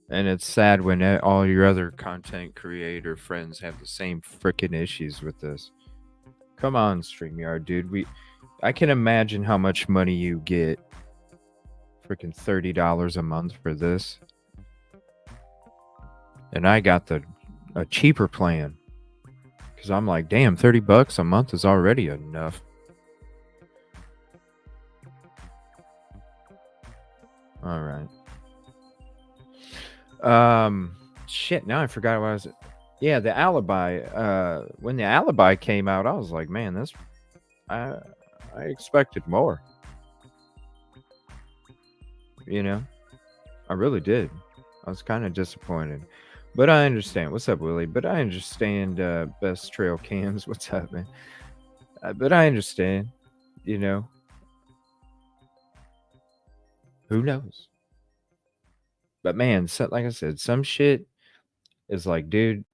And it's sad when all your other content creator friends have the same freaking issues with this. Come on, StreamYard, dude. I can imagine how much money you get freaking $30 a month for this. And I got a cheaper plan. Because I'm like, damn, $30 a month is already enough. All right. Shit, now I forgot what I was. Yeah, the Alibi. When the Alibi came out, I was like, man, this. I expected more. You know, I really did. I was kind of disappointed, but I understand. What's up, Willie? But I understand. Best trail cams. What's up, man? But I understand. You know, who knows? But man, so, like I said, some shit is like, dude,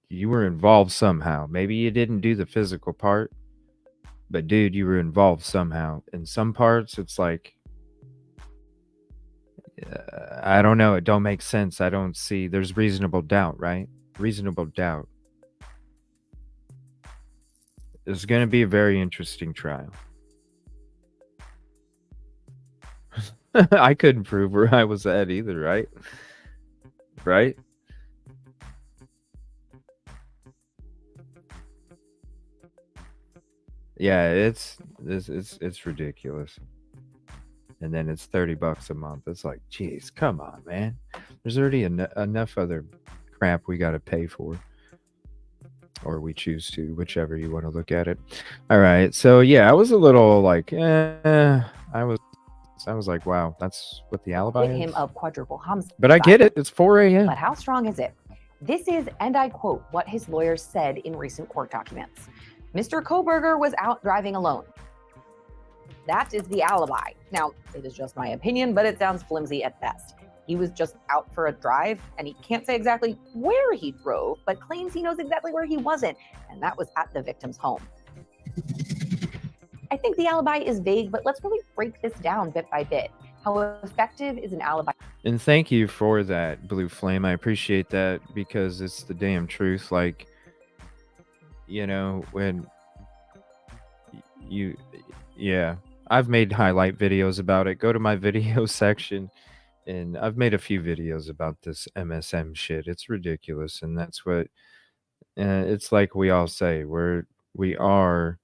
you were involved somehow. Maybe you didn't do the physical part, but dude, you were involved somehow. In some parts, it's like, I don't know. It don't make sense. I don't see. There's reasonable doubt, right? Reasonable doubt. It's going to be a very interesting trial. I couldn't prove where I was at either, right? Right? Yeah, it's ridiculous. And then it's $30 a month. It's like, geez, come on, man. There's already enough other crap we got to pay for, or we choose to, whichever you want to look at it. All right, so yeah, I was a little like, I was like, wow, that's what the alibi Acquit is. him of quadruple homicide. But I get it. It's 4 a.m. But how strong is it? This is, and I quote, what his lawyers said in recent court documents. Mr. Kohberger was out driving alone. That is the alibi. Now, it is just my opinion, but it sounds flimsy at best. He was just out for a drive, and he can't say exactly where he drove, but claims he knows exactly where he wasn't, and that was at the victim's home. I think the alibi is vague, but let's really break this down bit by bit. How effective is an alibi? And thank you for that, Blue Flame. I appreciate that, because it's the damn truth. Like, you know, when you, yeah, I've made highlight videos about it. Go to my video section, and I've made a few videos about this MSM shit. It's ridiculous, and that's what it's like. We all say we are.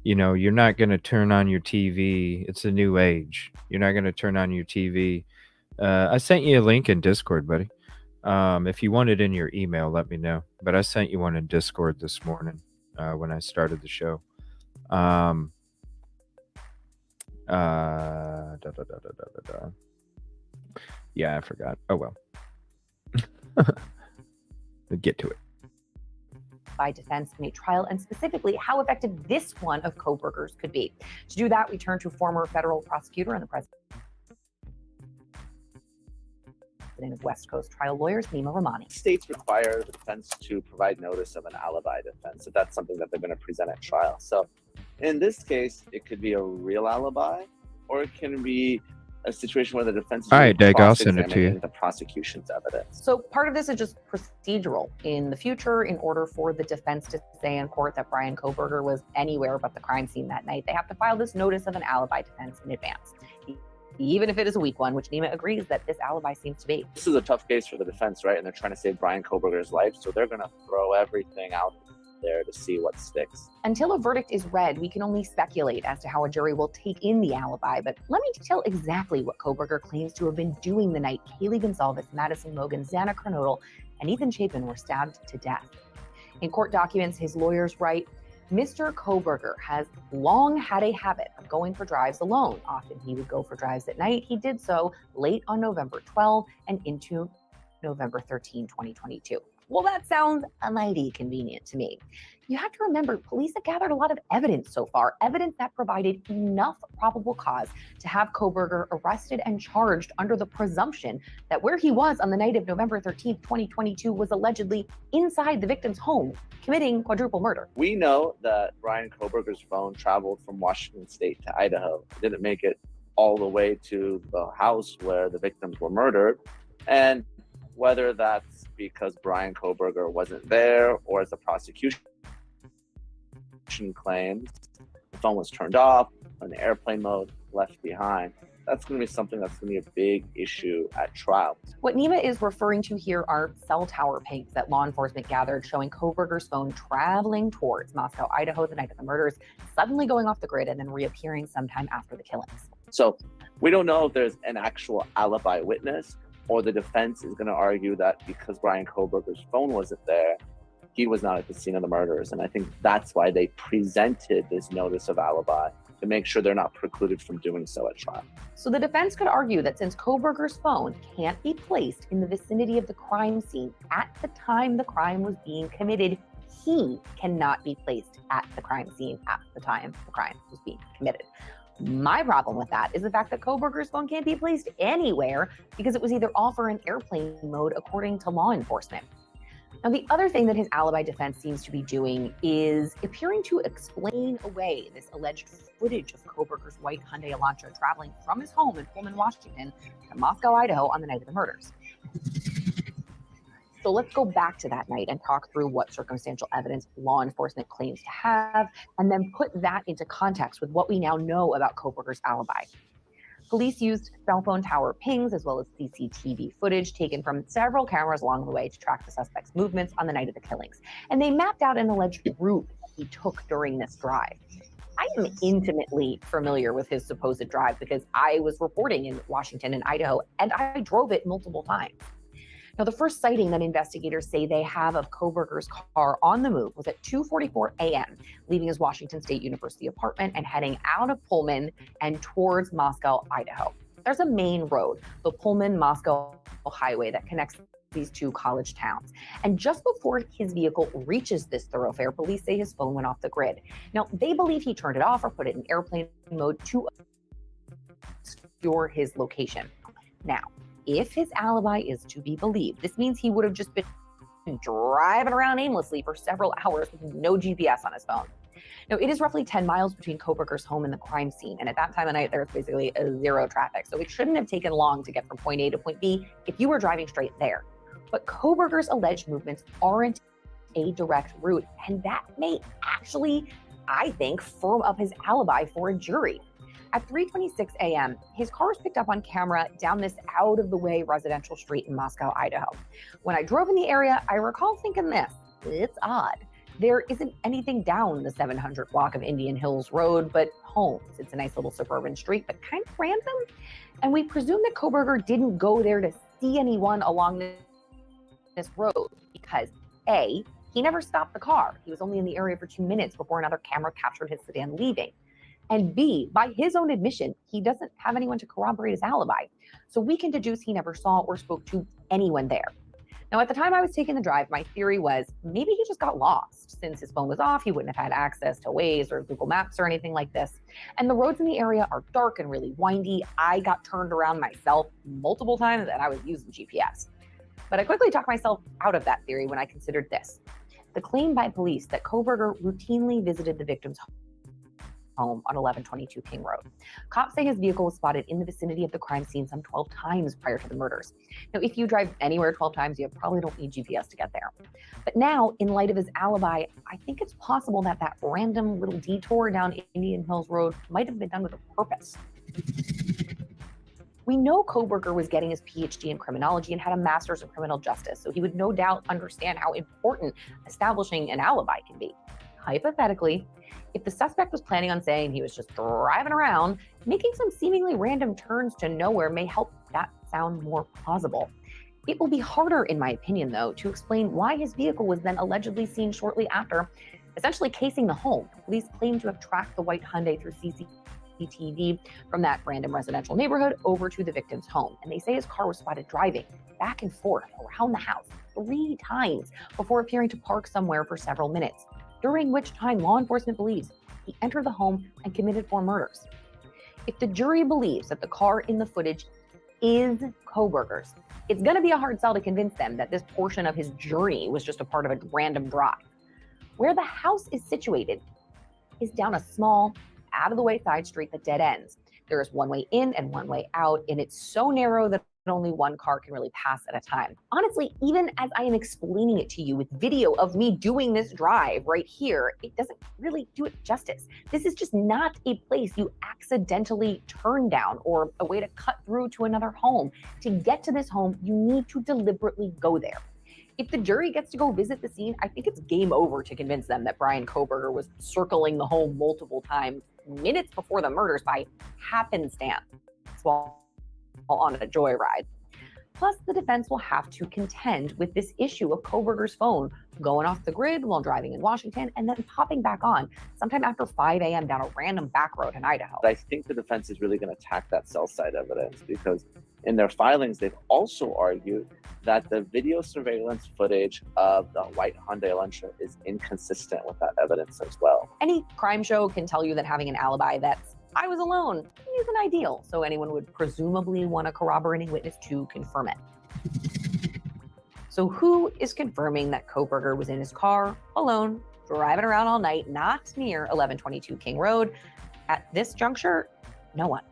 You know, you're not going to turn on your TV. It's a new age. You're not going to turn on your TV. I sent you a link in Discord, buddy. If you want it in your email, let me know. But I sent you one in Discord this morning when I started the show. Yeah, I forgot. Oh, well. Get to it. By defense in a trial, and specifically how effective this one of Kohberger's could be. To do that, we turn to former federal prosecutor and the president of West Coast Trial Lawyers, Nima Rahmani. States require the defense to provide notice of an alibi defense if that's something that they're going to present at trial. So in this case, it could be a real alibi, or it can be a situation where the defense is all right, Dag, I'll send it to you. The prosecution's evidence. So part of this is just procedural. In the future, in order for the defense to say in court that Brian Kohberger was anywhere but the crime scene that night, they have to file this notice of an alibi defense in advance, even if it is a weak one, which Nima agrees that this alibi seems to be. This is a tough case for the defense, right? And they're trying to save Brian Kohberger's life, so they're going to throw everything out there to see what sticks. Until a verdict is read, we can only speculate as to how a jury will take in the alibi, but let me detail exactly what Kohberger claims to have been doing the night Kaylee Gonzalez, Madison Logan, Xana Kernodle, and Ethan Chapin were stabbed to death. In court documents, his lawyers write, Mr. Kohberger has long had a habit of going for drives alone. Often he would go for drives at night. He did so late on November 12 and into November 13, 2022. Well, that sounds mighty convenient to me. You have to remember, police have gathered a lot of evidence so far, evidence that provided enough probable cause to have Kohberger arrested and charged under the presumption that where he was on the night of November 13th, 2022 was allegedly inside the victim's home, committing quadruple murder. We know that Brian Kohberger's phone traveled from Washington State to Idaho. It didn't make it all the way to the house where the victims were murdered. And whether that's because Brian Kohberger wasn't there, or as the prosecution claims, the phone was turned off, in airplane mode, left behind. that's going to be something that's going to be a big issue at trial. What Nima is referring to here are cell tower pings that law enforcement gathered showing Kohberger's phone traveling towards Moscow, Idaho the night of the murders, suddenly going off the grid and then reappearing sometime after the killings. So we don't know if there's an actual alibi witness, or the defense is going to argue that because Brian Kohberger's phone wasn't there, he was not at the scene of the murders. And I think that's why they presented this notice of alibi, to make sure they're not precluded from doing so at trial. So the defense could argue that since Kohberger's phone can't be placed in the vicinity of the crime scene at the time the crime was being committed, he cannot be placed at the crime scene at the time the crime was being committed. My problem with that is the fact that Kohberger's phone can't be placed anywhere because it was either off or in airplane mode, according to law enforcement. Now, the other thing that his alibi defense seems to be doing is appearing to explain away this alleged footage of Kohberger's white Hyundai Elantra traveling from his home in Pullman, Washington to Moscow, Idaho on the night of the murders. So let's go back to that night and talk through what circumstantial evidence law enforcement claims to have, and then put that into context with what we now know about Kohberger's alibi. Police used cell phone tower pings as well as CCTV footage taken from several cameras along the way to track the suspect's movements on the night of the killings. And they mapped out an alleged route he took during this drive. I am intimately familiar with his supposed drive because I was reporting in Washington and Idaho, and I drove it multiple times. Now, the first sighting that investigators say they have of Kohberger's car on the move was at 2:44 a.m., leaving his Washington State University apartment and heading out of Pullman and towards Moscow, Idaho. There's a main road, the Pullman-Moscow highway, that connects these two college towns. And just before his vehicle reaches this thoroughfare, police say his phone went off the grid. Now, they believe he turned it off or put it in airplane mode to obscure his location. Now, if his alibi is to be believed, this means he would have just been driving around aimlessly for several hours with no GPS on his phone. Now, it is roughly 10 miles between Kohberger's home and the crime scene, and at that time of night, there's basically zero traffic, so it shouldn't have taken long to get from point A to point B if you were driving straight there. But Kohberger's alleged movements aren't a direct route, and that may actually, I think, firm up his alibi for a jury. At 3:26 a.m., his car was picked up on camera down this out-of-the-way residential street in Moscow, Idaho. When I drove in the area, I recall thinking this: it's odd. There isn't anything down the 700 block of Indian Hills Road but homes. It's a nice little suburban street, but kind of random. And we presume that Kohberger didn't go there to see anyone along this road because A, he never stopped the car. He was only in the area for 2 minutes before another camera captured his sedan leaving. And B, by his own admission, he doesn't have anyone to corroborate his alibi. So we can deduce he never saw or spoke to anyone there. Now, at the time I was taking the drive, my theory was maybe he just got lost. Since his phone was off, he wouldn't have had access to Waze or Google Maps or anything like this. And the roads in the area are dark and really windy. I got turned around myself multiple times and I was using GPS. But I quickly talked myself out of that theory when I considered this: the claim by police that Kohberger routinely visited the victim's home on 1122 King Road. Cops say his vehicle was spotted in the vicinity of the crime scene some 12 times prior to the murders. Now, if you drive anywhere 12 times, you probably don't need GPS to get there. But now, in light of his alibi, I think it's possible that that random little detour down Indian Hills Road might have been done with a purpose. We know Kohberger was getting his PhD in criminology and had a master's in criminal justice, so he would no doubt understand how important establishing an alibi can be. Hypothetically, if the suspect was planning on saying he was just driving around, making some seemingly random turns to nowhere may help that sound more plausible. It will be harder, in my opinion, though, to explain why his vehicle was then allegedly seen shortly after, essentially casing the home. Police claim to have tracked the white Hyundai through CCTV from that random residential neighborhood over to the victim's home. And they say his car was spotted driving back and forth around the house 3 times before appearing to park somewhere for several minutes, during which time law enforcement believes he entered the home and committed 4 murders. If the jury believes that the car in the footage is Kohberger's, it's going to be a hard sell to convince them that this portion of his journey was just a part of a random drive. Where the house is situated is down a small, out-of-the-way side street that dead ends. There is one way in and one way out, and it's so narrow that only one car can really pass at a time. Honestly, even as I am explaining it to you with video of me doing this drive right here, it doesn't really do it justice. This is just not a place you accidentally turn down or a way to cut through to another home. To get to this home, you need to deliberately go there. If the jury gets to go visit the scene, I think it's game over to convince them that Brian Kohberger was circling the home multiple times minutes before the murders by happenstance while on a joyride. Plus, the defense will have to contend with this issue of Kohberger's phone going off the grid while driving in Washington and then popping back on sometime after 5 a.m. down a random back road in Idaho. I think the defense is really going to attack that cell site evidence because in their filings, they've also argued that the video surveillance footage of the white Hyundai Elantra is inconsistent with that evidence as well. Any crime show can tell you that having an alibi that's I was alone isn't ideal, so anyone would presumably want a corroborating witness to confirm it. So who is confirming that Kohberger was in his car, alone, driving around all night, not near 1122 King Road? At this juncture, no one.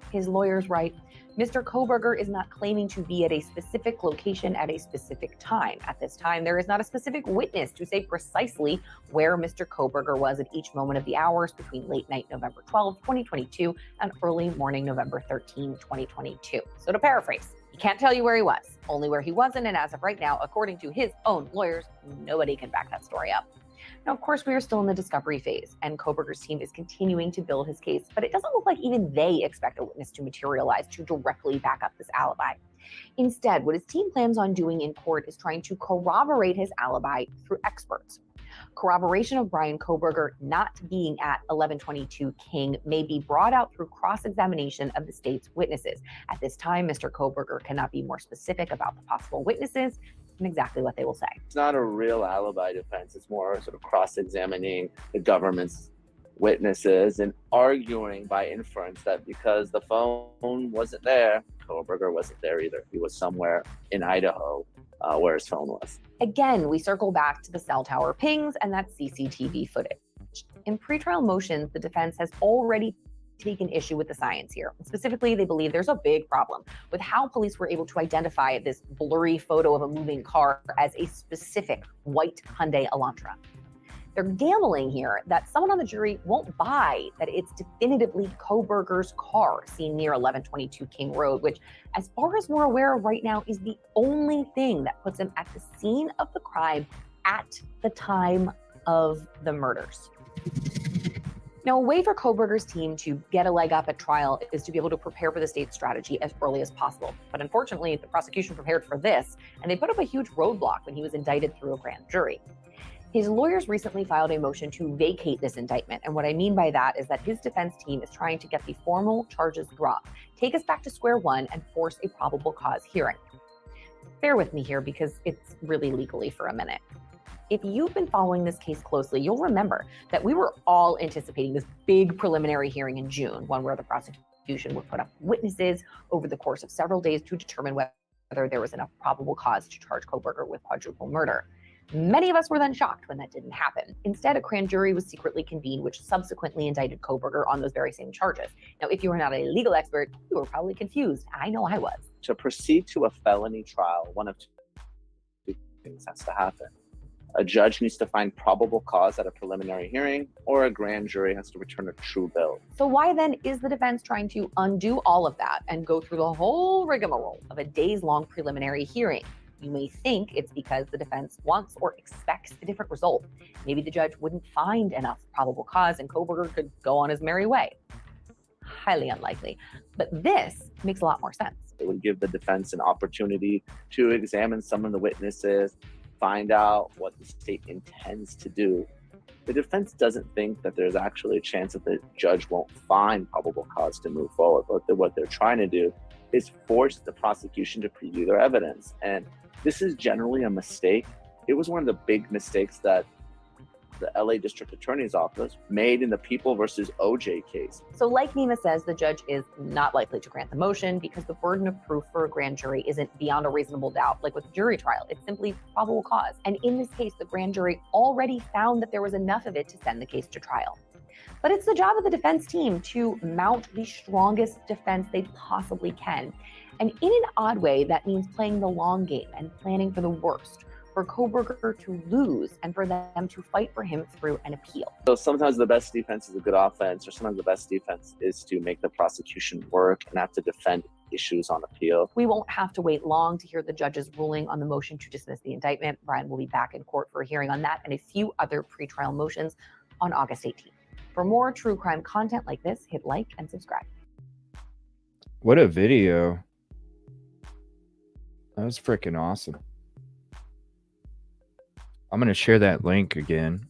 His lawyers write, Mr. Kohberger is not claiming to be at a specific location at a specific time. At this time, there is not a specific witness to say precisely where Mr. Kohberger was at each moment of the hours between late night November 12, 2022 and early morning November 13, 2022. So to paraphrase, he can't tell you where he was, only where he wasn't, and as of right now, according to his own lawyers, nobody can back that story up. Now, of course, we are still in the discovery phase, and Kohberger's team is continuing to build his case, but it doesn't look like even they expect a witness to materialize to directly back up this alibi. Instead, what his team plans on doing in court is trying to corroborate his alibi through experts. Corroboration of Brian Kohberger not being at 1122 King may be brought out through cross-examination of the state's witnesses. At this time, Mr. Kohberger cannot be more specific about the possible witnesses and exactly what they will say. It's not a real alibi defense. It's more sort of cross-examining the government's witnesses and arguing by inference that because the phone wasn't there, Kohberger wasn't there either. He was somewhere in Idaho where his phone was. Again, we circle back to the cell tower pings and that CCTV footage. In pretrial motions, the defense has already taken issue with the science here. Specifically, they believe there's a big problem with how police were able to identify this blurry photo of a moving car as a specific white Hyundai Elantra. They're gambling here that someone on the jury won't buy that it's definitively Kohberger's car seen near 1122 King Road, which, as far as we're aware of right now, is the only thing that puts him at the scene of the crime at the time of the murders. Now, a way for Kohberger's team to get a leg up at trial is to be able to prepare for the state's strategy as early as possible. But unfortunately, the prosecution prepared for this, and they put up a huge roadblock when he was indicted through a grand jury. His lawyers recently filed a motion to vacate this indictment, and what I mean by that is that his defense team is trying to get the formal charges dropped, take us back to square one, and force a probable cause hearing. Bear with me here because it's really legally for a minute. If you've been following this case closely, you'll remember that we were all anticipating this big preliminary hearing in June, one where the prosecution would put up witnesses over the course of several days to determine whether there was enough probable cause to charge Kohberger with quadruple murder. Many of us were then shocked when that didn't happen. Instead, a grand jury was secretly convened, which subsequently indicted Kohberger on those very same charges. Now, if you are not a legal expert, you were probably confused. I know I was. To proceed to a felony trial, one of two things has to happen. A judge needs to find probable cause at a preliminary hearing, or a grand jury has to return a true bill. So why then is the defense trying to undo all of that and go through the whole rigmarole of a days-long preliminary hearing? You may think it's because the defense wants or expects a different result. Maybe the judge wouldn't find enough probable cause and Kohberger could go on his merry way. Highly unlikely. But this makes a lot more sense. It would give the defense an opportunity to examine some of the witnesses, find out what the state intends to do. The defense doesn't think that there's actually a chance that the judge won't find probable cause to move forward. But what they're trying to do is force the prosecution to preview their evidence. And this is generally a mistake. It was one of the big mistakes that the LA District Attorney's Office made in the People versus OJ case. So like Nima says, the judge is not likely to grant the motion because the burden of proof for a grand jury isn't beyond a reasonable doubt. Like with a jury trial, it's simply probable cause. And in this case, the grand jury already found that there was enough of it to send the case to trial. But it's the job of the defense team to mount the strongest defense they possibly can. And in an odd way, that means playing the long game and planning for the worst, for Kohberger to lose and for them to fight for him through an appeal. So sometimes the best defense is a good offense, or sometimes the best defense is to make the prosecution work and have to defend issues on appeal. We won't have to wait long to hear the judge's ruling on the motion to dismiss the indictment. Brian will be back in court for a hearing on that and a few other pretrial motions on August 18th. For more true crime content like this, hit like and subscribe. What a video. That was freaking awesome. I'm going to share that link again.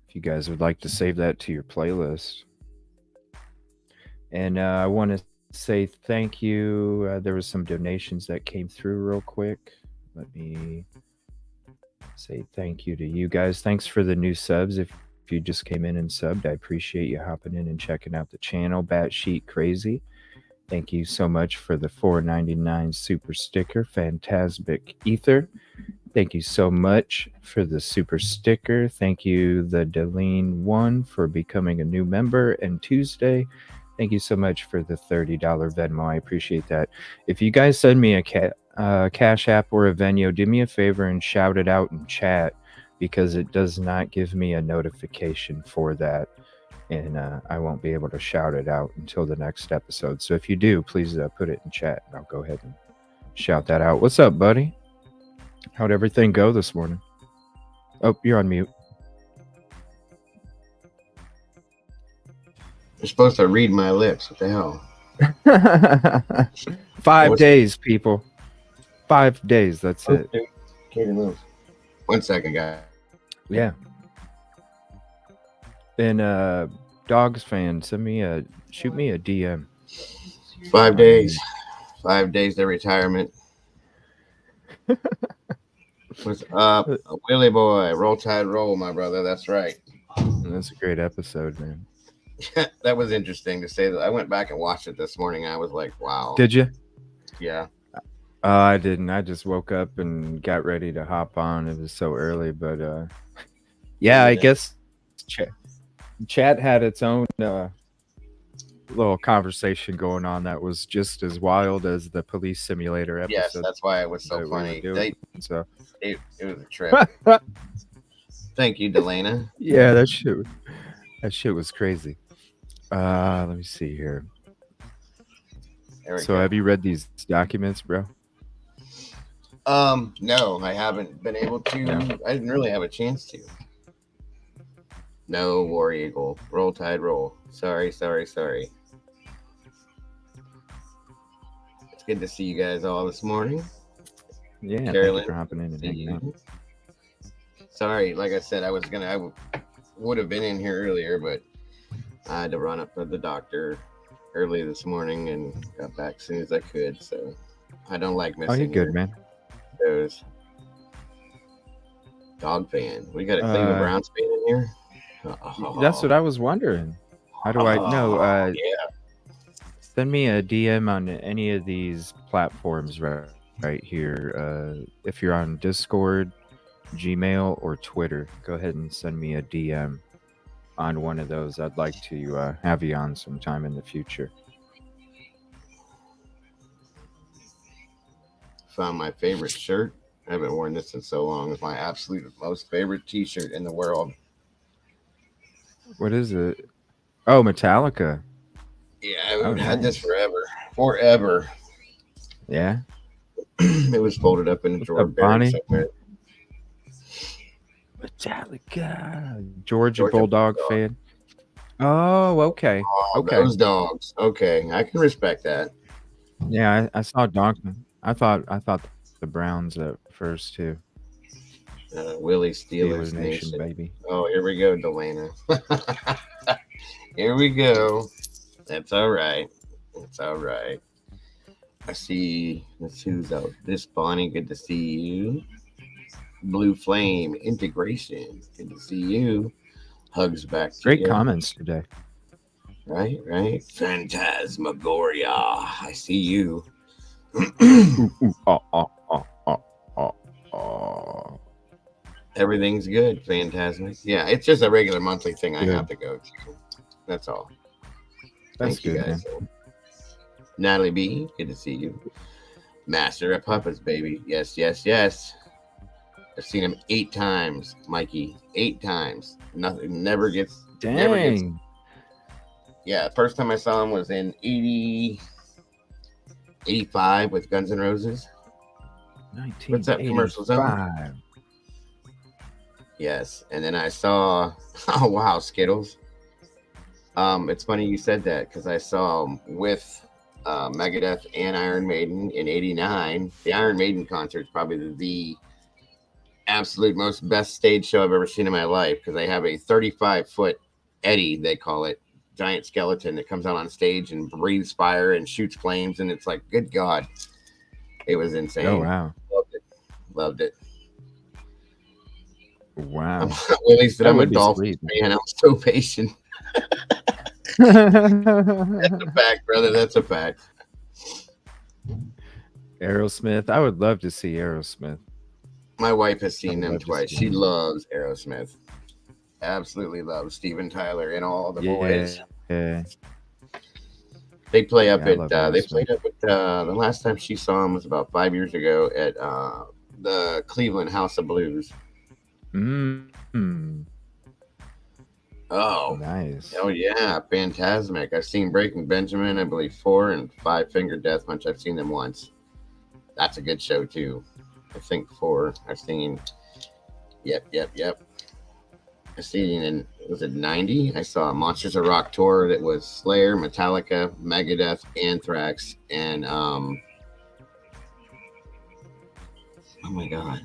If you guys would like to save that to your playlist. And I want to say thank you. There was some donations that came through real quick. Let me say thank you to you guys. Thanks for the new subs. If you just came in and subbed, I appreciate you hopping in and checking out the channel. Batshit Crazy. Thank you so much for the $4.99 super sticker. Phantasmic Ether. Thank you so much for the super sticker. Thank you, the Deline1, for becoming a new member. And Tuesday, thank you so much for the $30 Venmo. I appreciate that. If you guys send me a Cash App or a Venmo, do me a favor and shout it out in chat, because it does not give me a notification for that. And I won't be able to shout it out until the next episode. So if you do, please put it in chat, and I'll go ahead and shout that out. What's up, buddy? How'd everything go this morning? Oh, you're on mute. You're supposed to read my lips. What the hell? 5 days, people. 5 days. That's it. Katie moves. 1 second, guys. Yeah. And Dogs fan, shoot me a DM. 5 days. 5 days to retirement. What's up? Willie boy. Roll Tide Roll, my brother. That's right. That's a great episode, man. That was interesting to say that. I went back and watched it this morning. I was like, wow. Did you? Yeah. I didn't. I just woke up and got ready to hop on. It was so early, but yeah, I guess chat had its own little conversation going on that was just as wild as the police simulator episode. Yes, that's why it was so funny. It was a trip. Thank you, Delana. Yeah, that shit was crazy. Let me see here. So have you read these documents, bro? No, I haven't been able to. No. I didn't really have a chance to. No, War Eagle. Roll Tide Roll. Sorry. It's good to see you guys all this morning. Yeah, Carolyn, thank you for hopping in and hanging out. Sorry, like I said, I would have been in here earlier, but I had to run up to the doctor early this morning and got back as soon as I could. So I don't like missing. Oh, you're good, man. Those dog fan. We got a Cleveland Browns fan in here. That's what I was wondering. How do I know? Yeah. Send me a DM on any of these platforms right here. If you're on Discord, Gmail, or Twitter, go ahead and send me a DM on one of those. I'd like to have you on sometime in the future. Found my favorite shirt. I haven't worn this in so long. It's my absolute most favorite t-shirt in the world. What is it? Oh, Metallica. Yeah, I've had this forever. Yeah. It was folded up in a drawer buried somewhere. Metallica. Georgia Bulldog fan. Oh, okay. Okay. Those dogs. Okay, I can respect that. Yeah, I saw Donkman. I thought the Browns at first too. Willie Steelers Nation, baby. Oh, here we go, Delana. Here we go. That's all right. It's all right. I see. Let's see who's out. This Bonnie, good to see you. Blue Flame Integration, good to see you. Hugs back to Great you. comments today. Right. Phantasmagoria, I see you. Everything's good, Phantasmic. Yeah, it's just a regular monthly thing I have to go to. That's all. That's Thank you good, guys. Natalie B, good to see you. Master of Puppets, baby. Yes, yes, yes. I've seen him 8 times, Mikey. 8 times. Nothing. Never gets. Dang. Never gets. Yeah, first time I saw him was in 85 with Guns N' Roses. What's that commercial zone? Yes, and then I saw. Oh wow, Skittles. It's funny you said that because I saw him with Megadeth and Iron Maiden in '89. The Iron Maiden concert is probably the absolute most best stage show I've ever seen in my life because they have a 35-foot Eddie, they call it, giant skeleton that comes out on stage and breathes fire and shoots flames, and it's like, good God, it was insane. Oh wow, loved it. Wow. Willie said I'm a Dolphins fan. I'm so patient. That's a fact, brother. That's a fact. Aerosmith. I would love to see Aerosmith. My wife has seen them twice. She loves Aerosmith. Absolutely loves Steven Tyler and all the boys. Yeah. They play up at. They played up at. The last time she saw them was about 5 years ago at the Cleveland House of Blues. Oh, nice. Oh, yeah. Phantasmic. I've seen Breaking Benjamin, I believe 4, and 5 Finger Death Punch. I've seen them once. That's a good show, too. I think 4. I've seen. Yep. I've seen in, was it 90? I saw Monsters of Rock tour that was Slayer, Metallica, Megadeth, Anthrax, and, oh my God.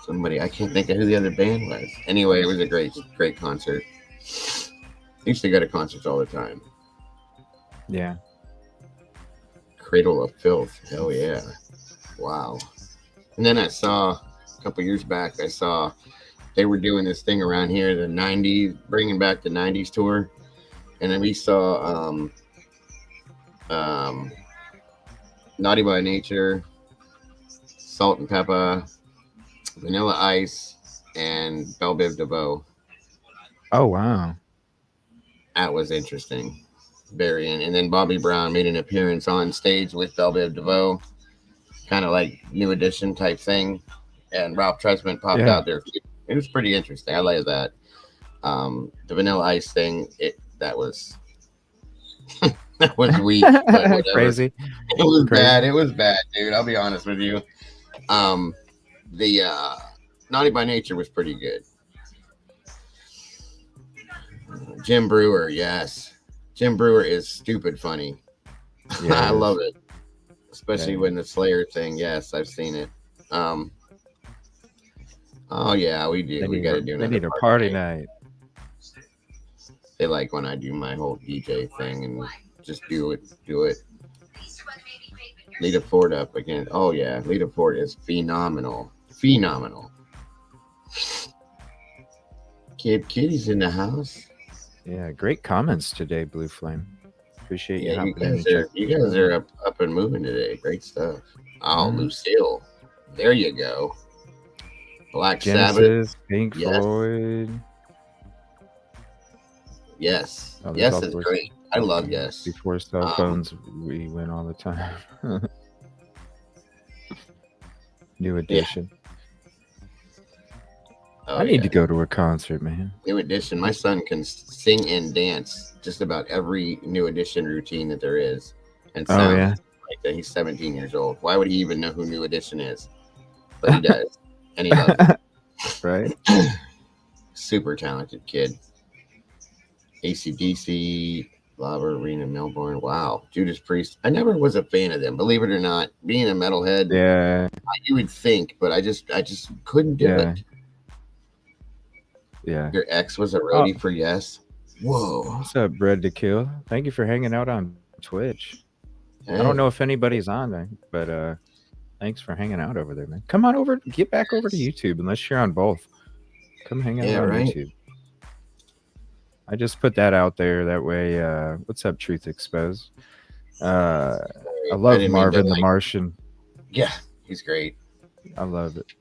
Somebody, I can't think of who the other band was. Anyway, it was a great concert. I used to go to concerts all the time. Yeah. Cradle of Filth. Hell yeah. Wow. And then I saw, a couple years back, I saw they were doing this thing around here, the 90s, bringing back the 90s tour. And then we saw Naughty by Nature, Salt and Pepper, Vanilla Ice, and Belle Biv DeVoe. Oh, wow. That was interesting. And then Bobby Brown made an appearance on stage with Belle Biv DeVoe, kind of like New Edition type thing. And Ralph Tresvant popped out there. It was pretty interesting. I like that. The Vanilla Ice thing, that was that was weak. But whatever. Crazy. It was bad. It was bad, dude. I'll be honest with you. The Naughty by Nature was pretty good. Jim Brewer, yes. Jim Brewer is stupid funny. I love it. Especially when the Slayer thing. Yes, I've seen it. Oh yeah, we do. We gotta do another. They need a party night. They like when I do my whole DJ thing and just do it. Lita Ford up again. Oh yeah, Lita Ford is phenomenal. Kitty's in the house. Yeah, great comments today, Blue Flame. Appreciate you. Yeah, you guys are up and moving today. Great stuff. Oh, Lucille. There you go. Black Genesis, Sabbath. Pink Floyd. Yes. Oh, Yes is great. I love Yes. Before cell phones, we went all the time. New Edition. Oh, I need to go to a concert, man. New Edition. My son can sing and dance just about every New Edition routine that there is. And sounds like that. He's 17 years old. Why would he even know who New Edition is? But he does. And he loves it. Right. Super talented kid. AC/DC, Lava Arena, Melbourne. Wow. Judas Priest. I never was a fan of them. Believe it or not, being a metalhead. Yeah. You would think, but I just couldn't do it. Yeah. Your ex was a roadie for Yes. Whoa. What's up, Bread to Kill? Thank you for hanging out on Twitch. Hey. I don't know if anybody's on there, but thanks for hanging out over there, man. Come on over, get back over to YouTube unless you're on both. Come hang out on YouTube. I just put that out there. That way, what's up, Truth Exposed? I love Marvin the Martian. Yeah, he's great. I love it.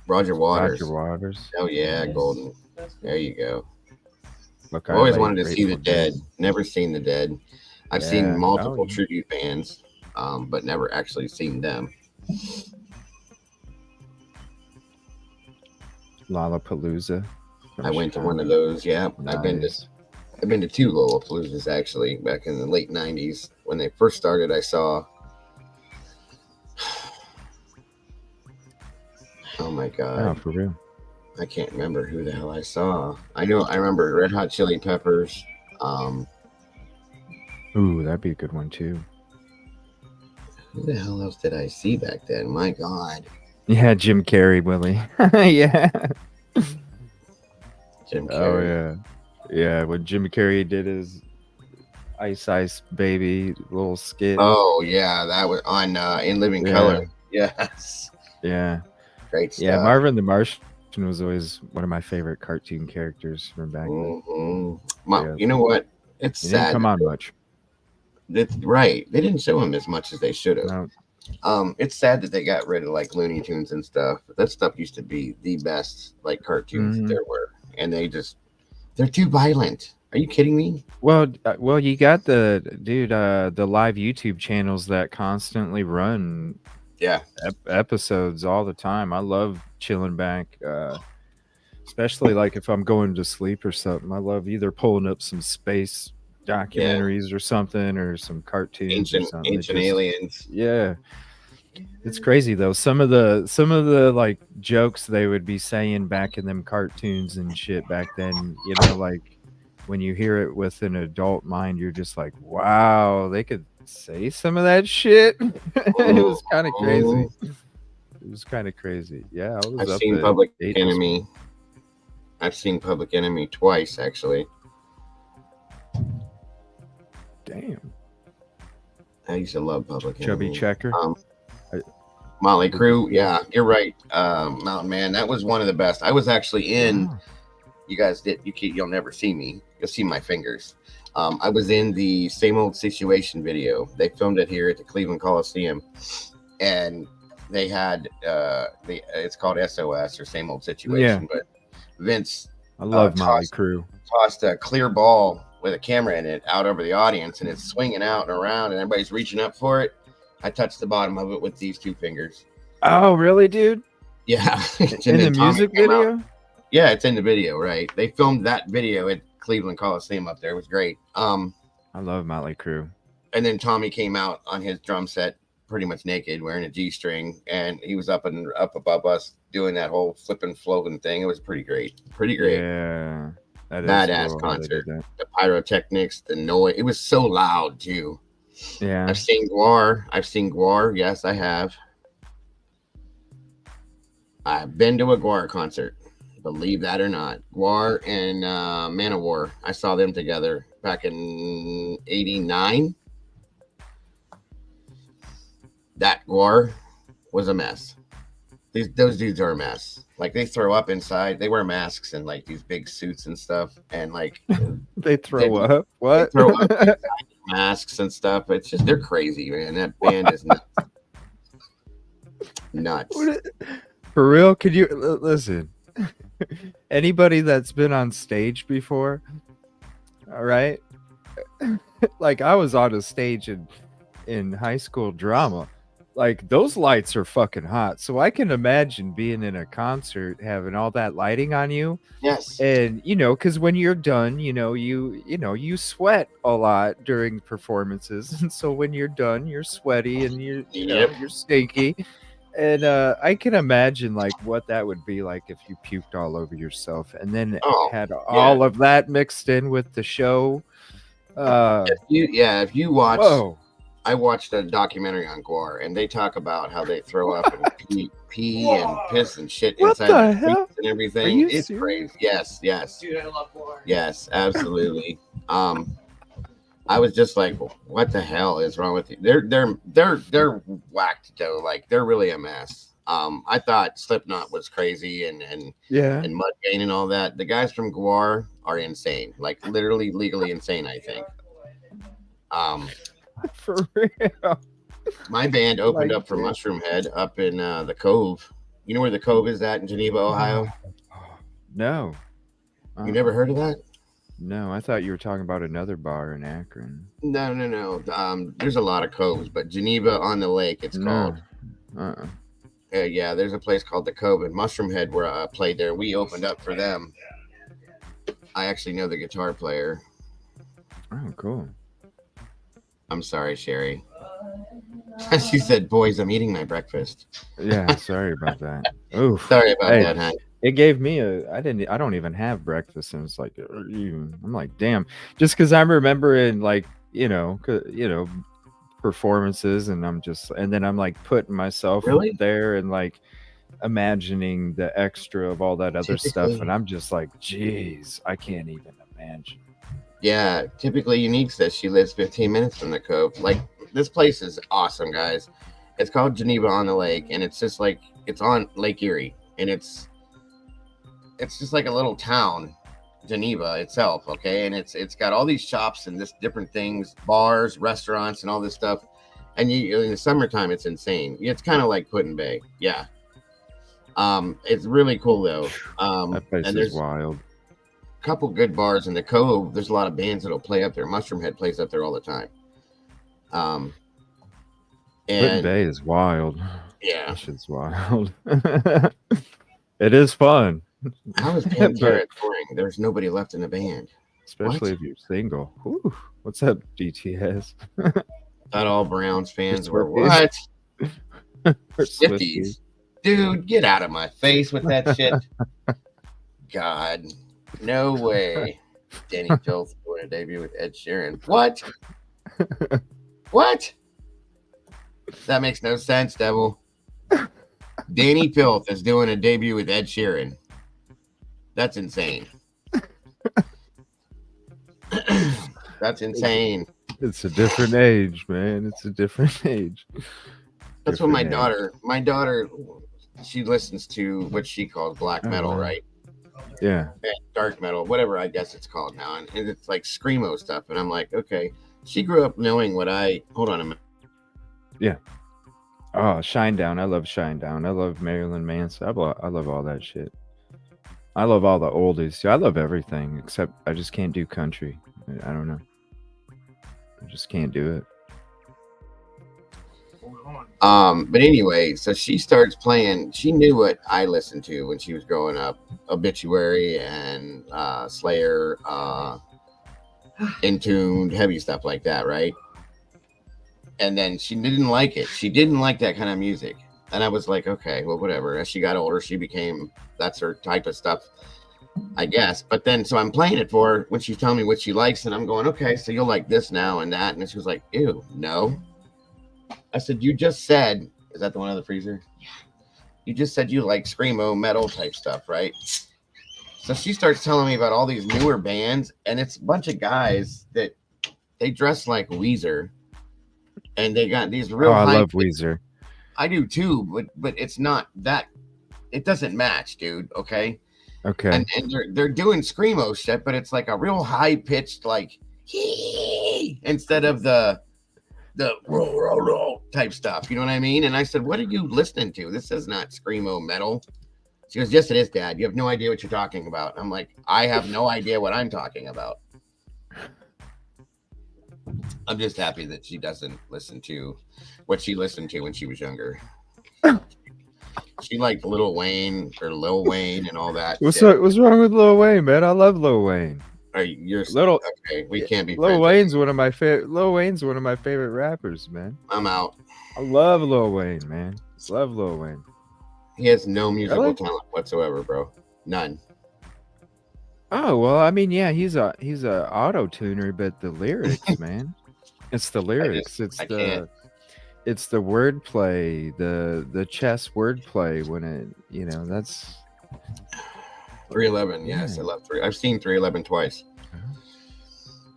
Roger Waters. Roger Waters. Oh yeah, Golden. There you go. Look, I've I always lay wanted to see the Grateful Dead. Dead. Never seen the Dead. I've Yeah. seen multiple Oh, yeah. tribute bands, but never actually seen them. Lollapalooza. I went to one of those. Yeah, Nice. I've been to 2 Lollapaloozas actually back in the late '90s when they first started. I saw. Oh my god! Oh, for real. I can't remember who the hell I saw. I remember Red Hot Chili Peppers. Ooh, that'd be a good one too. Who the hell else did I see back then? My god. Yeah, Jim Carrey, Willie. Yeah. Jim Carrey. Oh yeah. Yeah, when Jim Carrey did his Ice Ice Baby little skit. Oh yeah, that was on In Living Color. Yes. Yeah. Great stuff. Yeah, Marvin the Martian was always one of my favorite cartoon characters from back then. Mm-hmm. You know what? It's he sad. didn't come on much. That's right. They didn't show him as much as they should have. No. It's sad that they got rid of like Looney Tunes and stuff. But that stuff used to be the best like cartoons that there were, and they're too violent. Are you kidding me? Well, you got the live YouTube channels that constantly run episodes all the time. I love chilling back, especially like if I'm going to sleep or something. I love either pulling up some space documentaries or something, or some cartoons or something. Ancient aliens. Yeah, it's crazy though. Some of the like jokes they would be saying back in them cartoons and shit back then. You know, like when you hear it with an adult mind, you're just like, wow, they could say some of that shit. It was kind of crazy. It was kind of crazy. Yeah, I was I've up seen at Public 8 Enemy. I've seen Public Enemy twice actually. Damn. I used to love Public Chubby Enemy. Checker. Motley Crue. Yeah, you're right. Mountain Man. That was one of the best. I was actually in. You guys you'll never see me. You'll see my fingers. I was in the Same Old Situation video. They filmed it here at the Cleveland Coliseum, and they had it's called SOS or Same Old Situation. But Vince, I love Motley Crue. Tossed a clear ball with a camera in it out over the audience, and it's swinging out and around, and everybody's reaching up for it. I touched the bottom of it with these 2 fingers. Oh, really, dude? Yeah. In the music video? Yeah, it's in the video, right? They filmed that video at Cleveland Coliseum up there. It was great. I love Motley Crue. And then Tommy came out on his drum set pretty much naked, wearing a G-string, and he was up above us doing that whole flipping, floating thing. It was pretty great. Pretty great. Yeah. That is badass cool concert. The pyrotechnics, the noise. It was so loud too. Yeah. I've seen Gwar. Yes, I have. I've been to a Gwar concert. Believe that or not. Gwar and Manowar. I saw them together back in '89. That Gwar was a mess. Those dudes are a mess. Like, they throw up inside. They wear masks and like these big suits and stuff. And like they throw up. What? They throw up inside masks and stuff. It's just, they're crazy, man. That band is nuts. For real? Could you listen? Anybody that's been on stage before, all right? Like, I was on a stage in high school drama. Like, those lights are fucking hot. So I can imagine being in a concert, having all that lighting on you. Yes. And, because when you're done, you sweat a lot during performances. And so when you're done, you're sweaty and you're stinky. And I can imagine like what that would be like if you puked all over yourself and then had all of that mixed in with the show. If you watch, whoa. I watched a documentary on Gwar, and they talk about how they throw up and pee and piss and shit inside the hell? And everything. It's crazy. Yes. Dude, I love Gwar. Yes, absolutely. I was just like, what the hell is wrong with you? They're whacked though. Like, they're really a mess. I thought Slipknot was crazy and Mudvayne and all that. The guys from Gwar are insane. Like, literally legally insane, I think. For real. My band opened up for Mushroom Head up in the Cove. You know where the Cove is at in Geneva, Ohio? No. You never heard of that? No, I thought you were talking about another bar in Akron. No. There's a lot of coves, but Geneva on the Lake, it's No. called. Yeah, there's a place called the Cove in Mushroom Head where I played there. We opened up for them. I actually know the guitar player. Oh, cool. I'm sorry, Sherry. She said, "Boys, I'm eating my breakfast." Yeah, sorry about that. Oof. Sorry about that, hon. It gave me I don't even have breakfast, and it's like I'm like, damn. Just because I'm remembering like performances, and then I'm like putting myself Really? there and like imagining the extra of all that other stuff, Typically. and I'm just like, geez, I can't even imagine. Yeah, typically Unique says she lives 15 minutes from the Cove. Like, this place is awesome, guys. It's called Geneva on the Lake, and it's just like it's on Lake Erie, and it's just like a little town, Geneva itself, okay? And it's got all these shops and this different things, bars, restaurants, and all this stuff. And in the summertime, it's insane. It's kind of like Put-in-Bay, yeah. It's really cool though. That place and is there's wild. a couple good bars in the Cove. There's a lot of bands that'll play up there. Mushroom Head plays up there all the time. And Bay is wild. Yeah, that shit's wild. It is fun. How is Pantera touring? There's nobody left in the band. Especially if you're single. Whew. What's up, DTS? Not all Browns fans were Swifties. what? Or Swifties. Dude, get out of my face with that shit. God, no way. Danny Filth doing a debut with Ed Sheeran. What? What? That makes no sense, Devil. Danny Filth is doing a debut with Ed Sheeran. That's insane. That's insane. It's a different age, man. It's a different age. That's what Different age. my daughter, she listens to what she calls black Oh, metal, wow. right? Yeah. Dark metal, whatever I guess it's called now. And it's like screamo stuff. And I'm like, okay. She grew up knowing what hold on a minute. Yeah. Oh, Shinedown. I love Shinedown. I love Marilyn Manson. I love all that shit. I love all the oldies. I love everything except I just can't do country. I don't know. I just can't do it. But anyway, so she starts playing. She knew what I listened to when she was growing up: Obituary and Slayer, Intuned, heavy stuff like that, right? And then she didn't like it. She didn't like that kind of music. And I was like, okay, well, whatever. As she got older, that's her type of stuff, I guess. But then, so I'm playing it for her when she's telling me what she likes, and I'm going, okay, so you'll like this now and that. And she was like, ew, no. I said, you just said, is that the one in the freezer? Yeah. You just said you like screamo metal type stuff, right? So she starts telling me about all these newer bands, and it's a bunch of guys that they dress like Weezer, and they got these real I high. love Weezer. I do too, but it's not that. It doesn't match, dude. Okay. Okay. And they're doing screamo shit, but it's like a real high pitched like instead of the roll type stuff. You know what I mean? And I said, what are you listening to? This is not screamo metal. She goes, yes, it is, Dad. You have no idea what you're talking about. I'm like, I have no idea what I'm talking about. I'm just happy that she doesn't listen to what she listened to when she was younger. She liked Lil Wayne and all that. What's wrong with Lil Wayne, man? I love Lil Wayne. You're Little. Okay, we can't be. Lil Wayne's one of my favorite. Lil Wayne's one of my favorite rappers, man. I'm out. I love Lil Wayne, man. Love Lil Wayne. He has no musical talent whatsoever, bro. None. Oh well, I mean, yeah, he's a auto tuner, but the lyrics, man, it's the lyrics. It's the wordplay, the chess wordplay. When it, that's 311. Yes, I love I've seen 311 twice.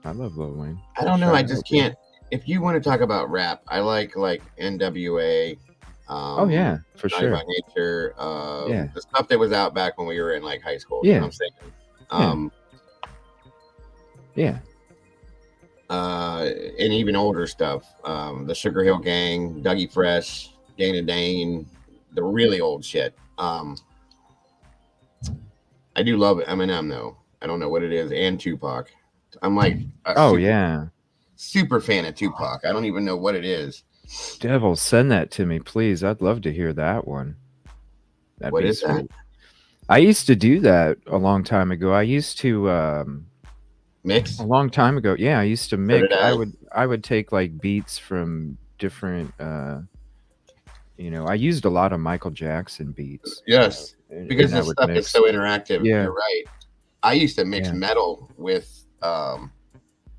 I love Lil Wayne. I don't know. I just can't. If you want to talk about rap, I like NWA. Oh yeah, for sure. By Nature. The stuff that was out back when we were in like high school. Yeah. You know what I'm saying? Yeah. And even older stuff. The Sugar Hill Gang, Dougie Fresh, Dana Dane, the really old shit. I do love Eminem though. I don't know what it is, and Tupac. I'm like super fan of Tupac. I don't even know what it is. Devil, send that to me, please. I'd love to hear that one. What is that? I used to do that a long time ago. I used to mix a long time ago. Yeah, I used to mix. did I. I would take like beats from different. You know, I used a lot of Michael Jackson beats. Yes, because and this stuff is so interactive. Yeah. You're right. I used to mix metal with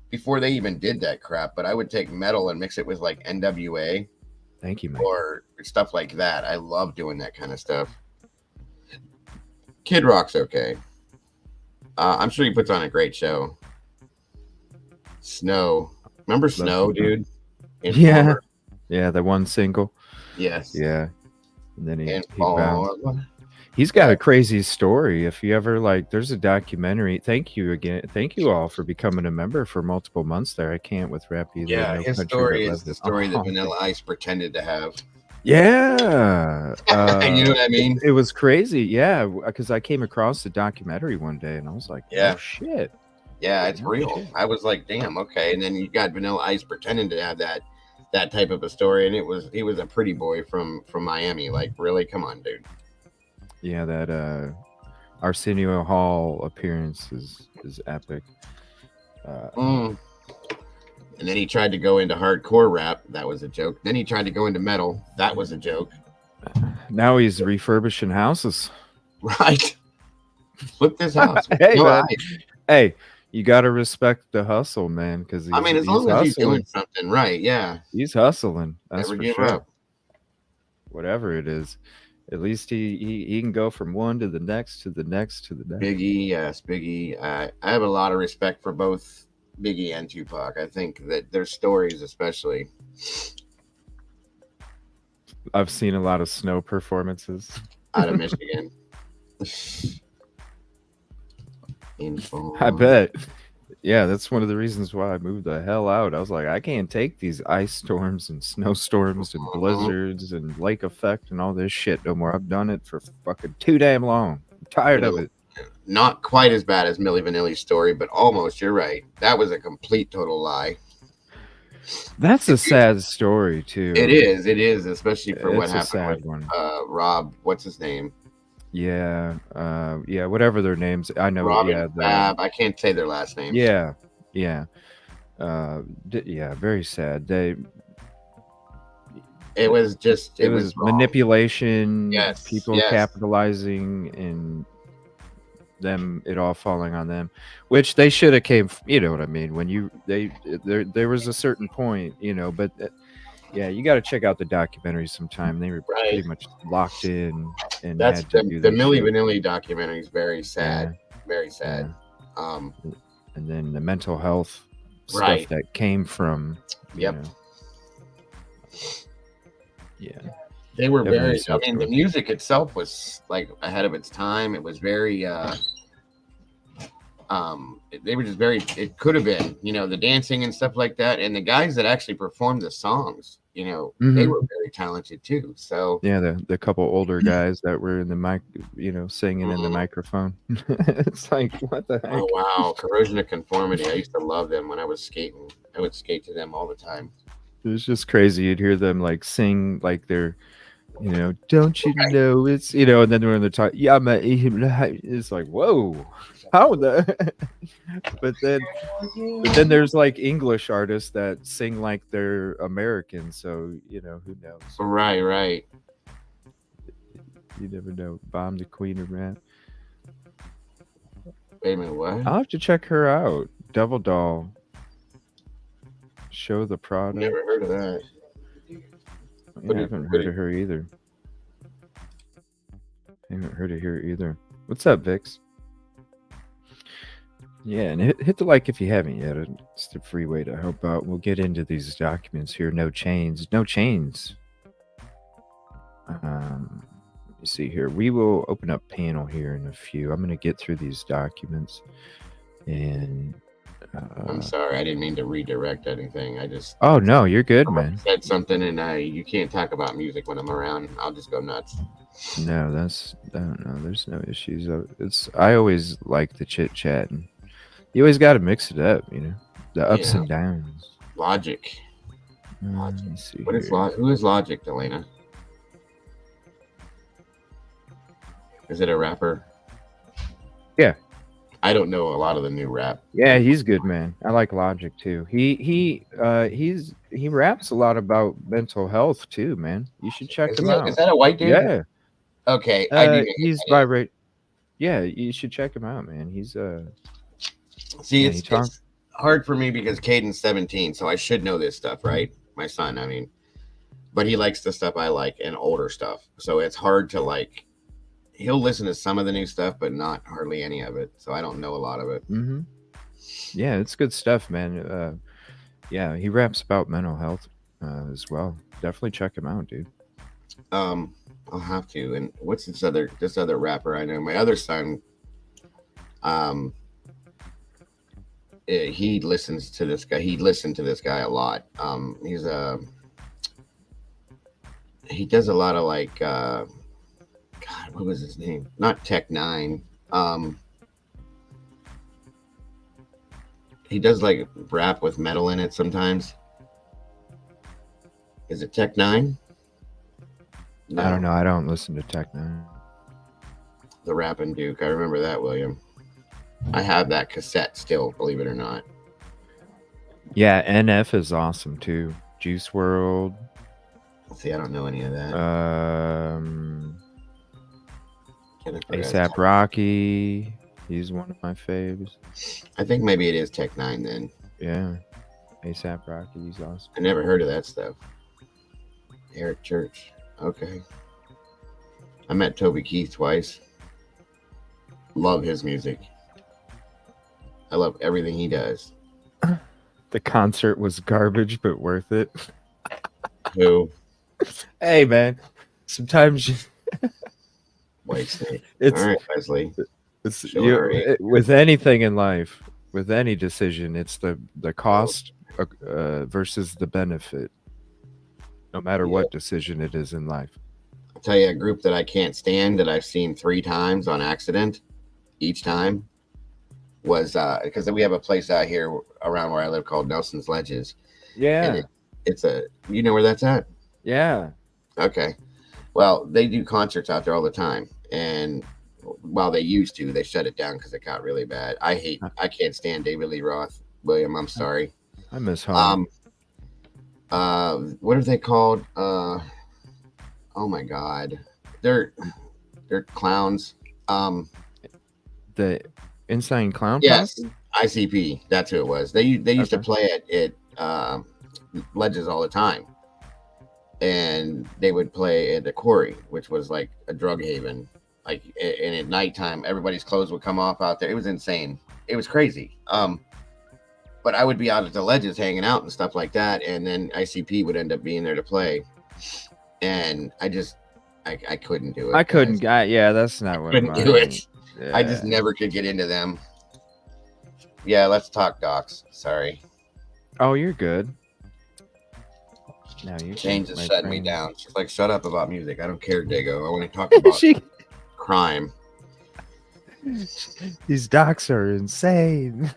before they even did that crap, but I would take metal and mix it with like NWA. Thank you, man. Or stuff like that. I love doing that kind of stuff. Kid Rock's okay. I'm sure he puts on a great show. Snow. Remember Snow, dude? Yeah. Yeah, the one single. Yes. Yeah. And then he bounced. He's got a crazy story. If you ever like, there's a documentary. Thank you again. Thank you all for becoming a member for multiple months there. I can't with rap either. Yeah, No his Country story But is the story that Vanilla Ice pretended to have. Yeah. You know what I mean? It was crazy. Yeah. Because I came across the documentary one day and I was like, yeah, oh, shit. Yeah, it's real. I was like, damn, okay. And then you got Vanilla Ice pretending to have that type of a story, and he was a pretty boy from Miami. Like, really? Come on, dude. Yeah, that Arsenio Hall appearance is epic. And then he tried to go into hardcore rap. That was a joke. Then he tried to go into metal. That was a joke. Now he's refurbishing houses. Right. Flip this house. Hey, no, man. Hey, you got to respect the hustle, man. Because I mean, as long as he's doing something right, yeah. He's hustling. That's Never for give sure. up. Whatever it is, at least he can go from one to the next to the next to the next. Biggie, yes, Biggie. I have a lot of respect for both Biggie and Tupac. I think that their stories, especially. I've seen a lot of Snow performances out of Michigan. I bet. Yeah, that's one of the reasons why I moved the hell out. I was like, I can't take these ice storms and snowstorms and blizzards and lake effect and all this shit no more. I've done it for fucking too damn long. I'm tired of it. Not quite as bad as Milli Vanilli's story, but almost. You're right. That was a complete total lie. That's a sad story too. It is, especially for what It's a happened sad one. Rob, what's his name? Yeah, whatever their names. I know. Rob Yeah, and Fab. I can't say their last names. yeah. Very sad. It was just. It was wrong. manipulation. Yes, People yes. capitalizing and them, it all falling on them, which they should have came. You know what I mean? When there was a certain point, but. Yeah, you got to check out the documentary sometime. They were pretty much locked in, and That's had to the do this Milli shit. Vanilli documentary is very sad, very sad. And then the mental health Right. stuff that came from. Yep. Yeah. They were Definitely very. I sad mean, the story. music itself was like ahead of its time. It was very. They were just very. It could have been, the dancing and stuff like that, and the guys that actually performed the songs, they Mhm. were very talented too. So Yeah, the couple older guys that were in the mic, singing in the microphone. It's like, what the heck? Oh wow, Corrosion of Conformity. I used to love them when I was skating. I would skate to them all the time. It was just crazy. You'd hear them like sing like they're, don't you know it's, and then when they're talking, yeah, it's like, whoa, how the, but then there's like English artists that sing like they're American. So, who knows? Right. You never know. Bomb the Queen of Rap. Wait a minute, what? I'll have to check her out. Double Doll. Show the product. Never heard of that. Yeah, I haven't heard of her either. What's up, Vix? Yeah, and hit the like if you haven't yet. It's the free way to help out. We'll get into these documents here. No chains. Let me see here. We will open up panel here in a few. I'm going to get through these documents. And I'm sorry, I didn't mean to redirect anything. I just. Oh no, you're good, man. Said something, and you can't talk about music when I'm around. I'll just go nuts. No, I don't know. There's no issues. I always like the chit chat, and you always got to mix it up. The ups Yeah. and downs. Logic. Let me see. What is here. Who is Logic, Elena? Is it a rapper? Yeah. I don't know a lot of the new rap. Yeah, he's good, man. I like Logic too. He raps a lot about mental health too, man. You should check him out. Is that a white dude? Yeah. Okay, I do. He's vibrate. Yeah, you should check him out, man. He's See, yeah, it's hard for me because Caden's 17, so I should know this stuff, right? My son, I mean, but he likes the stuff I like and older stuff, so it's hard to like. He'll listen to some of the new stuff, but not hardly any of it. So I don't know a lot of it. Mm-hmm. Yeah, it's good stuff, man. Yeah, he raps about mental health as well. Definitely check him out, dude. I'll have to. And what's this other rapper I know? My other son, he listens to this guy. He listened to this guy a lot. He does a lot of like. God, what was his name? Not Tech Nine. He does like rap with metal in it sometimes. Is it Tech Nine? No. I don't know. I don't listen to Tech Nine. The Rappin' Duke. I remember that, William. I have that cassette still, believe it or not. Yeah, NF is awesome too. Juice WRLD. See, I don't know any of that. ASAP Rocky. He's one of my faves. I think maybe it is Tech Nine then. Yeah. ASAP Rocky. He's awesome. I never heard of that stuff. Eric Church. Okay. I met Toby Keith twice. Love his music. I love everything he does. The concert was garbage, but worth it. Who? Hey, man. Sometimes you... White Snake. It's, all right, Leslie. With anything in life, with any decision, it's the cost versus the benefit. No matter what decision it is in life. I'll tell you a group that I can't stand that I've seen 3 times on accident. Each time was because we have a place out here around where I live called Nelson's Ledges. Yeah. And it's you know where that's at? Yeah. Okay. Well, they do concerts out there all the time. And while they used to, they shut it down because it got really bad. I can't stand David Lee Roth. William, I'm sorry. I miss home. What are they called? Oh my God. They're clowns. The Insane Clown Yes, Posse? ICP. That's who it was. They used to play at Ledges all the time. And they would play at the Quarry, which was like a drug haven. Like, and at nighttime, everybody's clothes would come off out there. It was insane. It was crazy. But I would be out at the Ledges hanging out and stuff like that, and then ICP would end up being there to play, and I couldn't do it. I couldn't. Yeah, that's not what. Couldn't do it. Yeah. I just never could get into them. Yeah, let's talk docs. Sorry. Oh, you're good. Now you James is shutting me down. She's like, "Shut up about music. I don't care, Dago. I want to talk about crime." These docs are insane.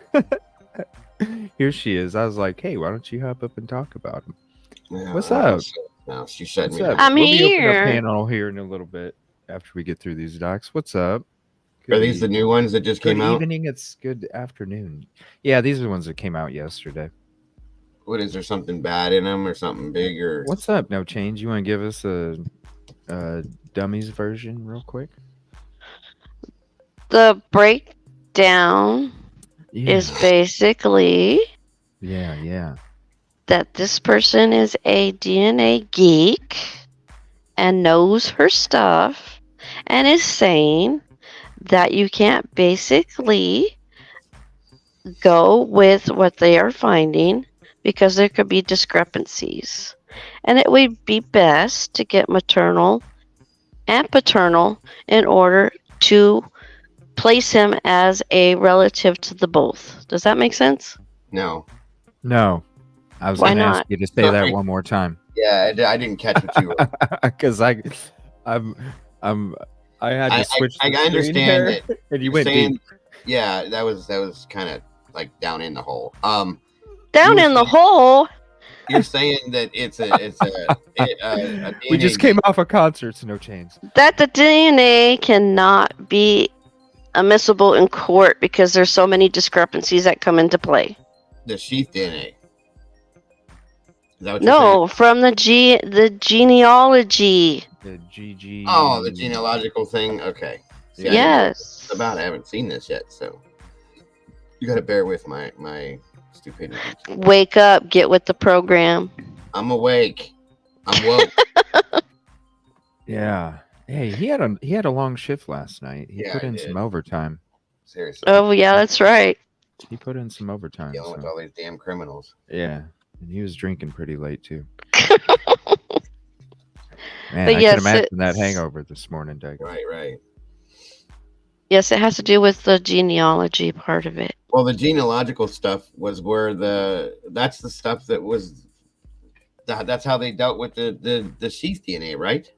Here she is. I was like, "Hey, why don't you hop up and talk about them?" Yeah, What's up? No, she's shutting What's me up? down. I'm here. We'll be opening a panel here in a little bit after we get through these docs. What's up? Are these the new ones that just came out? Good evening. It's good afternoon. Yeah, these are the ones that came out yesterday. What is there? Something bad in them or something big or? What's up? No change. You want to give us a dummies version real quick? The breakdown is basically that this person is a DNA geek and knows her stuff and is saying that you can't basically go with what they are finding because there could be discrepancies. And it would be best to get maternal and paternal in order to place him as a relative to the both. Does that make sense? No. No. I was Why going to ask not? you to say that one more time. Yeah, I didn't catch what you were. Because I I had to switch. I the screen understand there, that. and you you're went saying, deep. Yeah, that was kind of like down in the hole. Down in the hole. You're saying that it's a DNA. We just came off a concert, so no chains. That the DNA cannot be admissible in court because there's so many discrepancies that come into play. The sheath DNA. Is that what No, from the genealogy. The GG. Oh, the genealogical thing. Okay. See, Yes. I haven't seen this yet, so you got to bear with my stupidity. Wake up, get with the program. I'm awake. I'm woke. Yeah. Hey, he had a long shift last night. He put in some overtime. Seriously. Oh yeah, that's right. He put in some overtime. Dealing with all these damn criminals. Yeah, and he was drinking pretty late too. Man, But I yes, can imagine that it's- hangover this morning, Doug. Right. Yes, it has to do with the genealogy part of it. Well, the genealogical stuff was where that's the stuff that was. That's how they dealt with the sheath DNA, right?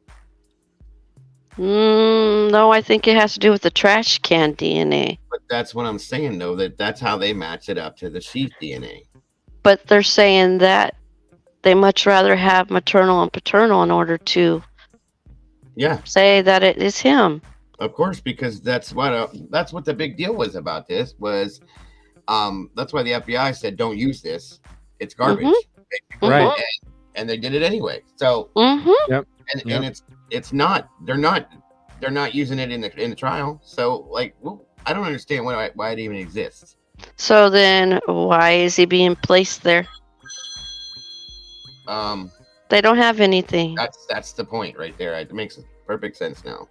No, I think it has to do with the trash can DNA. But that's what I'm saying, though. That's how they match it up to the sheath DNA. But they're saying that they much rather have maternal and paternal in order to say that it is him. Of course, because that's what the big deal was about this was. That's why the FBI said don't use this. It's garbage, Right? And they did it anyway. So Yep. and it's not. They're not using it in the trial. So like, well, I don't understand why it even exists. So then why is he being placed there? They don't have anything. That's the point right there. It makes perfect sense now.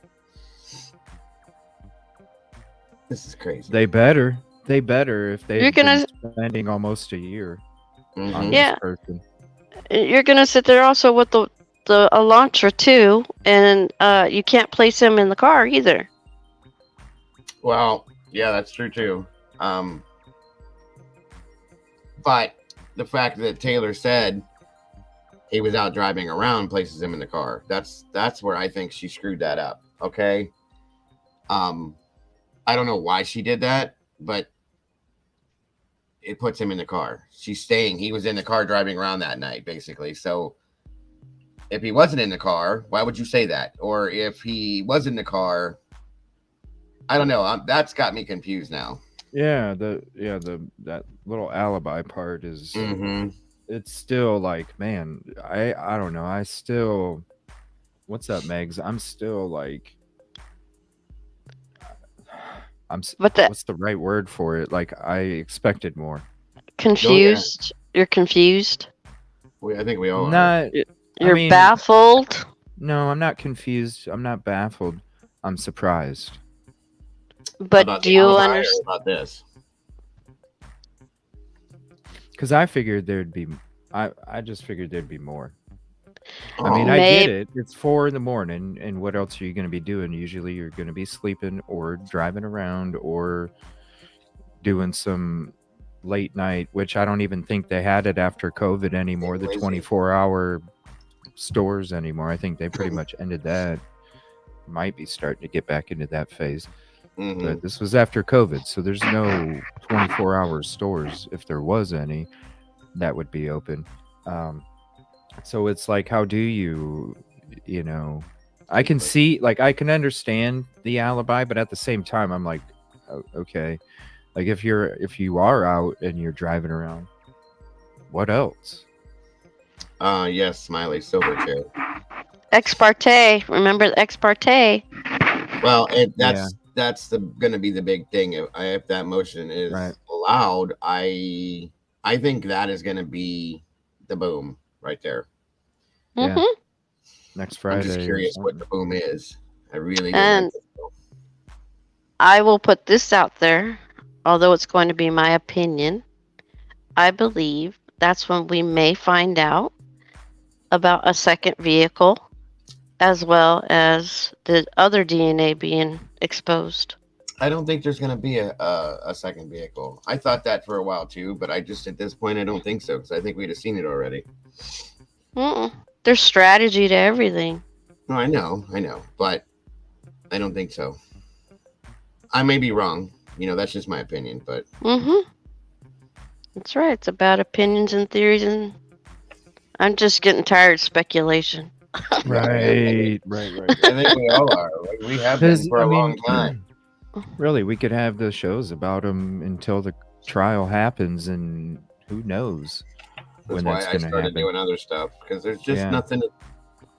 This is crazy. They better if they've You're gonna- been spending almost a year on Yeah. this person. You're gonna sit there also with the Elantra too, and you can't place him in the car either. Well, yeah, that's true too. But the fact that Taylor said he was out driving around places him in the car. That's where I think she screwed that up. Okay. I don't know why she did that, but it puts him in the car. She's saying he was in the car driving around that night, basically. So if he wasn't in the car, why would you say that? Or if he was in the car, I don't know. That's got me confused now. Yeah, that little alibi part is. Mhm. It's still like, man, I don't know. I still. What's up, Megs? I'm still like. What's the right word for it? Like, I expected more. Confused. You're confused. I think we all are. Not. You're baffled. No, I'm not confused. I'm not baffled. I'm surprised. But do you understand? About this? Because I figured there'd be. I just figured there'd be more. I mean, I get it. It's 4 a.m, and what else are you going to be doing? Usually, you're going to be sleeping or driving around or doing some late night, which I don't even think they had it after COVID anymore. The 24-hour stores anymore. I think they pretty much ended that. Might be starting to get back into that phase. But this was after COVID, so there's no 24-hour stores. If there was any, that would be open. So it's like, how do you I can see, like, I can understand the alibi, but at the same time, I'm like, okay, like if you are out and you're driving around, what else? Yes, Smiley Silverchair. Ex parte. Remember the ex parte? Well, that's going to be the big thing. If that motion is allowed, I think that is going to be the boom right there. Yeah. Next Friday. I'm just curious what the boom is. I really do. And I will put this out there, although it's going to be my opinion. I believe that's when we may find out about a second vehicle, as well as the other DNA being exposed. I don't think there's going to be a second vehicle. I thought that for a while too, but I just, at this point, I don't think so, because I think we'd have seen it already. There's strategy to everything. No, I know, but I don't think so. I may be wrong. You know, that's just my opinion, but That's right. It's about opinions and theories, and I'm just getting tired of speculation. Right. I think we all are. Like, we have been for a long time. Really, we could have the shows about them until the trial happens, and who knows That's when why that's I going to started happen. doing other stuff, because there's just Yeah. nothing.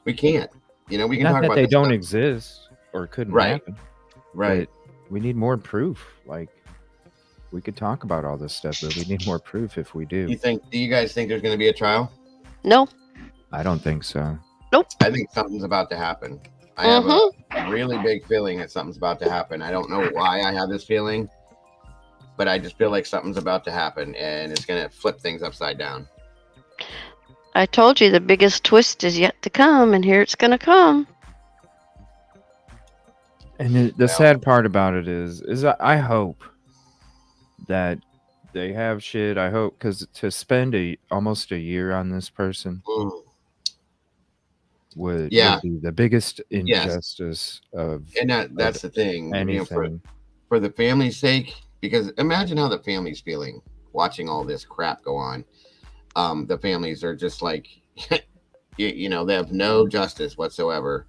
We can't. You know, we can Not talk that about they this don't stuff. exist or couldn't Right. happen. Right. But we need more proof. Like, we could talk about all this stuff, but we need more proof if we do. Do you guys think there's going to be a trial? No. I don't think so. Nope. I think something's about to happen. I have a really big feeling that something's about to happen. I don't know why I have this feeling, but I just feel like something's about to happen, and it's going to flip things upside down. I told you the biggest twist is yet to come, and here it's going to come. And the sad part about it is I hope that they have shit. I hope, because to spend almost a year on this person would be the biggest injustice of. And that's the thing. Anything. You know, for the family's sake, because imagine how the family's feeling watching all this crap go on. The families are just like, you know, they have no justice whatsoever.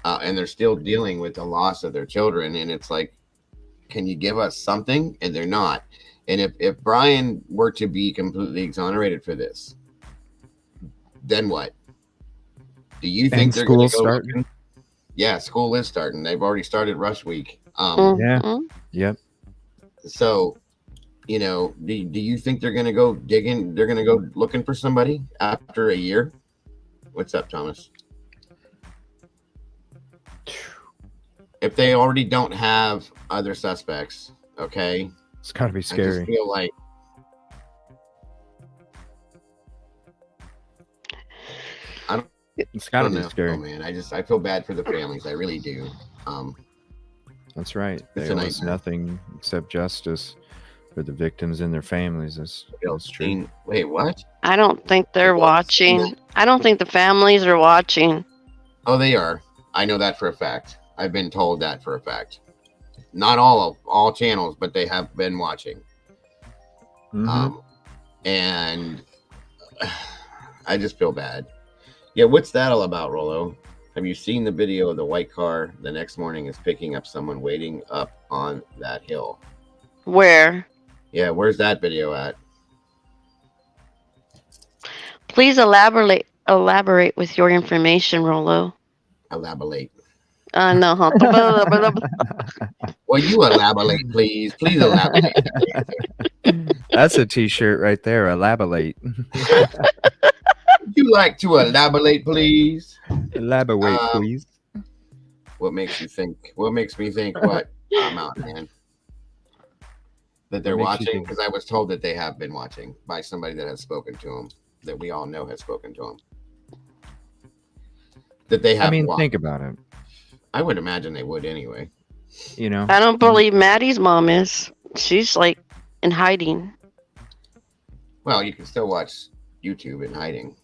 And they're still dealing with the loss of their children. And it's like, can you give us something? And they're not. And if Brian were to be completely exonerated for this, then what? Do you think they're going to go starting? Yeah, school is starting. They've already started rush week. Yeah. Yep. So, you know, do you think they're going to go digging? They're going to go looking for somebody after a year? What's up, Thomas? If they already don't have other suspects, okay? It's got to be scary. I just feel like it's got to be know, scary. man. I feel bad for the families. I really do. That's right. It's They a owe us nightmare. nothing except justice for the victims and their families. That's true. Wait, what? I don't think they're watching. I don't think the families are watching. Oh, they are. I know that for a fact. I've been told that for a fact. Not all channels, but they have been watching. And I just feel bad. Yeah, what's that all about, Rollo? Have you seen the video of the white car the next morning is picking up someone waiting up on that hill? Where? Yeah, where's that video at? Please elaborate with your information, Rollo. Elaborate. No. Well, you elaborate, please. Please elaborate. That's a t-shirt right there. Elaborate. Would you like to elaborate, please? Elaborate, please. What makes you think? What makes me think what? I'm out, man. That they're What makes you watching? think? Because I was told that they have been watching by somebody that has spoken to them, that we all know has spoken to them. That they have watched. Think about it. I would imagine they would anyway. You know? I don't believe Maddie's mom is. She's like in hiding. Well, you can still watch YouTube in hiding.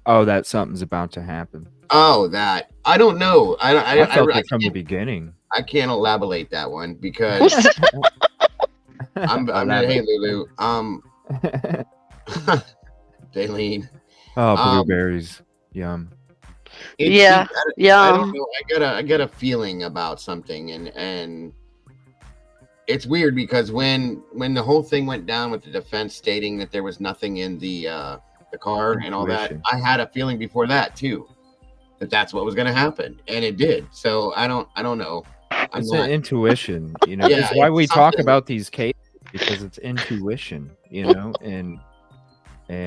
Oh, that something's about to happen. Oh, that. I don't know. I felt it from the beginning. I can't elaborate that one because I'm hey Lulu. Daylene. Oh, blueberries. Yum. Yeah. I don't know. I got a feeling about something, and it's weird because when the whole thing went down with the defense stating that there was nothing in the car and all that, I had a feeling before that too, that's what was going to happen, and it did. So I don't know. It's an intuition, you know. Yeah, It's why it's we talk something. about these cases, because it's intuition, you know, and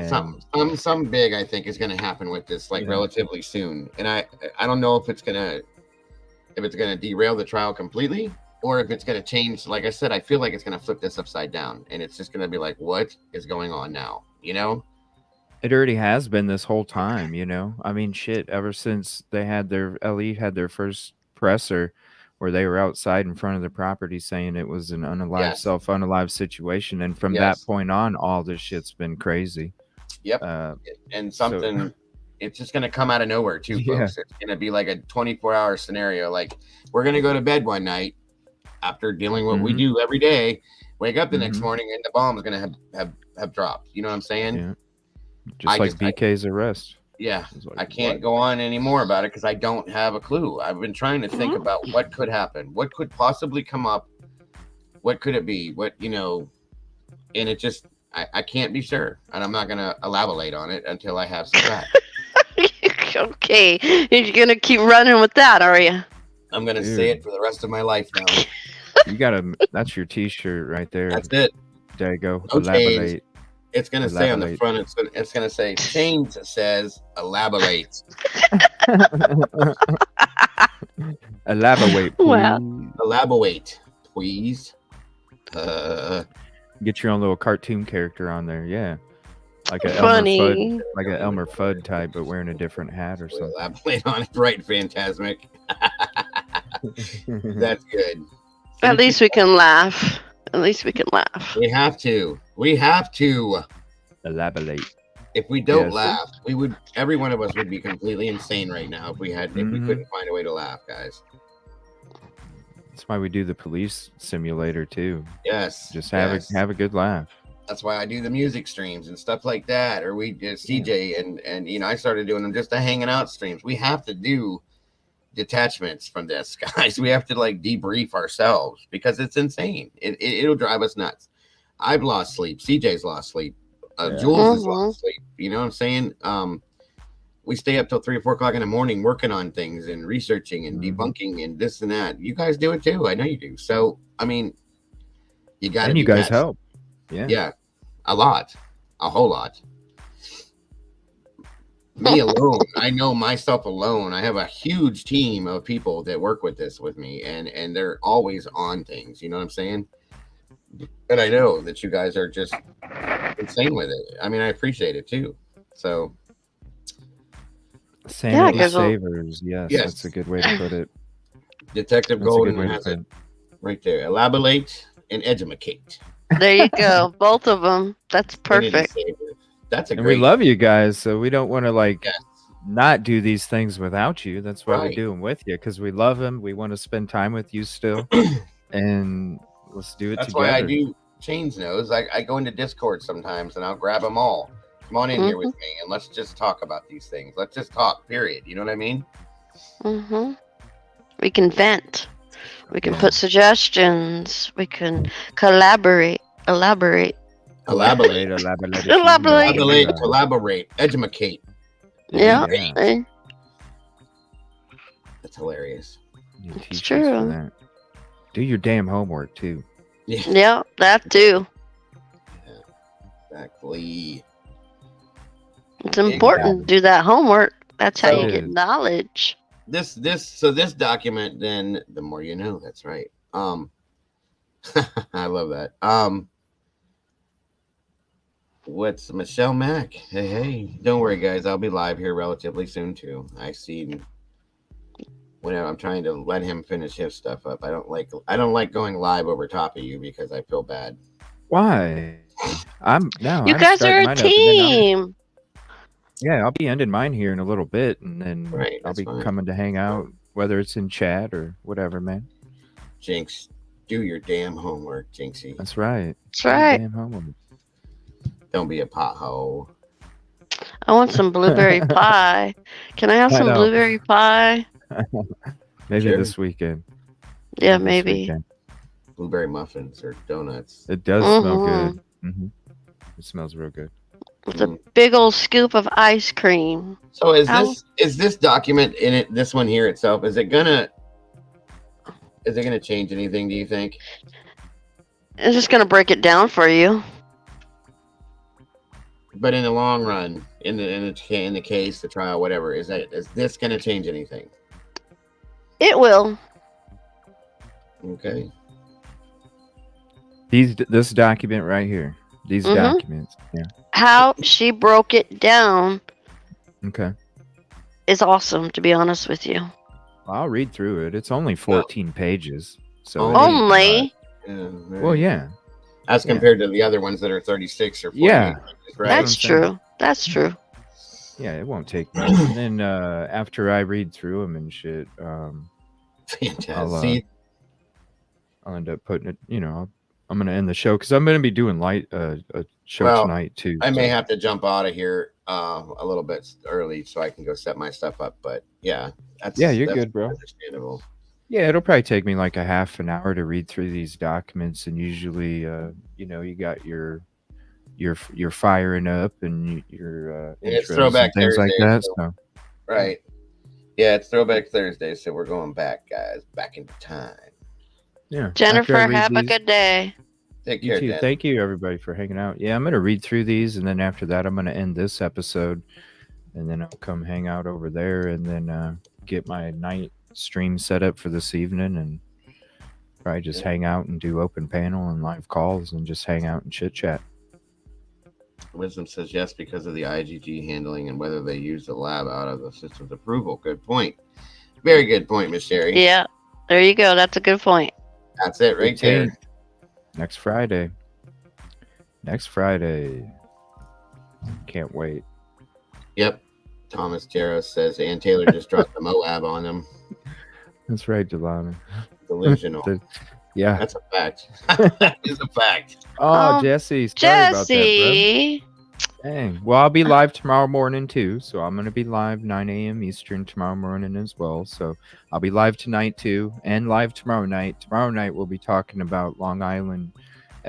some big I think is going to happen with this, like relatively soon, and I don't know if it's gonna derail the trial completely or if it's gonna change. Like I said, I feel like it's gonna flip this upside down, and it's just gonna be like, what is going on now? You know. it already has been this whole time, you know. I mean, shit, ever since they had Elite had their first presser where they were outside in front of the property saying it was an unalive, self-unalive situation. And from that point on, all this shit's been crazy. Yep. And something it's just gonna come out of nowhere too, Yeah. folks. It's gonna be like a 24-hour scenario. Like we're gonna go to bed one night after dealing with what we do every day, wake up the next morning, and the bomb is gonna have dropped. You know what I'm saying? Yeah. Just like BK's arrest. Yeah, like, I can't go on anymore about it because I don't have a clue. I've been trying to think about what could happen, what could possibly come up, what could it be, what, you know, and it just, I can't be sure, and I'm not going to elaborate on it until I have some facts. Okay, you're going to keep running with that, are you? I'm going to say it for the rest of my life now. You got to, that's your t-shirt right there. That's it. There you go. No Elaborate. change. It's going to say on the front, it's going to say, change says elaborate. Elaborate, please. Wow. Elaborate, please. Get your own little cartoon character on there, yeah. Like a Funny. Elmer Fudd, like an Elmer Fudd type, but wearing a different hat or something. Elaborate on it, right, Phantasmic. That's good. At least we can laugh. At least we can laugh. We have to. We have to elaborate. If we don't laugh, we would. Every one of us would be completely insane right now if we had. If we couldn't find a way to laugh, guys. That's why we do the police simulator too. Yes. Just have a good laugh. That's why I do the music streams and stuff like that. Or we CJ and you know, I started doing them just to hanging out streams. We have to do detachments from this, guys. We have to like debrief ourselves because it's insane. It'll drive us nuts. I've lost sleep. CJ's lost sleep. Jules has lost sleep. You know what I'm saying? We stay up till 3 or 4 o'clock in the morning working on things and researching and debunking and this and that. You guys do it too. I know you do. So I mean, you got to. And you guys help. Yeah. Yeah, a lot, a whole lot. Me alone, I know myself alone. I have a huge team of people that work with this with me, and they're always on things. You know what I'm saying? And I know that you guys are just insane with it. I mean, I appreciate it too. So, sanity savers. Yes, that's a good way to put it. Detective Golden has it right there. Elaborate and educate. There you go. Both of them. That's perfect. That's a and great. we love you guys, so we don't want to like not do these things without you. That's why we do them with you, because we love them. We want to spend time with you still, and let's do it That's together. why I do Chains Knows. I go into Discord sometimes and I'll grab them all. Come on in here with me and let's just talk about these things. Let's just talk, period. You know what I mean? We can vent. We can put suggestions. We can collaborate. Elaborate. Educate. Yeah. That's hilarious. It's true. Do your damn homework too. Yeah, that too. Exactly. It's important to do that homework. That's how you get knowledge. This document, then the more you know. That's right. I love that. What's Michelle Mack? Hey, don't worry, guys. I'll be live here relatively soon too. I see. Whenever I'm trying to let him finish his stuff up, I don't like going live over top of you because I feel bad. Why? You guys are a team. Yeah, I'll be ending mine here in a little bit, and then I'll be coming to hang out, whether it's in chat or whatever, man. Jinx, do your damn homework, Jinxie. That's right. That's right. Damn homework. Don't be a pothole. I want some blueberry pie. Can I have some blueberry pie? Maybe this weekend. Yeah, maybe. Blueberry muffins or donuts. It does smell good. It smells real good. With a big old scoop of ice cream. So is this document in it? This one here itself, is it gonna change anything? Do you think? It's just gonna break it down for you. But in the long run, in the case, the trial, whatever, is this gonna change anything? It will. Okay. This document right here. These documents. Yeah. How she broke it down. Okay. Is awesome, to be honest with you. I'll read through it. It's only 14 pages. So only. Well, yeah. As compared to the other ones that are 36 or 48. Yeah. Right? That's true. That's true. Yeah, it won't take much. And then after I read through them and shit, Fantastic. I'll end up putting it. I'm gonna end the show because I'm gonna be doing a show Well, tonight too. I may so. have to jump out of here a little bit early so I can go set my stuff up. But yeah, you're that's good, bro. Understandable. Yeah, it'll probably take me like a half an hour to read through these documents, and usually, you got your firing up and your It's intros Throwback and things Thursday, like that. so- So Right. Yeah, it's Throwback Thursday, so we're going back, guys, back into time. yeah, Jennifer, after I read have a these- good day. Take You care, too. Jen. Thank you, everybody, for hanging out. Yeah, I'm gonna read through these, and then after that, I'm gonna end this episode, and then I'll come hang out over there, and then get my night stream set up for this evening, and probably just hang out and do open panel and live calls, and just hang out and chit chat. Wisdom says yes because of the IgG handling and whether they use the lab out of the system's approval. Good point. Very good point, Miss Sherry. Yeah, there you go. That's a good point. That's it right there. 18th, Next Friday. Can't wait. Yep. Thomas Jarrah says Ann Taylor just dropped the Moab on him. That's right, Delana. Delusional. Yeah. That's a fact. That is a fact. Oh, Jesse. Sorry about that, Jesse. bro. Dang. Well, I'll be live tomorrow morning too. So I'm going to be live 9 a.m. Eastern tomorrow morning as well. So I'll be live tonight too and live tomorrow night. Tomorrow night, we'll be talking about Long Island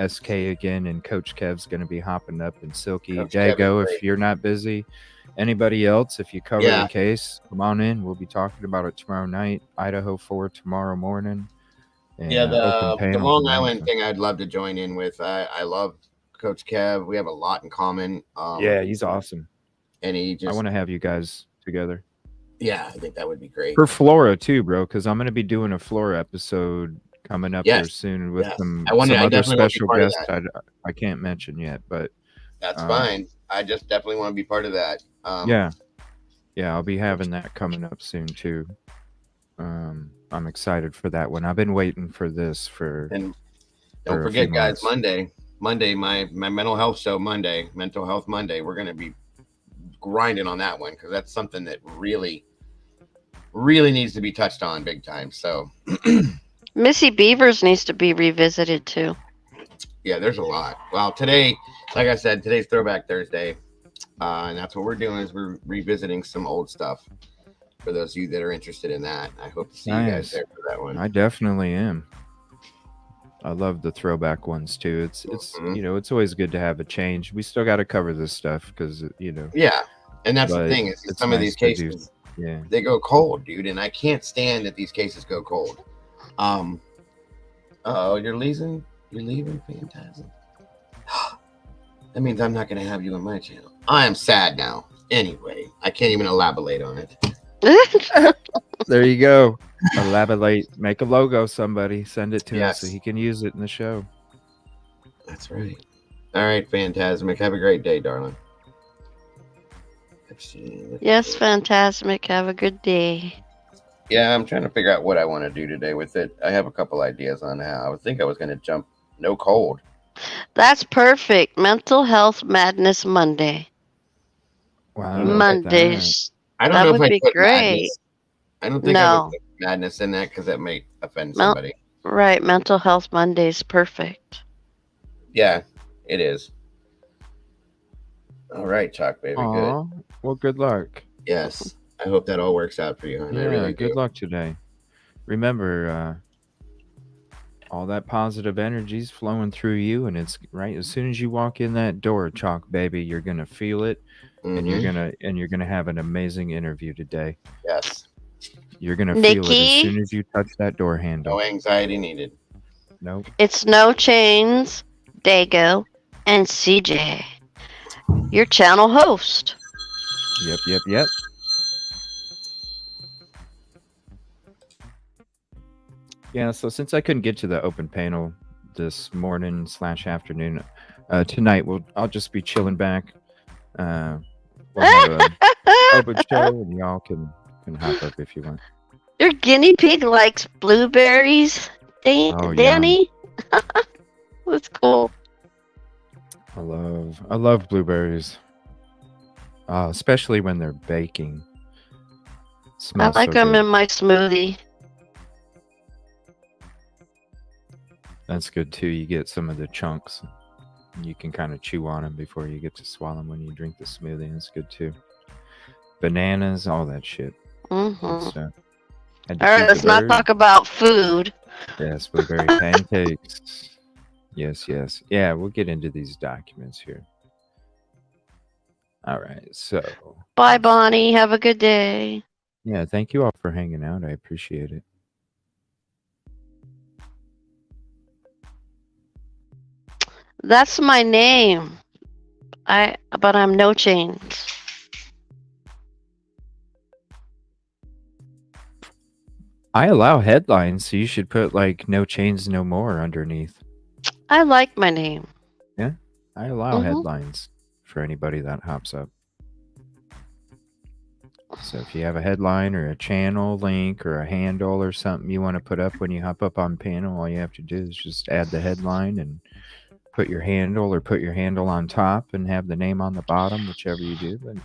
SK again. And Coach Kev's going to be hopping up and Silky. Coach Kev is Jago, great. if you're not busy. Anybody else, if you cover Yeah. the case, come on in. We'll be talking about it tomorrow night. Idaho 4 tomorrow morning. And, Yeah, open the panel Long tonight, Island so- thing I'd love to join in with. I love Coach Kev. We have a lot in common. Yeah, he's awesome. And he just I want to have you guys together. Yeah, I think that would be great. For Flora too, bro, because I'm going to be doing a Flora episode coming up here Yes, soon with yes. some I other definitely want to be special part of guests that. I can't mention yet, but That's fine. I just definitely want to be part of that. Yeah, I'll be having that coming up soon too. I'm excited for that one. I've been waiting for this for. And for don't a forget, few guys, months. Monday, my mental health show, Mental Health Monday. We're going to be grinding on that one because that's something that really needs to be touched on big time. So, Missy Beavers needs to be revisited too. yeah, there's a lot. Well, today, like I said, today's Throwback Thursday. And that's what we're doing is we're revisiting some old stuff for those of you that are interested in that. I hope to see you guys Nice. there for that one. I definitely am. I love the throwback ones too. It's it's always good to have a change. We still got to cover this stuff because Yeah. And that's the but thing is it's some of nice these to do- cases, yeah. they go cold, dude. And I can't stand that these cases go cold. Oh, you're leaving? You're leaving? Fantastic. That means I'm not going to have you on my channel. I am sad now. Anyway, I can't even elaborate on it. There you go. Elaborate. Make a logo, somebody. Send it to him Yes. so he can use it in the show. That's right. All right, Phantasmic. Have a great day, darling. Let's see. Yes, Phantasmic. Have a good day. Yeah, I'm trying to figure out what I want to do today with it. I have a couple ideas on how. I think I was going to jump no cold. That's perfect. Mental Health Madness Monday. Wow. Mondays. I don't That know would if I be put great. madness. I don't think I No. would put madness in that because that may offend Mel- somebody. Right. Mental Health Mondays. Perfect. Yeah, it is. All right, Chuck, baby. Good. Aw. Well, good luck. Yes. I hope that all works out for you, hon. I Yeah, really good do. luck today. Remember, all that positive energy's flowing through you, and it's right as soon as you walk in that door, Chalk baby, you're gonna feel it, and you're Mhm. gonna have an amazing interview today. Yes. You're gonna feel it Nikki? as soon as you touch that door handle. No anxiety needed. Nope. It's No Chains, Dago, and CJ. Your channel host. Yep. Yeah, so since I couldn't get to the open panel this morning / afternoon, tonight I'll just be chilling back. We'll have a open show, and y'all can hop up if you want. Your guinea pig likes blueberries, Oh, yum. Danny. That's cool. I love blueberries. especially when they're baking. I Smells like so them good. in my smoothie. That's good too. You get some of the chunks. You can kind of chew on them before you get to swallow them when you drink the smoothie. That's good too. Bananas, all that shit. Mm-hmm. Good stuff. Had to All right, feed the let's not bird. talk about food. Yes, blueberry pancakes. Yes, yes. Yeah, we'll get into these documents here. All right, so. Bye, Bonnie. Have a good day. Yeah, thank you all for hanging out. I appreciate it. That's my name. But I'm No Chains. I allow headlines, so you should put like "No Chains, No More" underneath. I like my name. Yeah, I allow headlines for anybody that hops up. So if you have a headline or a channel link or a handle or something you want to put up when you hop up on panel, all you have to do is just add the headline and put your handle or put your handle on top and have the name on the bottom, whichever you do. But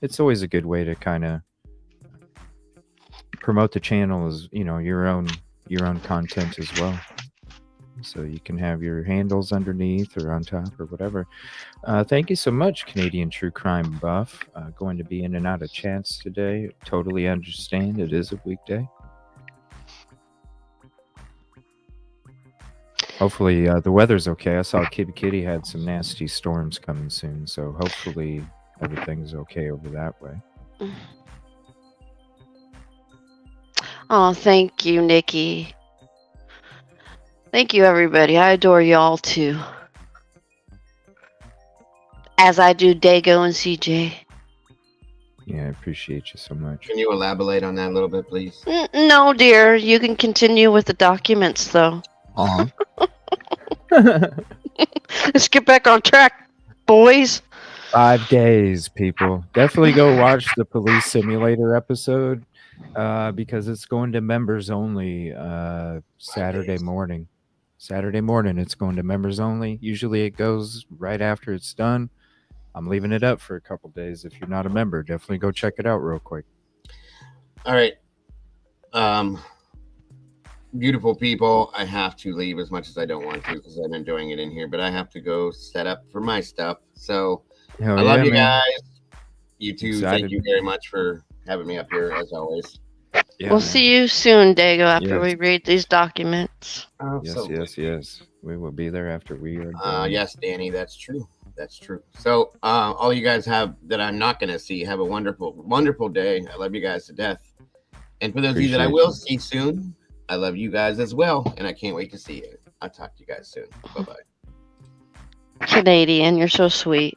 it's always a good way to kind of promote the channel as, you know, your own content as well. So you can have your handles underneath or on top or whatever. Thank you so much, Canadian True Crime Buff. Going to be in and out of chats today. Totally understand. It is a weekday. Hopefully the weather's okay. I saw Kitty Kitty had some nasty storms coming soon. So hopefully everything's okay over that way. Oh, thank you, Nikki. Thank you, everybody. I adore y'all, too. As I do Dago and CJ. Yeah, I appreciate you so much. Can you elaborate on that a little bit, please? No, dear. You can continue with the documents, though. Let's get back on track, boys. 5 days, people. Definitely go watch the Police Simulator episode because it's going to members only Saturday morning. Saturday morning, it's going to members only. Usually it goes right after it's done. I'm leaving it up for a couple days. If you're not a member, definitely go check it out real quick. All right. Beautiful people, I have to leave as much as I don't want to because I'm enjoying it in here, but I have to go set up for my stuff. So I love you guys. You too. Excited. Thank you very much for having me up here as always. Yeah, We'll see you soon, Dago, after Yes. we read these documents. Yes. We will be there after we are done. Yes, Danny, that's true. That's true. So all you guys have that I'm not going to see, have a wonderful, wonderful day. I love you guys to death. And for those of you that I will see soon, I love you guys as well. And I can't wait to see you. I'll talk to you guys soon. Bye-bye. Canadian, you're so sweet.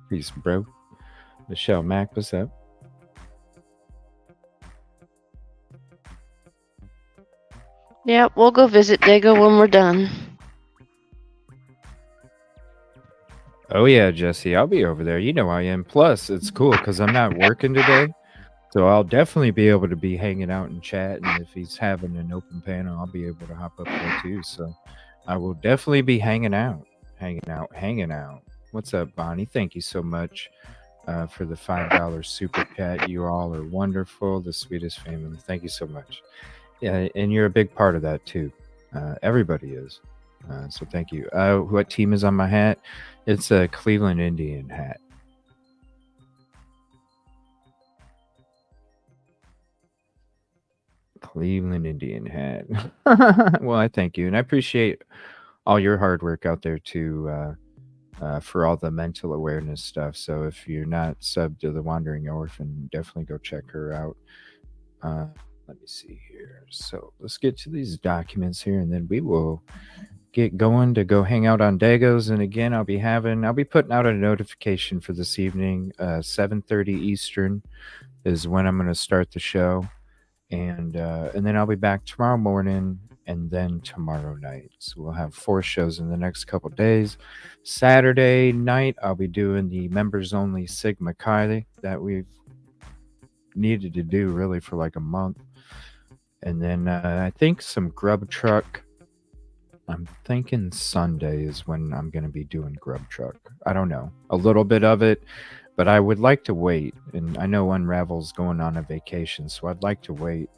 Peace, bro. Michelle Mack, what's up? Yeah, we'll go visit Dago when we're done. Oh yeah, Jesse, I'll be over there. You know I am. Plus, it's cool because I'm not working today, so I'll definitely be able to be hanging out and chatting. If he's having an open panel, I'll be able to hop up there too. So I will definitely be hanging out. What's up, Bonnie? Thank you so much for the $5 super chat. You all are wonderful, the sweetest family. Thank you so much. Yeah, and you're a big part of that too. Everybody is. So thank you. What team is on my hat? It's a Cleveland Indian hat. Cleveland Indian hat. Well, I thank you. And I appreciate all your hard work out there too for all the mental awareness stuff. So if you're not subbed to the Wandering Orphan, definitely go check her out. Let me see here. So let's get to these documents here, and then we will get going to go hang out on Dago's. And again, I'll be putting out a notification for this evening. 7:30 Eastern is when I'm going to start the show, and then I'll be back tomorrow morning and then tomorrow night. So we'll have 4 shows in the next couple days. Saturday night, I'll be doing the members only Sigma Chi that we've needed to do really for like a month. And then I think some Grub Truck. I'm thinking Sunday is when I'm going to be doing Grub Truck. I don't know. A little bit of it. But I would like to wait, and I know Unravel's going on a vacation, so I'd like to wait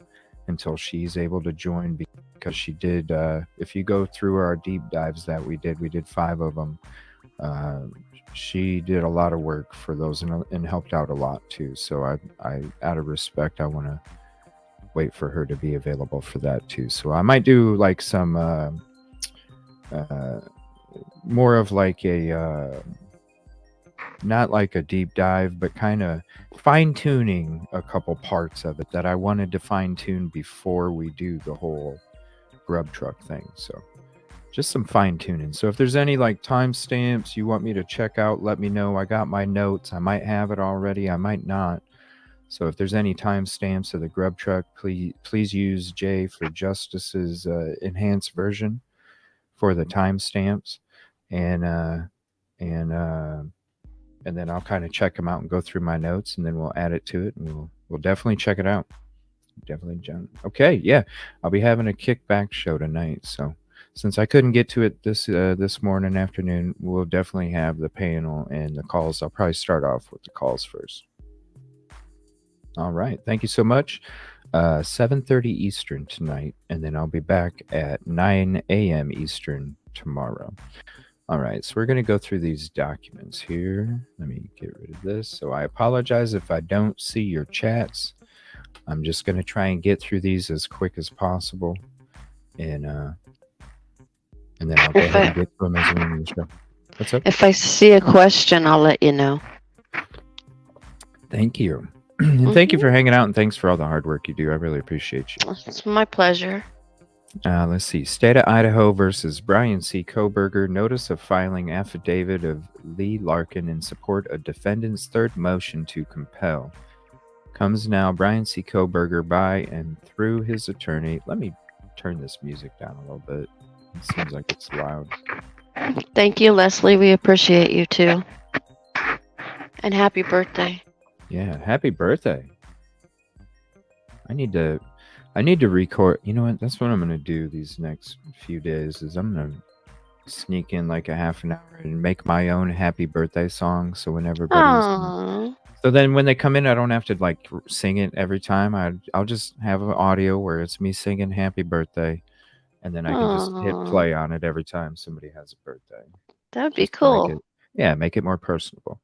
until she's able to join, because she did, if you go through our deep dives that we did 5 of them. She did a lot of work for those and helped out a lot too. So I out of respect, I want to wait for her to be available for that too. So I might do like some more of like a not like a deep dive, but kind of fine tuning a couple parts of it that I wanted to fine tune before we do the whole grub truck thing. So just some fine tuning. So if there's any like timestamps you want me to check out, let me know. I got my notes. I might have it already. I might not. So if there's any timestamps of the grub truck, please use J for Justice's enhanced version for the timestamps, and then I'll kind of check them out and go through my notes, and then we'll add it to it, and we'll definitely check it out. Definitely, John. Okay, yeah, I'll be having a kickback show tonight, so. Since I couldn't get to it this morning, afternoon, we'll definitely have the panel and the calls. I'll probably start off with the calls first. All right. Thank you so much. 7:30 Eastern tonight, and then I'll be back at 9 a.m. Eastern tomorrow. All right. So we're going to go through these documents here. Let me get rid of this. So I apologize if I don't see your chats. I'm just going to try and get through these as quick as possible. And then I'll go ahead and get to them as we end the show. What's up? If I see a question, I'll let you know. Thank you. And thank you for hanging out, and thanks for all the hard work you do. I really appreciate you. It's my pleasure. Let's see. State of Idaho versus Brian C. Koberger. Notice of filing affidavit of Lee Larkin in support of defendant's third motion to compel. Comes now. Brian C. Koberger by and through his attorney. Let me turn this music down a little bit. It seems like it's loud. Thank you, Leslie. We appreciate you too. And happy birthday. Yeah, happy birthday. I need to record. You know what? That's what I'm going to do these next few days is I'm going to sneak in like a half an hour and make my own happy birthday song. So when everybody's... So then when they come in, I don't have to like sing it every time. I'll just have an audio where it's me singing happy birthday. And then I can just hit play on it every time somebody has a birthday. That would be cool. Make it more personable.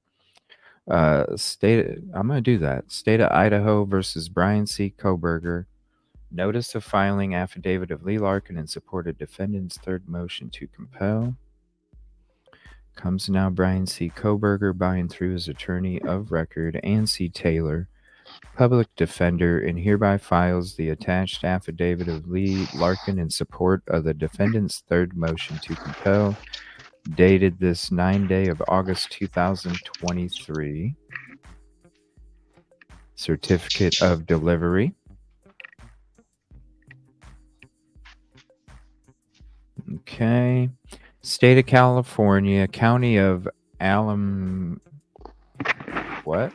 I'm going to do that. State of Idaho versus Brian C. Koberger. Notice of filing affidavit of Lee Larkin in support of defendant's third motion to compel. Comes now Brian C. Koberger by and through his attorney of record, Ann C. Taylor, public defender, and hereby files the attached affidavit of Lee Larkin in support of the defendant's third motion to compel, dated this 9th day of August 2023. Certificate of delivery. Okay. State of California, County of What?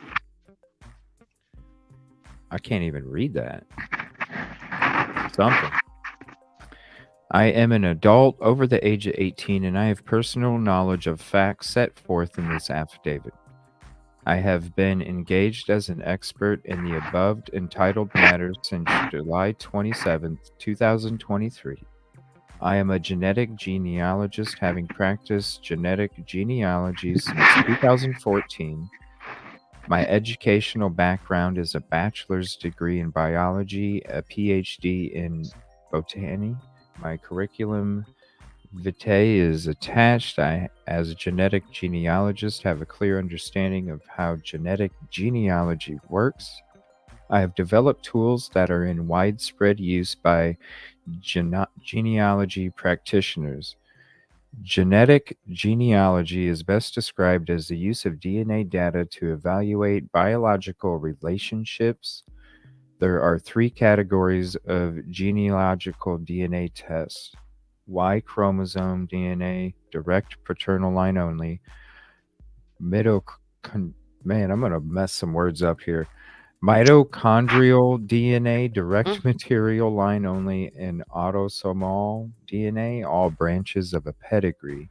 I can't even read that. Something. I am an adult over the age of 18, and I have personal knowledge of facts set forth in this affidavit. I have been engaged as an expert in the above entitled matters since July 27th, 2023. I am a genetic genealogist, having practiced genetic genealogy since 2014. My educational background is a bachelor's degree in biology, a PhD in botany. My curriculum vitae is attached. I, as a genetic genealogist, have a clear understanding of how genetic genealogy works. I have developed tools that are in widespread use by genealogy practitioners. Genetic genealogy is best described as the use of DNA data to evaluate biological relationships. There are 3 categories of genealogical DNA tests: Y chromosome DNA, direct paternal line only, man, I'm going to mess some words up here. Mitochondrial DNA, direct material line only, and autosomal DNA, all branches of a pedigree.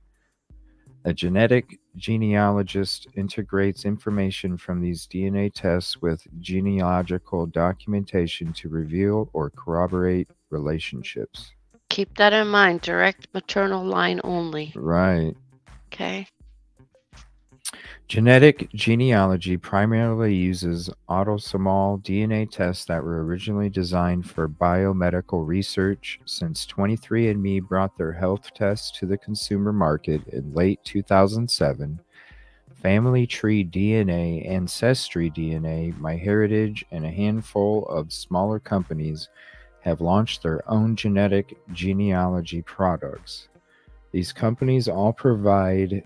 A genetic genealogist integrates information from these DNA tests with genealogical documentation to reveal or corroborate relationships. Keep that in mind. Direct maternal line only. Right. Okay. Genetic genealogy primarily uses autosomal DNA tests that were originally designed for biomedical research. Since 23andMe brought their health tests to the consumer market in late 2007, Family Tree DNA, Ancestry DNA, MyHeritage, and a handful of smaller companies have launched their own genetic genealogy products. These companies all provide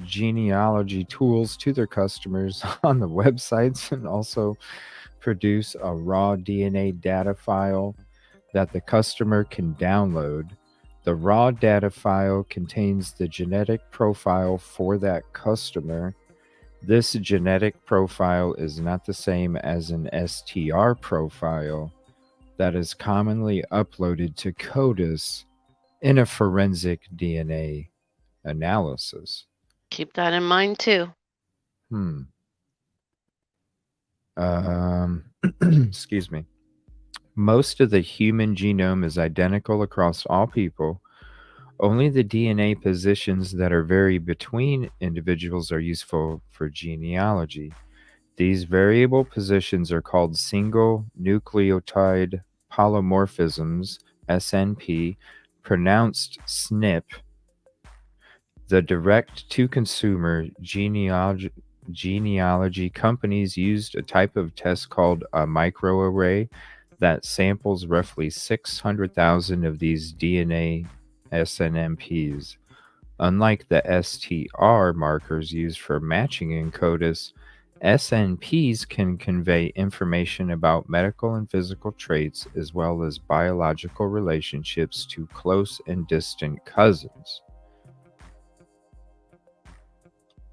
genealogy tools to their customers on the websites and also produce a raw DNA data file that the customer can download. The raw data file contains the genetic profile for that customer. This genetic profile is not the same as an STR profile that is commonly uploaded to CODIS in a forensic DNA analysis. Keep that in mind too. Excuse me. Most of the human genome is identical across all people. Only the DNA positions that are vary between individuals are useful for genealogy. These variable positions are called single nucleotide polymorphisms, SNP, pronounced SNP. The direct-to-consumer genealogy companies used a type of test called a microarray that samples roughly 600,000 of these DNA SNMPs. Unlike the STR markers used for matching in CODIS, SNPs can convey information about medical and physical traits as well as biological relationships to close and distant cousins.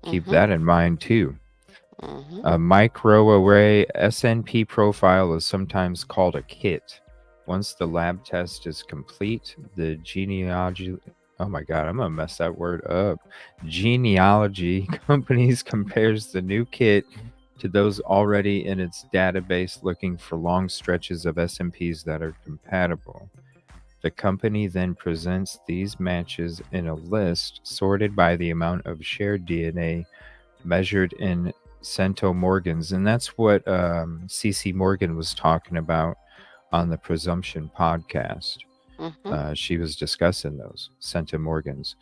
Keep that in mind too. A microarray SNP profile is sometimes called a kit. Once the lab test is complete, the genealogy companies compares the new kit to those already in its database, looking for long stretches of SNPs that are compatible. The company then presents these matches in a list sorted by the amount of shared DNA measured in centimorgans. And that's what CC Morgan was talking about on the Presumption podcast. She was discussing those centimorgans.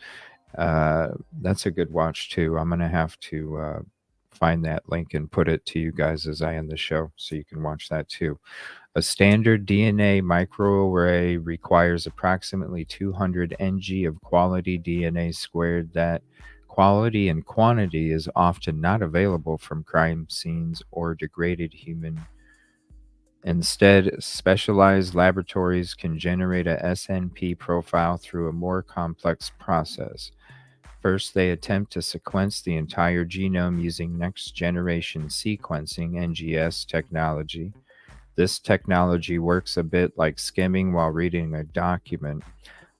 That's a good watch too. I'm going to have to find that link and put it to you guys as I end the show so you can watch that too. A standard DNA microarray requires approximately 200 ng of quality DNA squared. That quality and quantity is often not available from crime scenes or degraded human. Instead, specialized laboratories can generate a SNP profile through a more complex process. First, they attempt to sequence the entire genome using next-generation sequencing (NGS) technology. This technology works a bit like skimming while reading a document.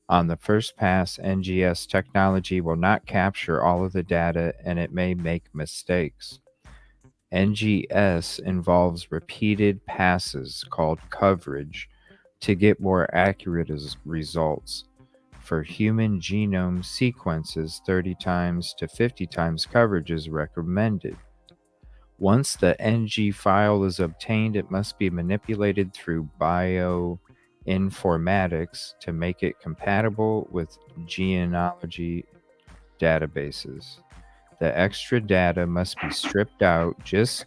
On the first pass, NGS technology will not capture all of the data and it may make mistakes. NGS involves repeated passes called coverage to get more accurate results. For human genome sequences, 30 times to 50 times coverage is recommended. Once the NG file is obtained, it must be manipulated through bioinformatics to make it compatible with genealogy databases. The extra data must be stripped out just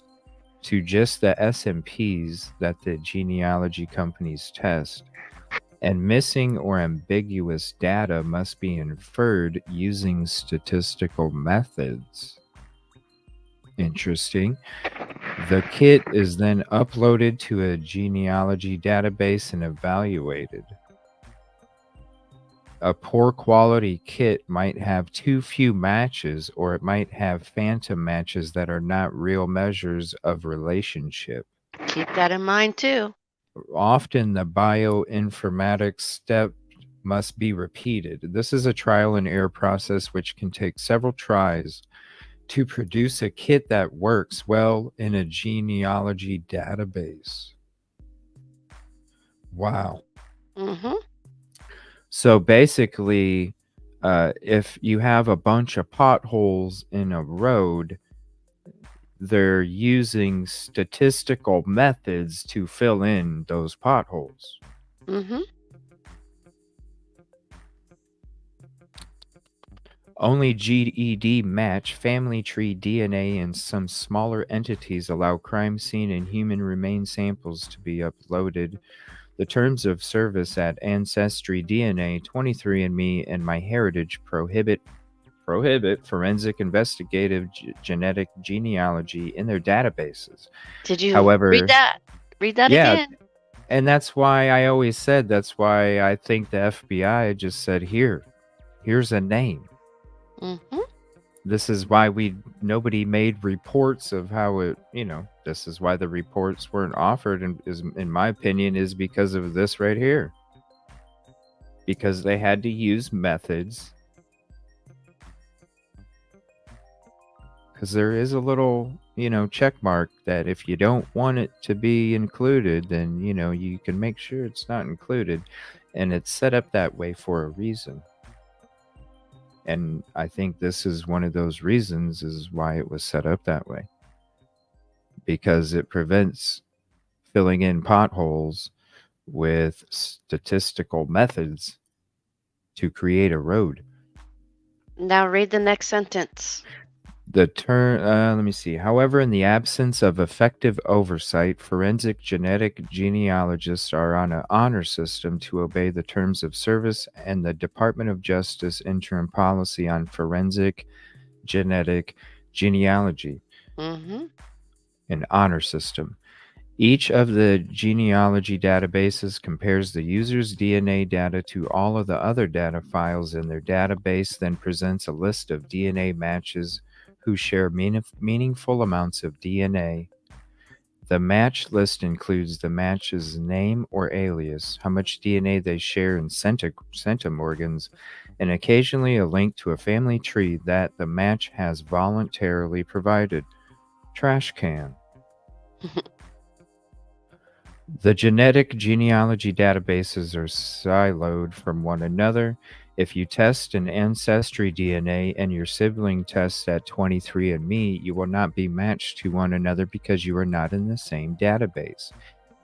the SNPs that the genealogy companies test, and missing or ambiguous data must be inferred using statistical methods. Interesting. The kit is then uploaded to a genealogy database and evaluated. A poor quality kit might have too few matches, or it might have phantom matches that are not real measures of relationship. Keep that in mind too. Often the bioinformatics step must be repeated. This is a trial and error process which can take several tries to produce a kit that works well in a genealogy database. Wow. Mm-hmm. So basically, if you have a bunch of potholes in a road, they're using statistical methods to fill in those potholes. Mm-hmm. Only GED match, family tree DNA, and some smaller entities allow crime scene and human remains samples to be uploaded. The terms of service at Ancestry DNA, 23andMe, and MyHeritage prohibit forensic investigative genetic genealogy in their databases. Did you However, read that? Read that yeah, again. and that's why I always said, that's why I think the FBI just said, here's a name. Mm-hmm. This is why nobody made reports of how it, this is why the reports weren't offered, and is, in my opinion, is because of this right here. Because they had to use methods. Because there is a little, check mark that if you don't want it to be included, then, you can make sure it's not included. And it's set up that way for a reason. And I think this is one of those reasons is why it was set up that way. Because it prevents filling in potholes with statistical methods to create a road. Now read the next sentence. The term, let me see. However, in the absence of effective oversight, forensic genetic genealogists are on an honor system to obey the terms of service and the Department of Justice interim policy on forensic genetic genealogy. Mm-hmm. An honor system. Each of the genealogy databases compares the user's DNA data to all of the other data files in their database, then presents a list of DNA matches who share meaningful amounts of DNA. The match list includes the match's name or alias, how much DNA they share in centimorgans, and occasionally a link to a family tree that the match has voluntarily provided. Trash can. The genetic genealogy databases are siloed from one another. If you test an Ancestry DNA and your sibling tests at 23andMe, you will not be matched to one another because you are not in the same database.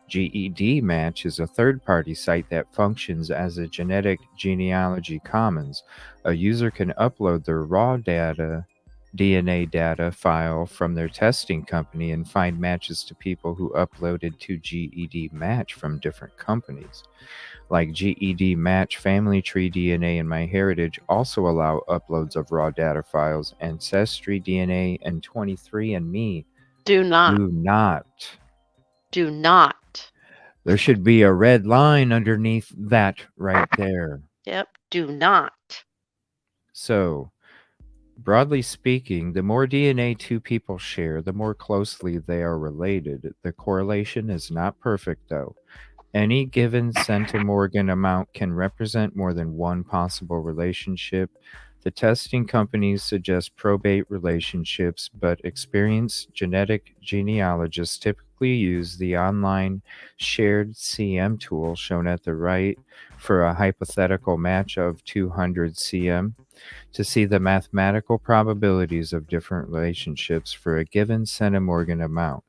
GED Match is a third-party site that functions as a genetic genealogy commons. A user can upload their raw DNA data file from their testing company and find matches to people who uploaded to GED Match from different companies. Like GED Match, Family Tree DNA, and MyHeritage also allow uploads of raw data files. Ancestry DNA and 23andMe do not. Do not. There should be a red line underneath that right there. Yep, do not. So, broadly speaking, the more DNA two people share, the more closely they are related. The correlation is not perfect, though. Any given centimorgan amount can represent more than one possible relationship. The testing companies suggest probate relationships, but experienced genetic genealogists typically use the online shared CM tool shown at the right for a hypothetical match of 200 CM to see the mathematical probabilities of different relationships for a given centimorgan amount.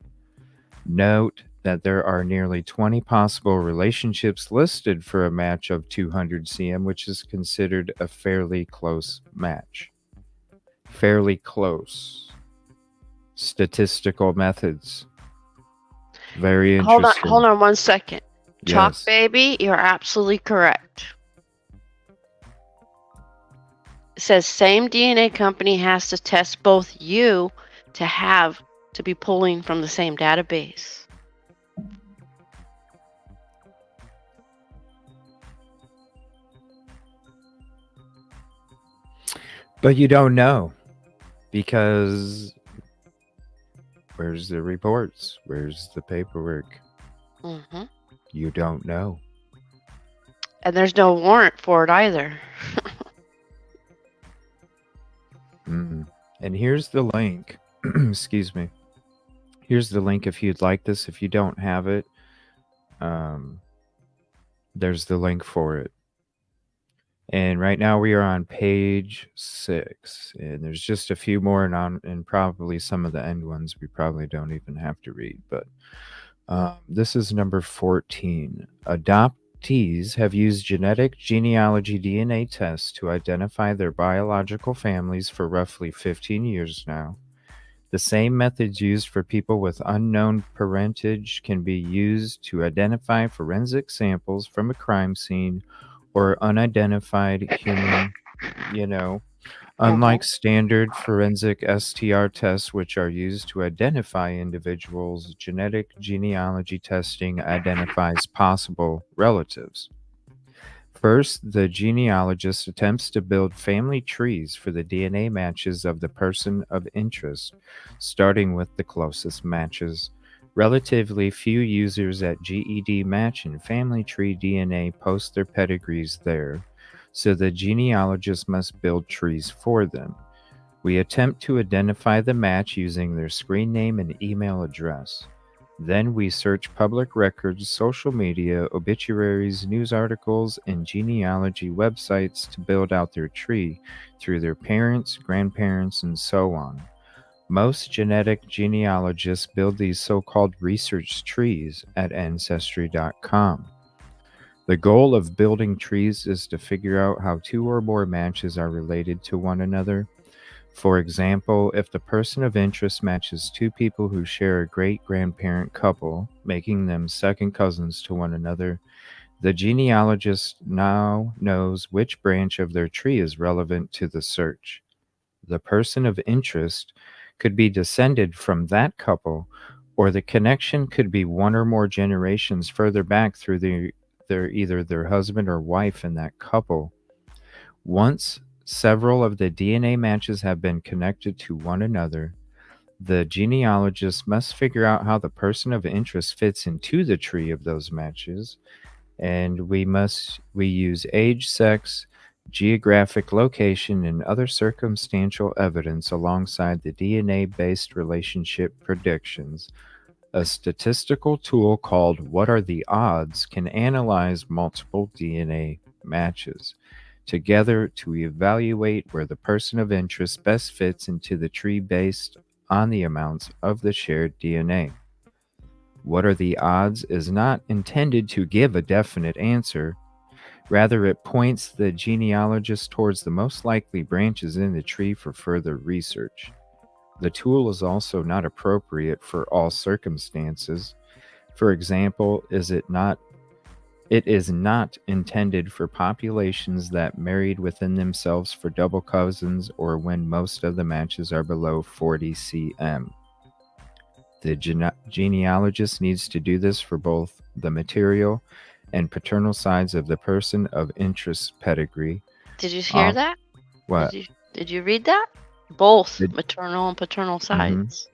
Note that there are nearly 20 possible relationships listed for a match of 200 CM, which is considered a fairly close match. Fairly close. Statistical methods. Very interesting. Hold on 1 second. Chalk Yes. baby, you're absolutely correct. It says same DNA company has to test both you to be pulling from the same database. But you don't know, because where's the reports? Where's the paperwork? Mm-hmm. You don't know. And there's no warrant for it either. And here's the link. Excuse me. Here's the link if you'd like this. If you don't have it, there's the link for it. And right now we are on page 6, and there's just a few more, and probably some of the end ones we probably don't even have to read. But this is number 14. Adoptees have used genetic genealogy DNA tests to identify their biological families for roughly 15 years now. The same methods used for people with unknown parentage can be used to identify forensic samples from a crime scene or unidentified human, unlike standard forensic STR tests, which are used to identify individuals. Genetic genealogy testing identifies possible relatives. First, the genealogist attempts to build family trees for the DNA matches of the person of interest, starting with the closest matches. Relatively few users at GED Match and Family Tree DNA post their pedigrees there, so the genealogist must build trees for them. We attempt to identify the match using their screen name and email address. Then we search public records, social media, obituaries, news articles, and genealogy websites to build out their tree through their parents, grandparents, and so on. Most genetic genealogists build these so-called research trees at Ancestry.com. The goal of building trees is to figure out how 2 or more matches are related to one another. For example, if the person of interest matches 2 people who share a great-grandparent couple, making them second cousins to one another, the genealogist now knows which branch of their tree is relevant to the search. The person of interest could be descended from that couple, or the connection could be 1 or more generations further back through either their husband or wife in that couple. Once several of the DNA matches have been connected to one another, the genealogist must figure out how the person of interest fits into the tree of those matches, and we use age, sex, geographic location, and other circumstantial evidence alongside the DNA-based relationship predictions. A statistical tool called What Are the Odds can analyze multiple DNA matches together to evaluate where the person of interest best fits into the tree based on the amounts of the shared DNA. What are the odds is not intended to give a definite answer. Rather, it points the genealogist towards the most likely branches in the tree for further research. The tool is also not appropriate for all circumstances. For example, it is not intended for populations that married within themselves for double cousins or when most of the matches are below 40 cm. The genealogist needs to do this for both the material and paternal sides of the person of interest pedigree. Did you hear that? What? Did you read that? Both maternal and paternal sides.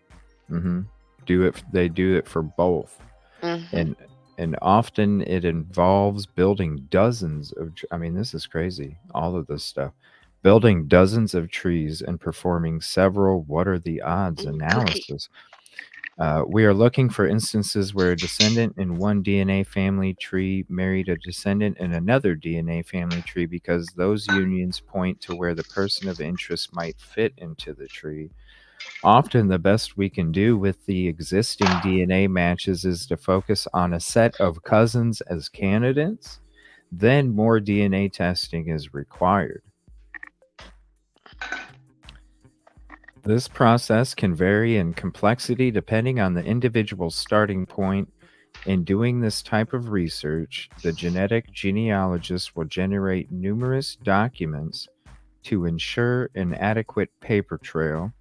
They do it for both. And often it involves building dozens of, this is crazy, all of this stuff. Building dozens of trees and performing several what are the odds analysis. We are looking for instances where a descendant in one DNA family tree married a descendant in another DNA family tree because those unions point to where the person of interest might fit into the tree. Often the best we can do with the existing DNA matches is to focus on a set of cousins as candidates. Then more DNA testing is required. This process can vary in complexity depending on the individual's starting point. In doing this type of research, the genetic genealogist will generate numerous documents to ensure an adequate paper trail.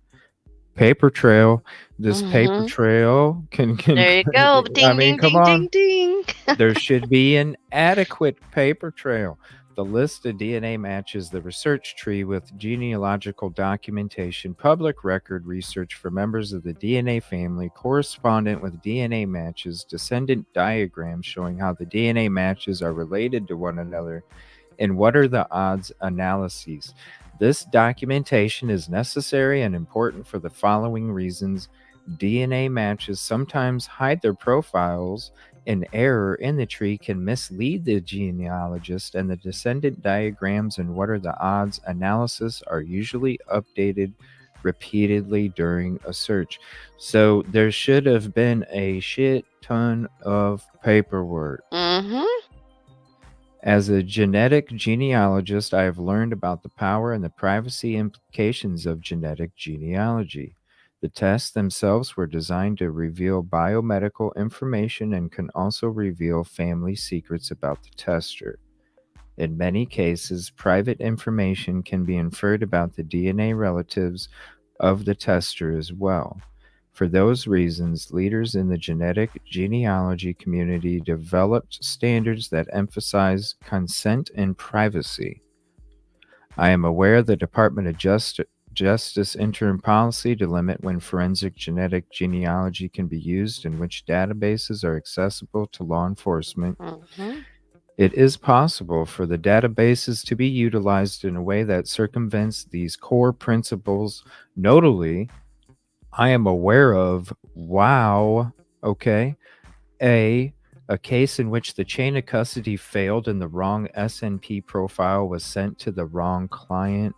Paper trail can There you go. Ding, ding, come ding, on. ding, ding. There should be an adequate paper trail. The list of DNA matches the research tree with genealogical documentation, public record research for members of the DNA family, correspondent with DNA matches, descendant diagrams showing how the DNA matches are related to one another, and what are the odds analyses. This documentation is necessary and important for the following reasons. DNA matches sometimes hide their profiles. An error in the tree can mislead the genealogist, and the descendant diagrams and what are the odds analysis are usually updated repeatedly during a search. So there should have been a shit ton of paperwork. Mm-hmm. As a genetic genealogist, I have learned about the power and the privacy implications of genetic genealogy. The tests themselves were designed to reveal biomedical information and can also reveal family secrets about the tester. In many cases, private information can be inferred about the DNA relatives of the tester as well. For those reasons, leaders in the genetic genealogy community developed standards that emphasize consent and privacy. I am aware the Department of Justice interim policy to limit when forensic genetic genealogy can be used and which databases are accessible to law enforcement. Mm-hmm. It is possible for the databases to be utilized in a way that circumvents these core principles. Notably, I am aware of, a case in which the chain of custody failed and the wrong SNP profile was sent to the wrong client.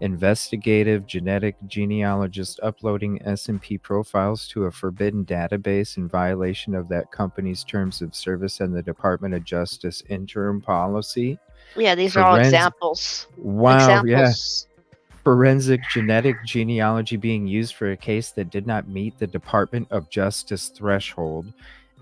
Investigative genetic genealogist uploading SNP profiles to a forbidden database in violation of that company's terms of service and the Department of Justice interim policy. Yeah, these are all examples. Wow, Examples. yeah. Forensic genetic genealogy being used for a case that did not meet the Department of Justice threshold.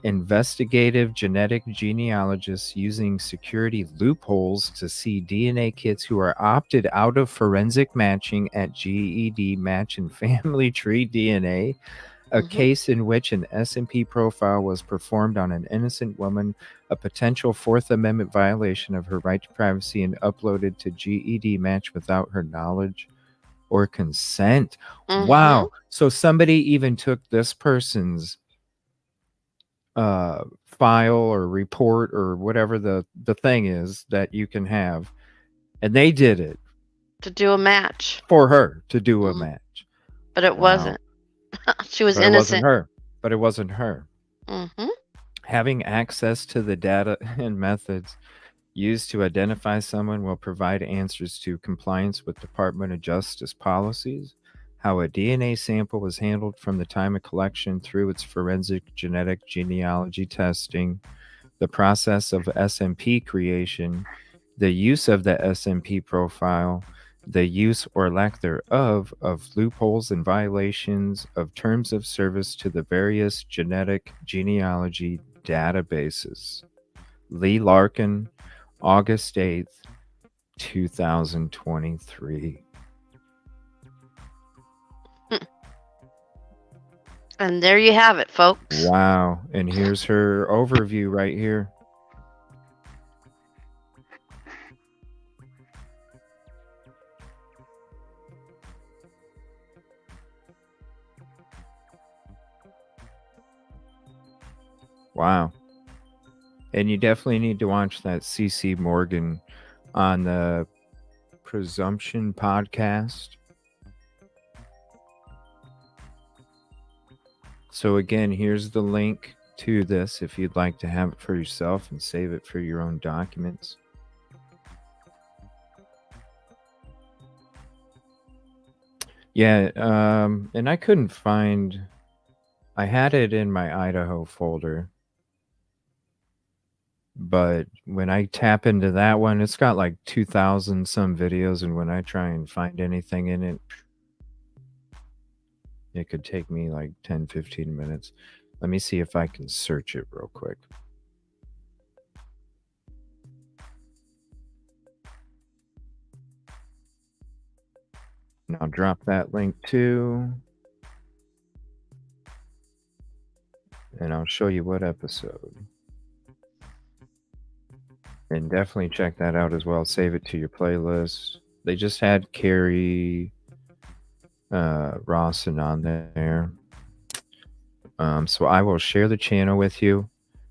Investigative genetic genealogists using security loopholes to see DNA kits who are opted out of forensic matching at GED Match and Family Tree DNA. A case in which an SNP profile was performed on an innocent woman, a potential Fourth Amendment violation of her right to privacy, and uploaded to GED Match without her knowledge or consent. Wow. So somebody even took this person's file or report or whatever the thing is that you can have, and they did it to do a match for her to do a match, but it wasn't. She was but innocent. It wasn't her. Mm-hmm. Having access to the data and methods used to identify someone will provide answers to compliance with Department of Justice policies, how a DNA sample was handled from the time of collection through its forensic genetic genealogy testing, the process of SNP creation, the use of the SNP profile, the use or lack thereof of loopholes and violations of terms of service to the various genetic genealogy databases. Lee Larkin, August 8th, 2023. And there you have it, folks. Wow. And here's her overview right here. Wow. And you definitely need to watch that CC Morgan on the Presumption podcast. So again, here's the link to this if you'd like to have it for yourself and save it for your own documents. Yeah, and I couldn't find, I had it in my Idaho folder, but when I tap into that one, it's got like 2,000 some videos, and when I try and find anything in it, it could take me like 10, 15 minutes. Let me see if I can search it real quick. And I'll drop that link too. And I'll show you what episode. And definitely check that out as well. Save it to your playlist. They just had Carrie Rawson on there. So I will share the channel with you,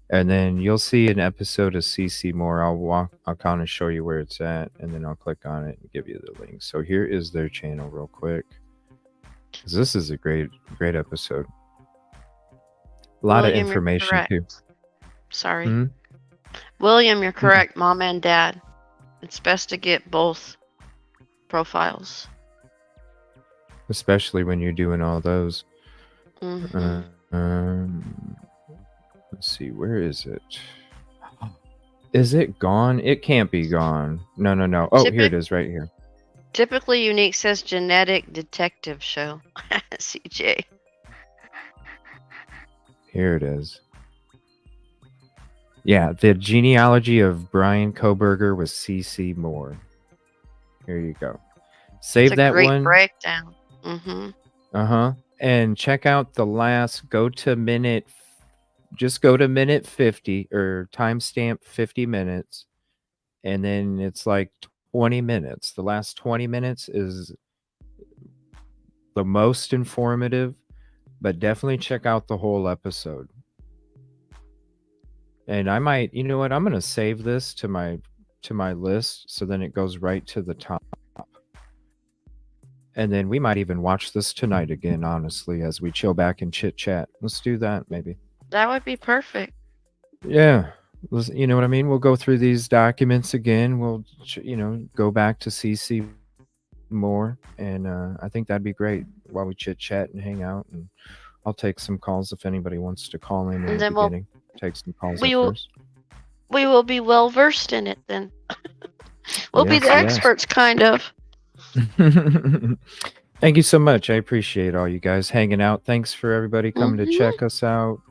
and then you'll see an episode of CC Moore. I'll kind of show you where it's at, and then I'll click on it and give you the link. So here is their channel real quick, because this is a great episode. A lot of information too. Sorry. Hmm? William, you're correct. Mom and Dad. It's best to get both profiles. Especially when you're doing all those. Mhm. Let's see, where is it? Is it gone? It can't be gone. No. Oh, here it is, right here. Typically Unique says genetic detective show. CJ. Here it is. Yeah, the genealogy of Brian Koberger with CC Moore. Here you go. Save It's a that great one. breakdown. Mm-hmm. And check out the last. Just go to minute 50 or timestamp 50 minutes, and then it's like 20 minutes. The last 20 minutes is the most informative, but definitely check out the whole episode. And I might, you know what? I'm going to save this to my list, so then it goes right to the top. And then we might even watch this tonight again, honestly, as we chill back and chit chat. Let's do that, maybe. That would be perfect. Yeah. You know what I mean? We'll go through these documents again. We'll, go back to CC Moore. And I think that'd be great while we chit chat and hang out. And I'll take some calls if anybody wants to call in the beginning. Take some calls first. We will be well versed in it then. We'll be the experts, kind of. Thank you so much. I appreciate all you guys hanging out. Thanks for everybody coming to check us out.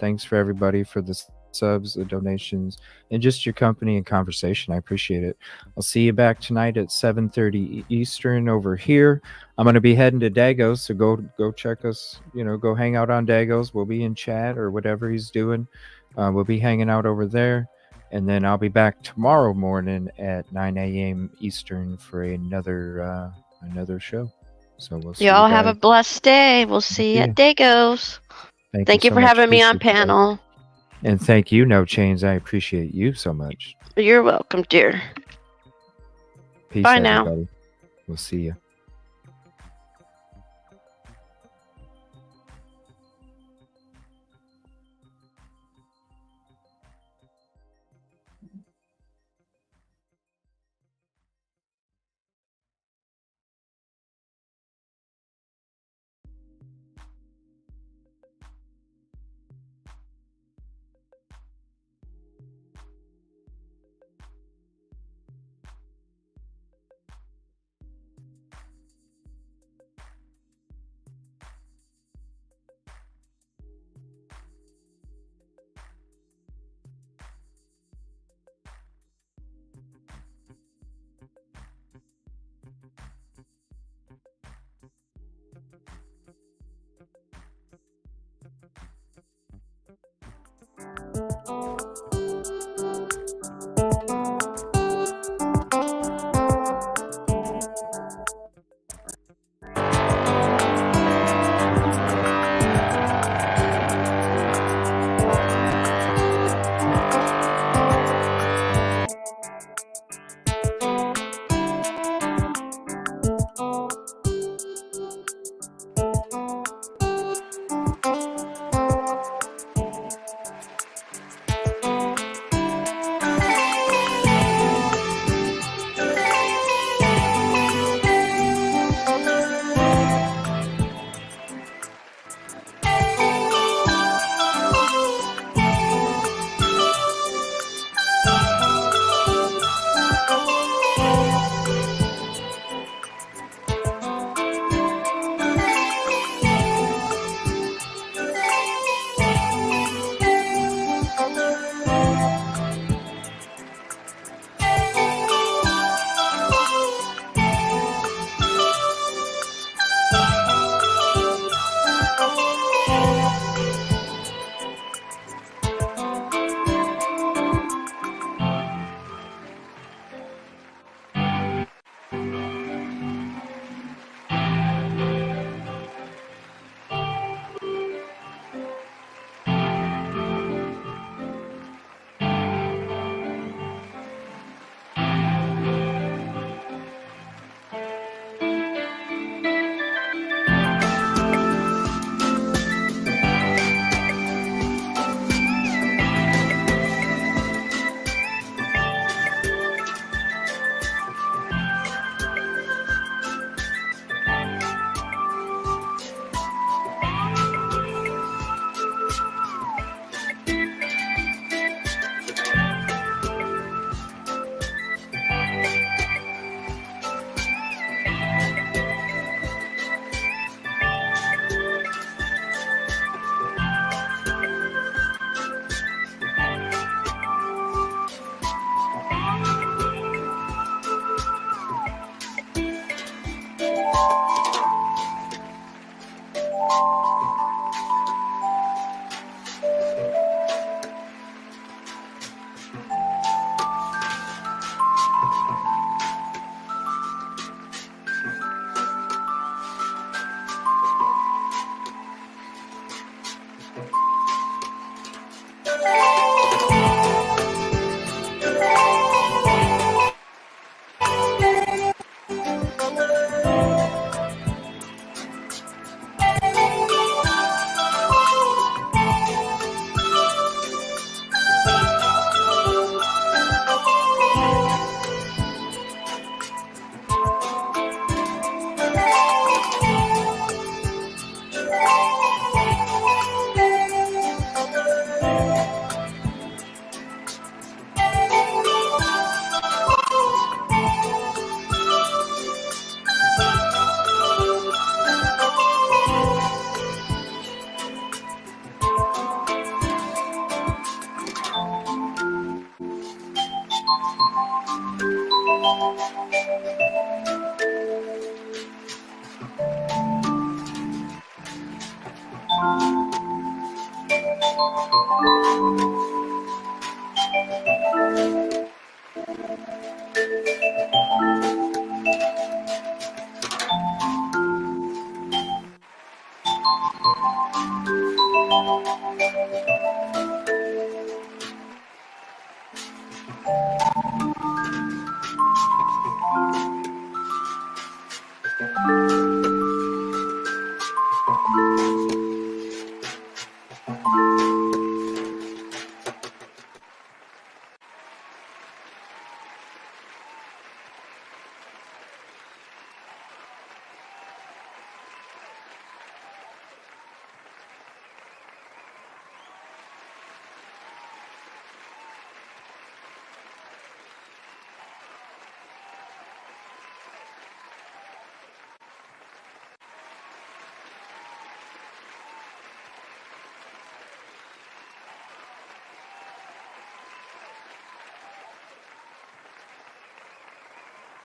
Thanks for everybody for the subs, the donations, and just your company and conversation. I appreciate it. I'll see you back tonight at 7:30 Eastern over here. I'm going to be heading to Dago's, so go check us. Go hang out on Dago's. We'll be in chat or whatever he's doing. We'll be hanging out over there. And then I'll be back tomorrow morning at 9 a.m. Eastern for another show. So we'll see. Y'all have a blessed day. We'll see you at Dago's. Thank you so for much. having me on Appreciate that. panel. And thank you, No Chains. I appreciate you so much. You're welcome, dear. Peace, Bye now. everybody. We'll see you.